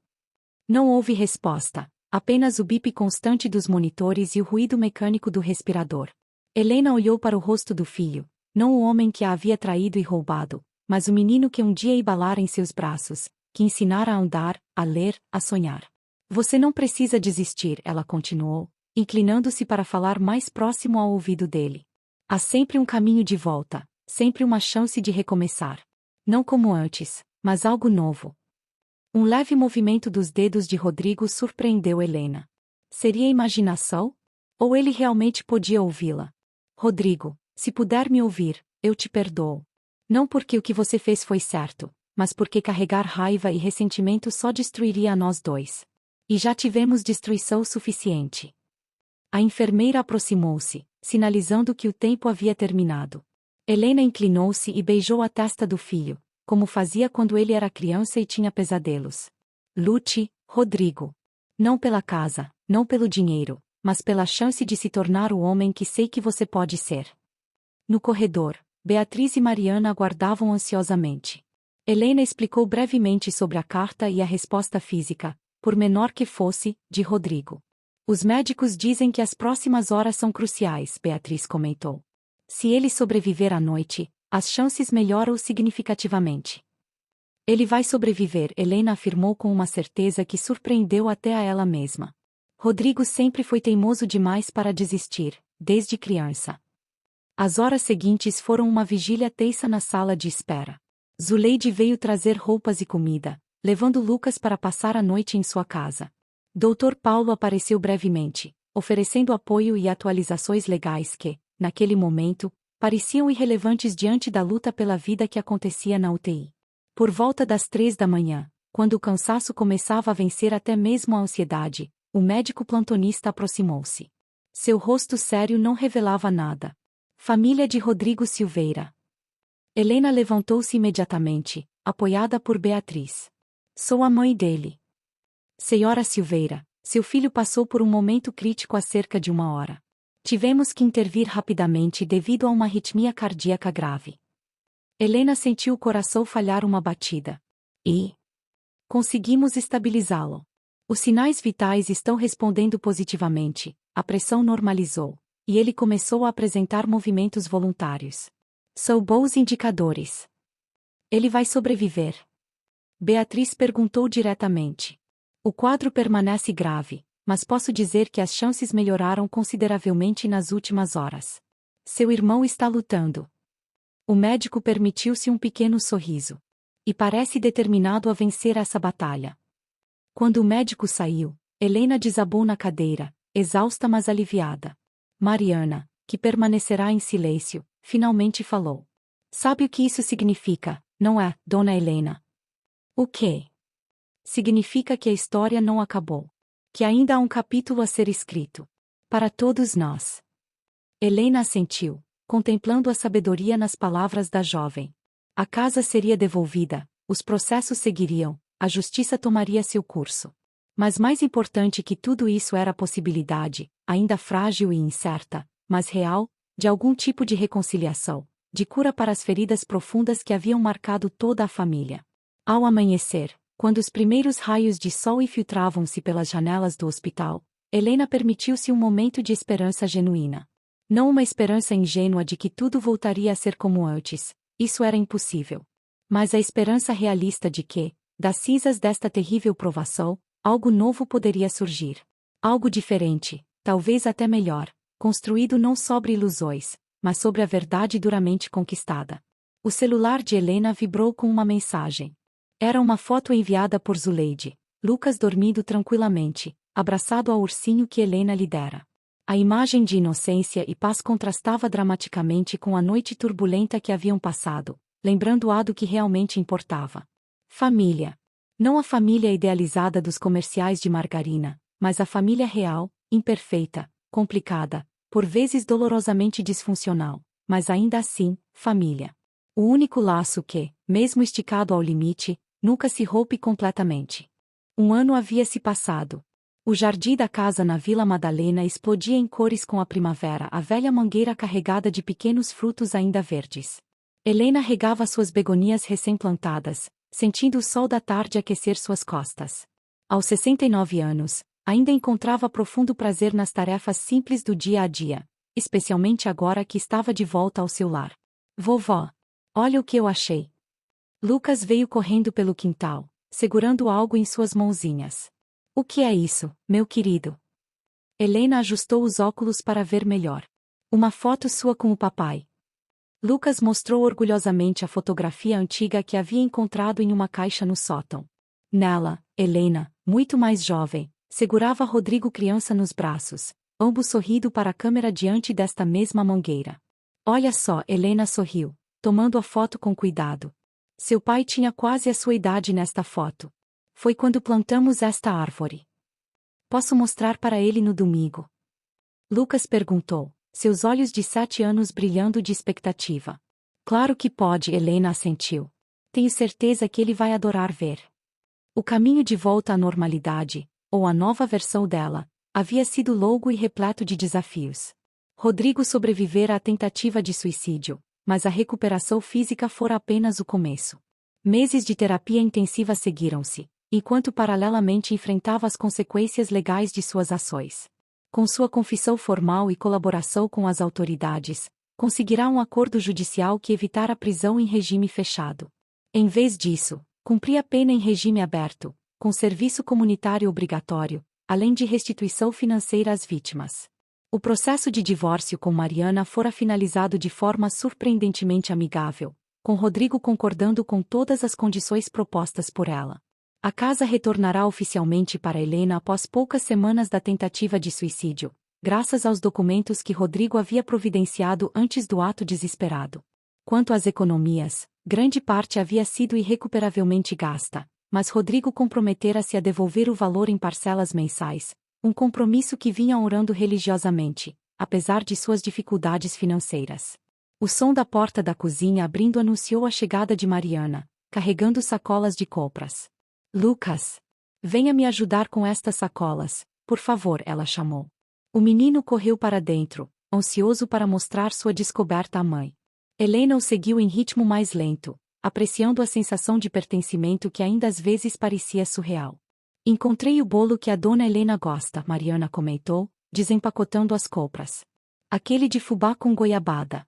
Não houve resposta, apenas o bip constante dos monitores e o ruído mecânico do respirador. Helena olhou para o rosto do filho, não o homem que a havia traído e roubado, mas o menino que um dia embalara em seus braços, que ensinara a andar, a ler, a sonhar. Você não precisa desistir, ela continuou, inclinando-se para falar mais próximo ao ouvido dele. Há sempre um caminho de volta, sempre uma chance de recomeçar. Não como antes, mas algo novo. Um leve movimento dos dedos de Rodrigo surpreendeu Helena. Seria imaginação? Ou ele realmente podia ouvi-la? Rodrigo, se puder me ouvir, eu te perdoo. Não porque o que você fez foi certo, mas porque carregar raiva e ressentimento só destruiria a nós dois. E já tivemos destruição suficiente. A enfermeira aproximou-se, sinalizando que o tempo havia terminado. Helena inclinou-se e beijou a testa do filho, como fazia quando ele era criança e tinha pesadelos. Lute, Rodrigo. Não pela casa, não pelo dinheiro, mas pela chance de se tornar o homem que sei que você pode ser. No corredor, Beatriz e Mariana aguardavam ansiosamente. Helena explicou brevemente sobre a carta e a resposta física, por menor que fosse, de Rodrigo. Os médicos dizem que as próximas horas são cruciais, Beatriz comentou. Se ele sobreviver à noite, as chances melhoram significativamente. Ele vai sobreviver, Helena afirmou com uma certeza que surpreendeu até a ela mesma. Rodrigo sempre foi teimoso demais para desistir, desde criança. As horas seguintes foram uma vigília tensa na sala de espera. Zuleide veio trazer roupas e comida, levando Lucas para passar a noite em sua casa. Dr. Paulo apareceu brevemente, oferecendo apoio e atualizações legais que, naquele momento, pareciam irrelevantes diante da luta pela vida que acontecia na UTI. Por volta das 3 da manhã, quando o cansaço começava a vencer até mesmo a ansiedade, o médico plantonista aproximou-se. Seu rosto sério não revelava nada. Família de Rodrigo Silveira. Helena levantou-se imediatamente, apoiada por Beatriz. Sou a mãe dele. Senhora Silveira, seu filho passou por um momento crítico há cerca de 1 hora. Tivemos que intervir rapidamente devido a uma arritmia cardíaca grave. Helena sentiu o coração falhar uma batida. E conseguimos estabilizá-lo. Os sinais vitais estão respondendo positivamente, a pressão normalizou, e ele começou a apresentar movimentos voluntários. São bons indicadores. Ele vai sobreviver? Beatriz perguntou diretamente. O quadro permanece grave, mas posso dizer que as chances melhoraram consideravelmente nas últimas horas. Seu irmão está lutando. O médico permitiu-se um pequeno sorriso. E parece determinado a vencer essa batalha. Quando o médico saiu, Helena desabou na cadeira, exausta mas aliviada. Mariana, que permanecerá em silêncio, finalmente falou. Sabe o que isso significa, não é, dona Helena? O quê? Significa que a história não acabou. Que ainda há um capítulo a ser escrito. Para todos nós. Helena assentiu, contemplando a sabedoria nas palavras da jovem. A casa seria devolvida, os processos seguiriam, a justiça tomaria seu curso. Mas mais importante que tudo isso era a possibilidade, ainda frágil e incerta, mas real, de algum tipo de reconciliação, de cura para as feridas profundas que haviam marcado toda a família. Ao amanhecer, quando os primeiros raios de sol infiltravam-se pelas janelas do hospital, Helena permitiu-se um momento de esperança genuína. Não uma esperança ingênua de que tudo voltaria a ser como antes, isso era impossível. Mas a esperança realista de que, das cinzas desta terrível provação, algo novo poderia surgir. Algo diferente, talvez até melhor, construído não sobre ilusões, mas sobre a verdade duramente conquistada. O celular de Helena vibrou com uma mensagem. Era uma foto enviada por Zuleide, Lucas dormindo tranquilamente, abraçado ao ursinho que Helena lhe dera. A imagem de inocência e paz contrastava dramaticamente com a noite turbulenta que haviam passado, lembrando-a do que realmente importava. Família. Não a família idealizada dos comerciais de margarina, mas a família real, imperfeita, complicada, por vezes dolorosamente disfuncional, mas ainda assim, família. O único laço que, mesmo esticado ao limite, nunca se rompe completamente. 1 ano havia se passado. O jardim da casa na Vila Madalena explodia em cores com a primavera, a velha mangueira carregada de pequenos frutos ainda verdes. Helena regava suas begonias recém-plantadas, sentindo o sol da tarde aquecer suas costas. Aos 69 anos, ainda encontrava profundo prazer nas tarefas simples do dia a dia, especialmente agora que estava de volta ao seu lar. Vovó, olha o que eu achei. Lucas veio correndo pelo quintal, segurando algo em suas mãozinhas. O que é isso, meu querido? Helena ajustou os óculos para ver melhor. Uma foto sua com o papai. Lucas mostrou orgulhosamente a fotografia antiga que havia encontrado em uma caixa no sótão. Nela, Helena, muito mais jovem, segurava Rodrigo criança nos braços, ambos sorrindo para a câmera diante desta mesma mangueira. Olha só, Helena sorriu, tomando a foto com cuidado. Seu pai tinha quase a sua idade nesta foto. Foi quando plantamos esta árvore. Posso mostrar para ele no domingo. Lucas perguntou, seus olhos de 7 anos brilhando de expectativa. Claro que pode, Helena assentiu. Tenho certeza que ele vai adorar ver. O caminho de volta à normalidade, ou a nova versão dela, havia sido longo e repleto de desafios. Rodrigo sobrevivera à tentativa de suicídio, mas a recuperação física fora apenas o começo. Meses de terapia intensiva seguiram-se, enquanto paralelamente enfrentava as consequências legais de suas ações. Com sua confissão formal e colaboração com as autoridades, conseguirá um acordo judicial que evitara a prisão em regime fechado. Em vez disso, cumpria a pena em regime aberto, com serviço comunitário obrigatório, além de restituição financeira às vítimas. O processo de divórcio com Mariana fora finalizado de forma surpreendentemente amigável, com Rodrigo concordando com todas as condições propostas por ela. A casa retornará oficialmente para Helena após poucas semanas da tentativa de suicídio, graças aos documentos que Rodrigo havia providenciado antes do ato desesperado. Quanto às economias, grande parte havia sido irrecuperavelmente gasta, mas Rodrigo comprometera-se a devolver o valor em parcelas mensais, um compromisso que vinha honrando religiosamente, apesar de suas dificuldades financeiras. O som da porta da cozinha abrindo anunciou a chegada de Mariana, carregando sacolas de compras. Lucas, venha me ajudar com estas sacolas, por favor, ela chamou. O menino correu para dentro, ansioso para mostrar sua descoberta à mãe. Helena o seguiu em ritmo mais lento, apreciando a sensação de pertencimento que ainda às vezes parecia surreal. Encontrei o bolo que a dona Helena gosta, Mariana comentou, desempacotando as compras. Aquele de fubá com goiabada.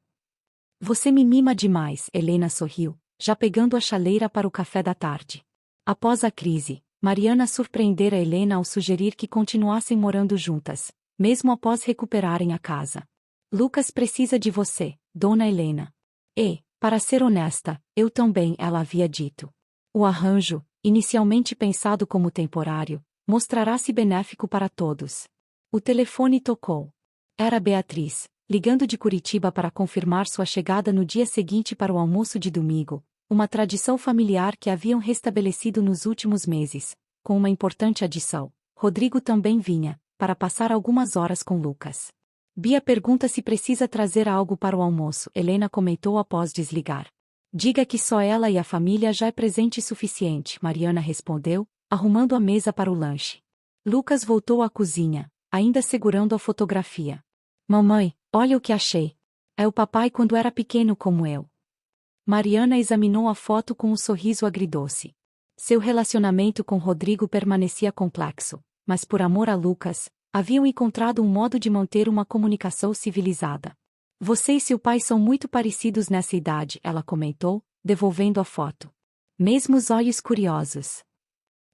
Você me mima demais, Helena sorriu, já pegando a chaleira para o café da tarde. Após a crise, Mariana surpreendera Helena ao sugerir que continuassem morando juntas, mesmo após recuperarem a casa. Lucas precisa de você, dona Helena. E, para ser honesta, eu também, ela havia dito. O arranjo, inicialmente pensado como temporário, mostrará-se benéfico para todos. O telefone tocou. Era Beatriz, ligando de Curitiba para confirmar sua chegada no dia seguinte para o almoço de domingo, uma tradição familiar que haviam restabelecido nos últimos meses, com uma importante adição. Rodrigo também vinha, para passar algumas horas com Lucas. Bia pergunta se precisa trazer algo para o almoço, Helena comentou após desligar. Diga que só ela e a família já é presente suficiente, Mariana respondeu, arrumando a mesa para o lanche. Lucas voltou à cozinha, ainda segurando a fotografia. Mamãe, olha o que achei. É o papai quando era pequeno como eu. Mariana examinou a foto com um sorriso agridoce. Seu relacionamento com Rodrigo permanecia complexo, mas por amor a Lucas, haviam encontrado um modo de manter uma comunicação civilizada. Você e seu pai são muito parecidos nessa idade, ela comentou, devolvendo a foto. Mesmo os olhos curiosos.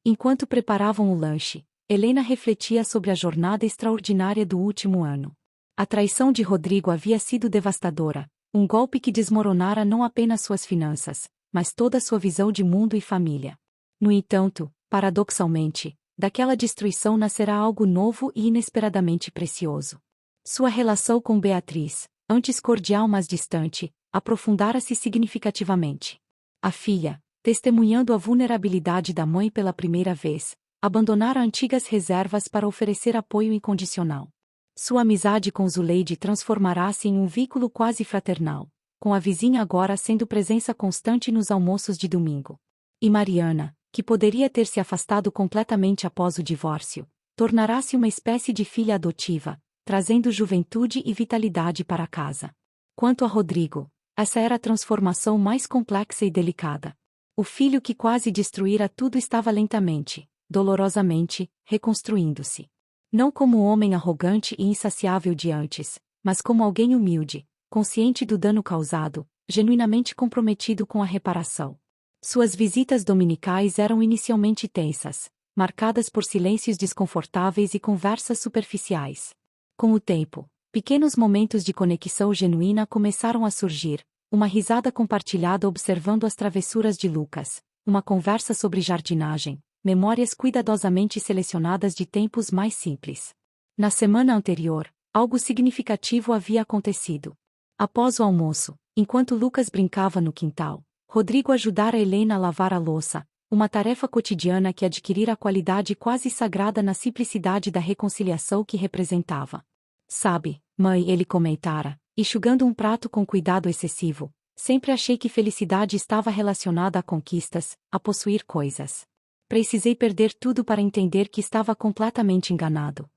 Enquanto preparavam o lanche, Helena refletia sobre a jornada extraordinária do último ano. A traição de Rodrigo havia sido devastadora, um golpe que desmoronara não apenas suas finanças, mas toda sua visão de mundo e família. No entanto, paradoxalmente, daquela destruição nascerá algo novo e inesperadamente precioso. Sua relação com Beatriz, antes cordial mas distante, aprofundara-se significativamente. A filha, testemunhando a vulnerabilidade da mãe pela primeira vez, abandonara antigas reservas para oferecer apoio incondicional. Sua amizade com Zuleide transformará-se em um vínculo quase fraternal, com a vizinha agora sendo presença constante nos almoços de domingo. E Mariana, que poderia ter se afastado completamente após o divórcio, tornará-se uma espécie de filha adotiva, trazendo juventude e vitalidade para a casa. Quanto a Rodrigo, essa era a transformação mais complexa e delicada. O filho que quase destruíra tudo estava lentamente, dolorosamente, reconstruindo-se. Não como o homem arrogante e insaciável de antes, mas como alguém humilde, consciente do dano causado, genuinamente comprometido com a reparação. Suas visitas dominicais eram inicialmente tensas, marcadas por silêncios desconfortáveis e conversas superficiais. Com o tempo, pequenos momentos de conexão genuína começaram a surgir, uma risada compartilhada observando as travessuras de Lucas, uma conversa sobre jardinagem, memórias cuidadosamente selecionadas de tempos mais simples. Na semana anterior, algo significativo havia acontecido. Após o almoço, enquanto Lucas brincava no quintal, Rodrigo ajudara Helena a lavar a louça, uma tarefa cotidiana que adquirira a qualidade quase sagrada na simplicidade da reconciliação que representava. Sabe, mãe, ele comentara, enxugando um prato com cuidado excessivo, sempre achei que felicidade estava relacionada a conquistas, a possuir coisas. Precisei perder tudo para entender que estava completamente enganado.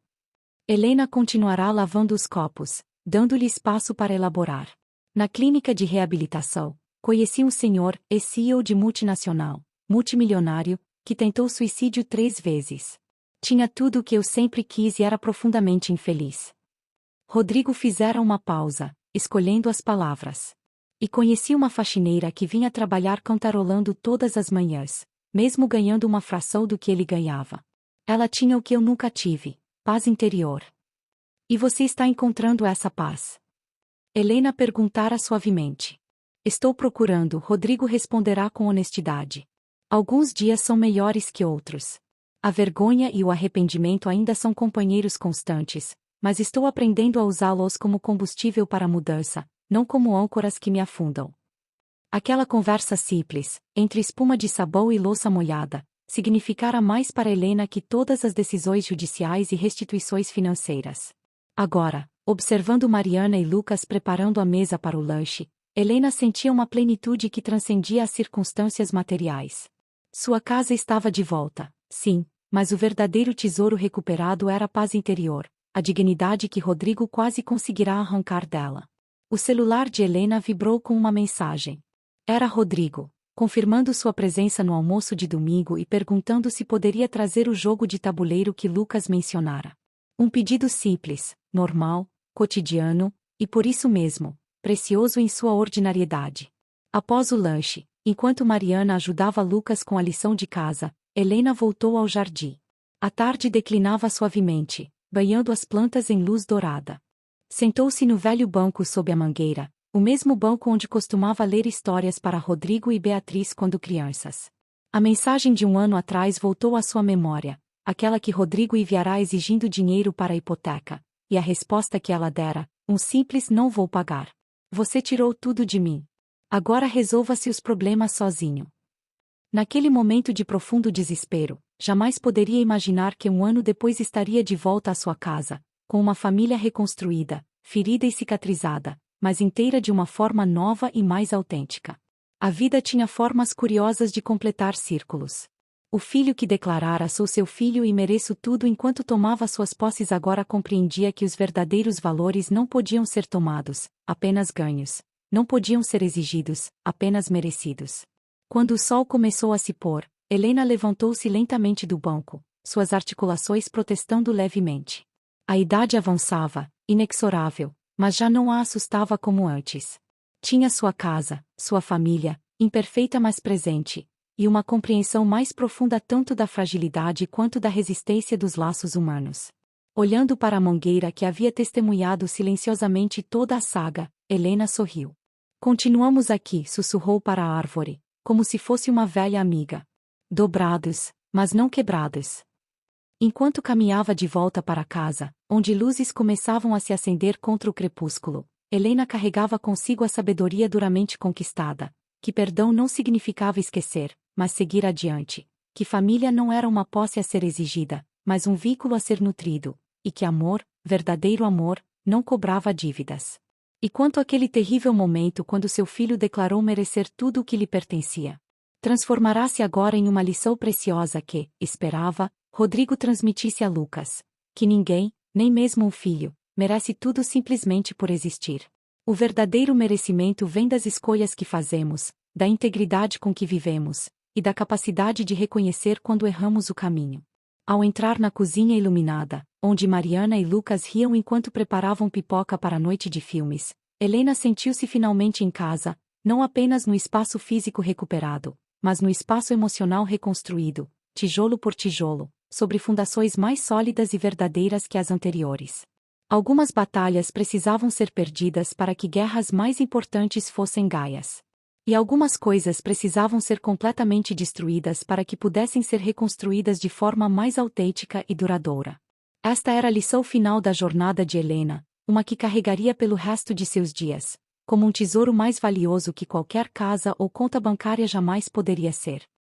Helena continuará lavando os copos, dando-lhe espaço para elaborar. Na clínica de reabilitação, conheci um senhor, CEO de multinacional, multimilionário, que tentou suicídio 3 vezes. Tinha tudo o que eu sempre quis e era profundamente infeliz. Rodrigo fizera uma pausa, escolhendo as palavras. E conheci uma faxineira que vinha trabalhar cantarolando todas as manhãs, mesmo ganhando uma fração do que ele ganhava. Ela tinha o que eu nunca tive: paz interior. E você está encontrando essa paz? Helena perguntara suavemente. Estou procurando, Rodrigo responderá com honestidade. Alguns dias são melhores que outros. A vergonha e o arrependimento ainda são companheiros constantes, mas estou aprendendo a usá-los como combustível para a mudança, não como âncoras que me afundam. Aquela conversa simples, entre espuma de sabão e louça molhada, significara mais para Helena que todas as decisões judiciais e restituições financeiras. Agora, observando Mariana e Lucas preparando a mesa para o lanche, Helena sentia uma plenitude que transcendia as circunstâncias materiais. Sua casa estava de volta, sim, mas o verdadeiro tesouro recuperado era a paz interior, a dignidade que Rodrigo quase conseguirá arrancar dela. O celular de Helena vibrou com uma mensagem. Era Rodrigo, confirmando sua presença no almoço de domingo e perguntando se poderia trazer o jogo de tabuleiro que Lucas mencionara. Um pedido simples, normal, cotidiano, e por isso mesmo, precioso em sua ordinariedade. Após o lanche, enquanto Mariana ajudava Lucas com a lição de casa, Helena voltou ao jardim. A tarde declinava suavemente, banhando as plantas em luz dourada. Sentou-se no velho banco sob a mangueira, o mesmo banco onde costumava ler histórias para Rodrigo e Beatriz quando crianças. A mensagem de um ano atrás voltou à sua memória, aquela que Rodrigo enviará exigindo dinheiro para a hipoteca, e a resposta que ela dera: um simples não vou pagar. Você tirou tudo de mim. Agora resolva-se os problemas sozinho. Naquele momento de profundo desespero, jamais poderia imaginar que um ano depois estaria de volta à sua casa, com uma família reconstruída, ferida e cicatrizada, mas inteira de uma forma nova e mais autêntica. A vida tinha formas curiosas de completar círculos. O filho que declarara: sou seu filho e mereço tudo enquanto tomava suas posses, agora compreendia que os verdadeiros valores não podiam ser tomados, apenas ganhos. Não podiam ser exigidos, apenas merecidos. Quando o sol começou a se pôr, Helena levantou-se lentamente do banco, suas articulações protestando levemente. A idade avançava, inexorável, mas já não a assustava como antes. Tinha sua casa, sua família, imperfeita mas presente, e uma compreensão mais profunda tanto da fragilidade quanto da resistência dos laços humanos. Olhando para a mangueira que havia testemunhado silenciosamente toda a saga, Helena sorriu. Continuamos aqui, sussurrou para a árvore, como se fosse uma velha amiga. Dobrados, mas não quebrados. Enquanto caminhava de volta para casa, onde luzes começavam a se acender contra o crepúsculo, Helena carregava consigo a sabedoria duramente conquistada, que perdão não significava esquecer, mas seguir adiante, que família não era uma posse a ser exigida, mas um vínculo a ser nutrido, e que amor, verdadeiro amor, não cobrava dívidas. E quanto àquele terrível momento quando seu filho declarou merecer tudo o que lhe pertencia. Transformará-se agora em uma lição preciosa que, esperava, Rodrigo transmitisse a Lucas: que ninguém, nem mesmo o filho, merece tudo simplesmente por existir. O verdadeiro merecimento vem das escolhas que fazemos, da integridade com que vivemos, e da capacidade de reconhecer quando erramos o caminho. Ao entrar na cozinha iluminada, onde Mariana e Lucas riam enquanto preparavam pipoca para a noite de filmes, Helena sentiu-se finalmente em casa, não apenas no espaço físico recuperado, mas no espaço emocional reconstruído, tijolo por tijolo, sobre fundações mais sólidas e verdadeiras que as anteriores. Algumas batalhas precisavam ser perdidas para que guerras mais importantes fossem ganhas. E algumas coisas precisavam ser completamente destruídas para que pudessem ser reconstruídas de forma mais autêntica e duradoura. Esta era a lição final da jornada de Helena, uma que carregaria pelo resto de seus dias, como um tesouro mais valioso que qualquer casa ou conta bancária jamais poderia ser.